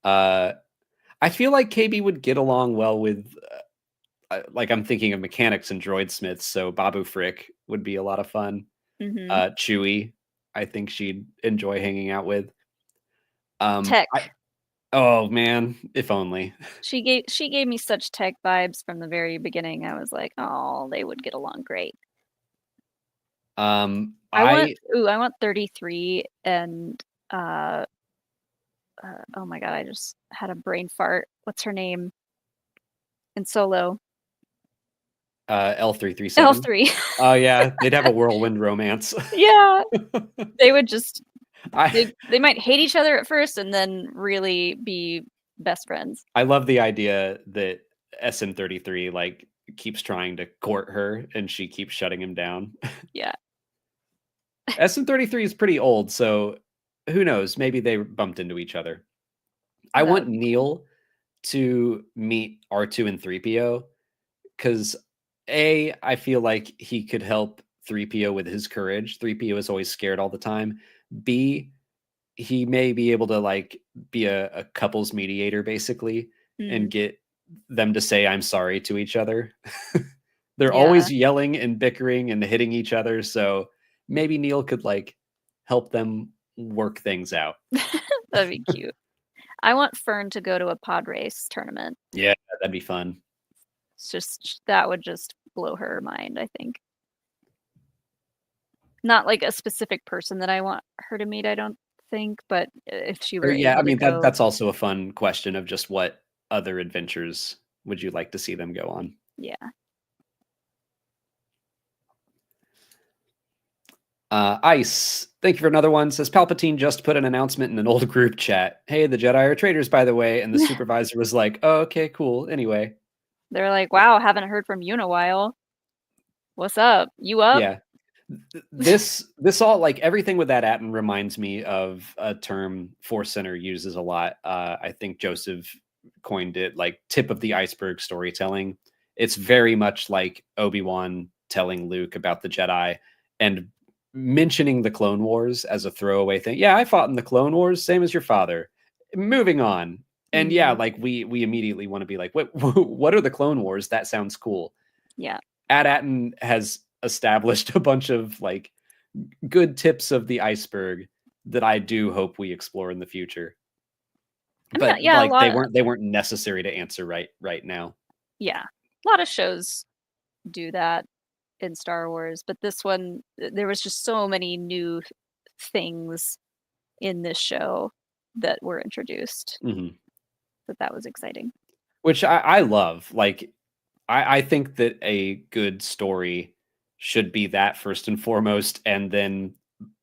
I feel like KB would get along well with like I'm thinking of mechanics and droid smiths, so Babu Frick would be a lot of fun. Mm-hmm. Chewie, I think she'd enjoy hanging out with. Tech. Oh man, if only. She gave me such Tech vibes from the very beginning. I was like, oh, they would get along great. I want 33 and oh my god, I just had a brain fart. What's her name? In Solo. L337. L3. Oh yeah, they'd have a whirlwind romance. Yeah. They would just I they might hate each other at first and then really be best friends. I love the idea that SM33 like keeps trying to court her and she keeps shutting him down. Yeah. SM33 is pretty old, so who knows? Maybe they bumped into each other. I That want would be Neil to meet R2 and 3PO because I feel like he could help 3PO with his courage. 3PO is always scared all the time. B, he may be able to like be a couples mediator basically and get them to say I'm sorry to each other. They're Yeah. always yelling and bickering and hitting each other, so maybe Neil could like help them work things out. That'd be cute. I want Fern to go to a pod race tournament. Yeah, that'd be fun. It's just that would just blow her mind, I think. Not like a specific person that I want her to meet, I don't think, but if she were Yeah, I able to mean go, that's also a fun question of just what other adventures would you like to see them go on? yeah. Ice, thank you for another one. Says Palpatine just put an announcement in an old group chat. Hey, the Jedi are traitors, by the way. And the supervisor was like, oh, okay, cool. Anyway. They're like, wow, haven't heard from you in a while. What's up? You up? Yeah. This all like everything with that Atten reminds me of a term Force Center uses a lot. I think Joseph coined it like tip of the iceberg storytelling. It's very much like Obi-Wan telling Luke about the Jedi and mentioning the Clone Wars as a throwaway thing. Yeah, I fought in the Clone Wars, same as your father. Moving on. And yeah, like we immediately want to be like, what are the Clone Wars? That sounds cool. Yeah. Atten has established a bunch of like good tips of the iceberg that I do hope we explore in the future. I mean, But yeah, like they weren't necessary to answer right now. Yeah. A lot of shows do that in Star Wars, but this one there was just so many new things in this show that were introduced that was exciting. Which I love. Like I think that a good story should be that first and foremost, and then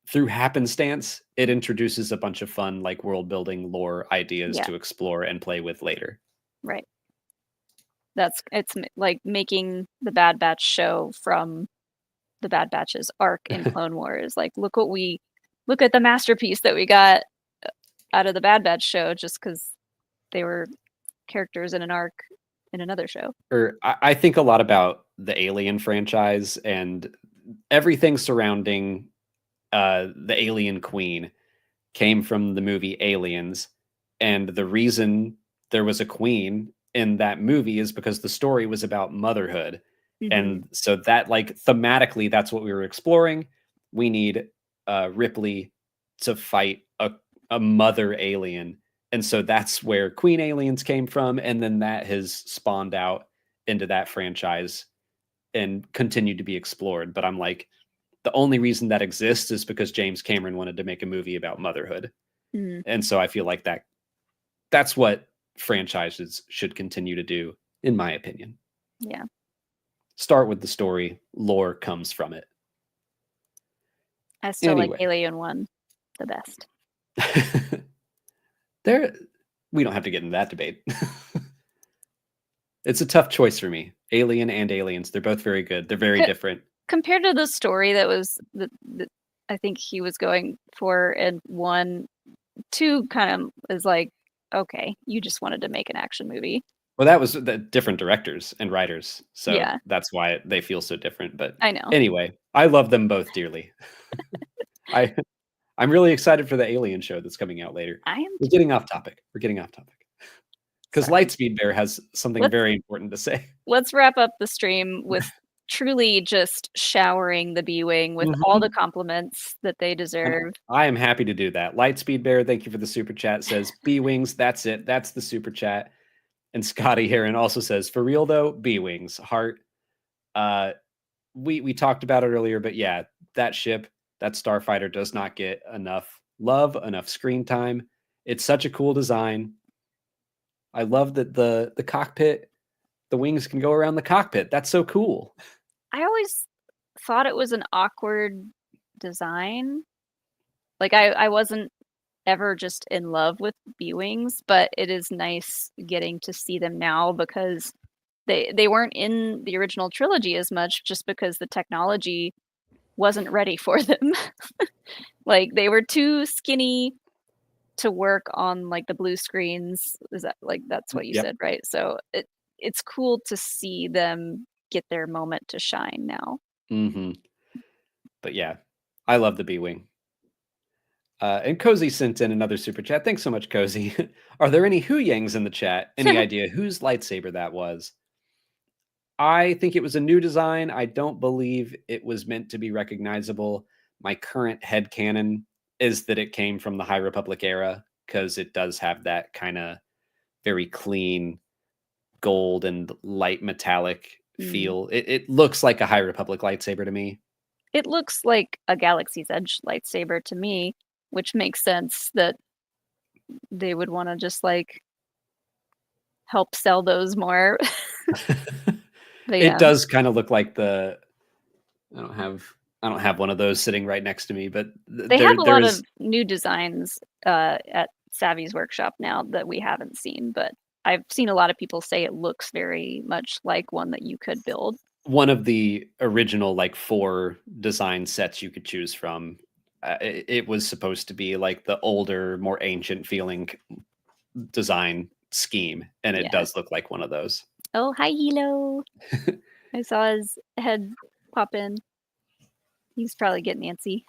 through happenstance, it introduces a bunch of fun like world building lore ideas to explore and play with later. Right. It's like making the Bad Batch show from the Bad Batch's arc in Clone Wars. Like, look at the masterpiece that we got out of the Bad Batch show just because they were characters in an arc in another show. Or I think a lot about the Alien franchise and everything surrounding the Alien Queen came from the movie Aliens. And the reason there was a queen in that movie is because the story was about motherhood. And so that like thematically, that's what we were exploring. We need Ripley to fight a mother alien. And so that's where Queen Aliens came from. And then that has spawned out into that franchise and continued to be explored. But I'm like, the only reason that exists is because James Cameron wanted to make a movie about motherhood. And so I feel like that's what franchises should continue to do, in my opinion. Yeah. Start with the story, lore comes from it. I still like Alien 1 the best. We don't have to get into that debate. It's a tough choice for me. Alien and Aliens, they're both very good. They're very different. Compared to the story that was that I think he was going for, and 1, 2 kind of is like, okay, you just wanted to make an action movie. Well, that was the different directors and writers, so yeah. That's why they feel so different. But I know. Anyway, I love them both dearly. I'm really excited for the Alien show that's coming out later. We're getting off topic. Because Lightspeed Bear has something very important to say. Let's wrap up the stream with truly just showering the B-Wing with all the compliments that they deserve. I am happy to do that. Lightspeed Bear, thank you for the super chat, says B-Wings, that's it. That's the super chat. And Scotty Heron also says, for real though, B-Wings, heart. We talked about it earlier, but yeah, that ship, that starfighter does not get enough love, enough screen time. It's such a cool design. I love that the cockpit the wings can go around the cockpit. That's so cool. I always thought it was an awkward design. Like I wasn't ever just in love with B-wings, but it is nice getting to see them now because they weren't in the original trilogy as much just because the technology wasn't ready for them. Like they were too skinny to work on like the blue screens. Is that like that's what you Yep. said, right? So it's cool to see them get their moment to shine now. Mm-hmm. But yeah, I love the B-wing. And Cozy sent in another super chat. Thanks so much, Cozy. Are there any Huyangs in the chat? Any idea whose lightsaber that was? I think it was a new design. I don't believe it was meant to be recognizable. My current headcanon is that it came from the High Republic era because it does have that kind of very clean gold and light metallic feel. It looks like a High Republic lightsaber to me. It looks like a Galaxy's Edge lightsaber to me, which makes sense that they would want to just like help sell those more. But yeah. It does kind of look like the I don't have one of those sitting right next to me, but They have a lot of new designs at Savvy's workshop now that we haven't seen, but I've seen a lot of people say it looks very much like one that you could build. One of the original like 4 design sets you could choose from. It was supposed to be like the older, more ancient feeling design scheme, and it does look like one of those. Oh, hi, Hilo. I saw his head pop in. He's probably getting antsy.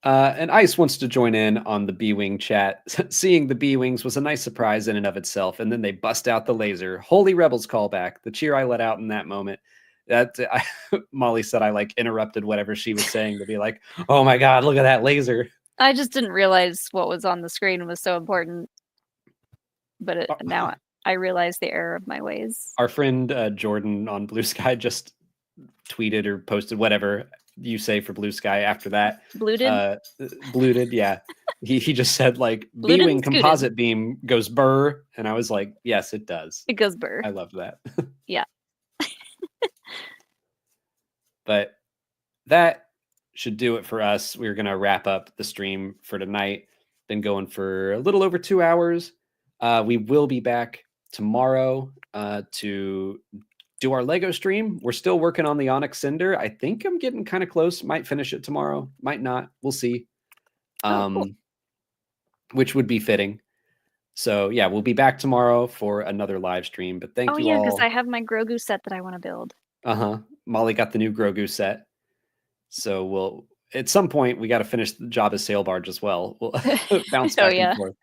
And Ice wants to join in on the B-Wing chat. Seeing the B-Wings was a nice surprise in and of itself, and then they bust out the laser. Holy Rebels callback. The cheer I let out in that moment. Molly said I like interrupted whatever she was saying to be like, oh my God, look at that laser. I just didn't realize what was on the screen was so important. But now I realize the error of my ways. Our friend Jordan on Blue Sky just tweeted or posted whatever you say for Blue Sky after that. Bluted? Bluted, yeah. He just said like B-Wing composite beam goes burr. And I was like, yes, it does. It goes burr. I love that. Yeah. But that should do it for us. We're going to wrap up the stream for tonight. Been going for a little over 2 hours. We will be back tomorrow to do our Lego stream. We're still working on the Onyx Cinder. I think I'm getting kind of close. Might finish it tomorrow. Might not. We'll see. Cool. Which would be fitting. So yeah, we'll be back tomorrow for another live stream. But thank you all. Oh yeah, because I have my Grogu set that I want to build. Molly got the new Grogu set. So we'll at some point we got to finish the Jabba's sail barge as well. We'll bounce back and forth.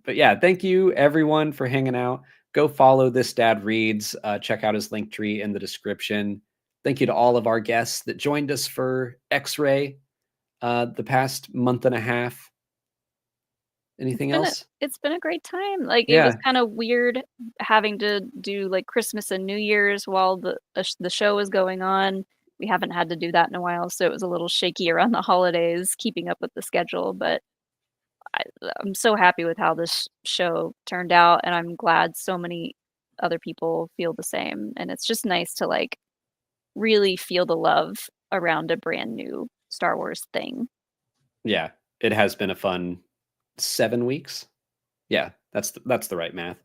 But yeah, thank you everyone for hanging out. Go follow This Dad Reads. Check out his link tree in the description. Thank you to all of our guests that joined us for X-Ray the past month and a half. Anything else? It's been a great time. Like it was kind of weird having to do like Christmas and New Year's while the show was going on. We haven't had to do that in a while, so it was a little shaky around the holidays, keeping up with the schedule. But I'm so happy with how this show turned out, and I'm glad so many other people feel the same. And it's just nice to like really feel the love around a brand new Star Wars thing. Yeah, it has been a fun 7 weeks. Yeah, that's the right math.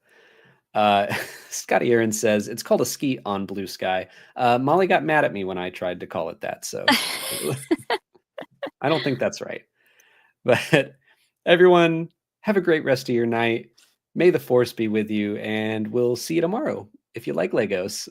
Scotty Aaron says it's called a ski on Blue Sky. Molly got mad at me when I tried to call it that, so I don't think that's right. But everyone, have a great rest of your night. May the Force be with you, and we'll see you tomorrow if you like Legos.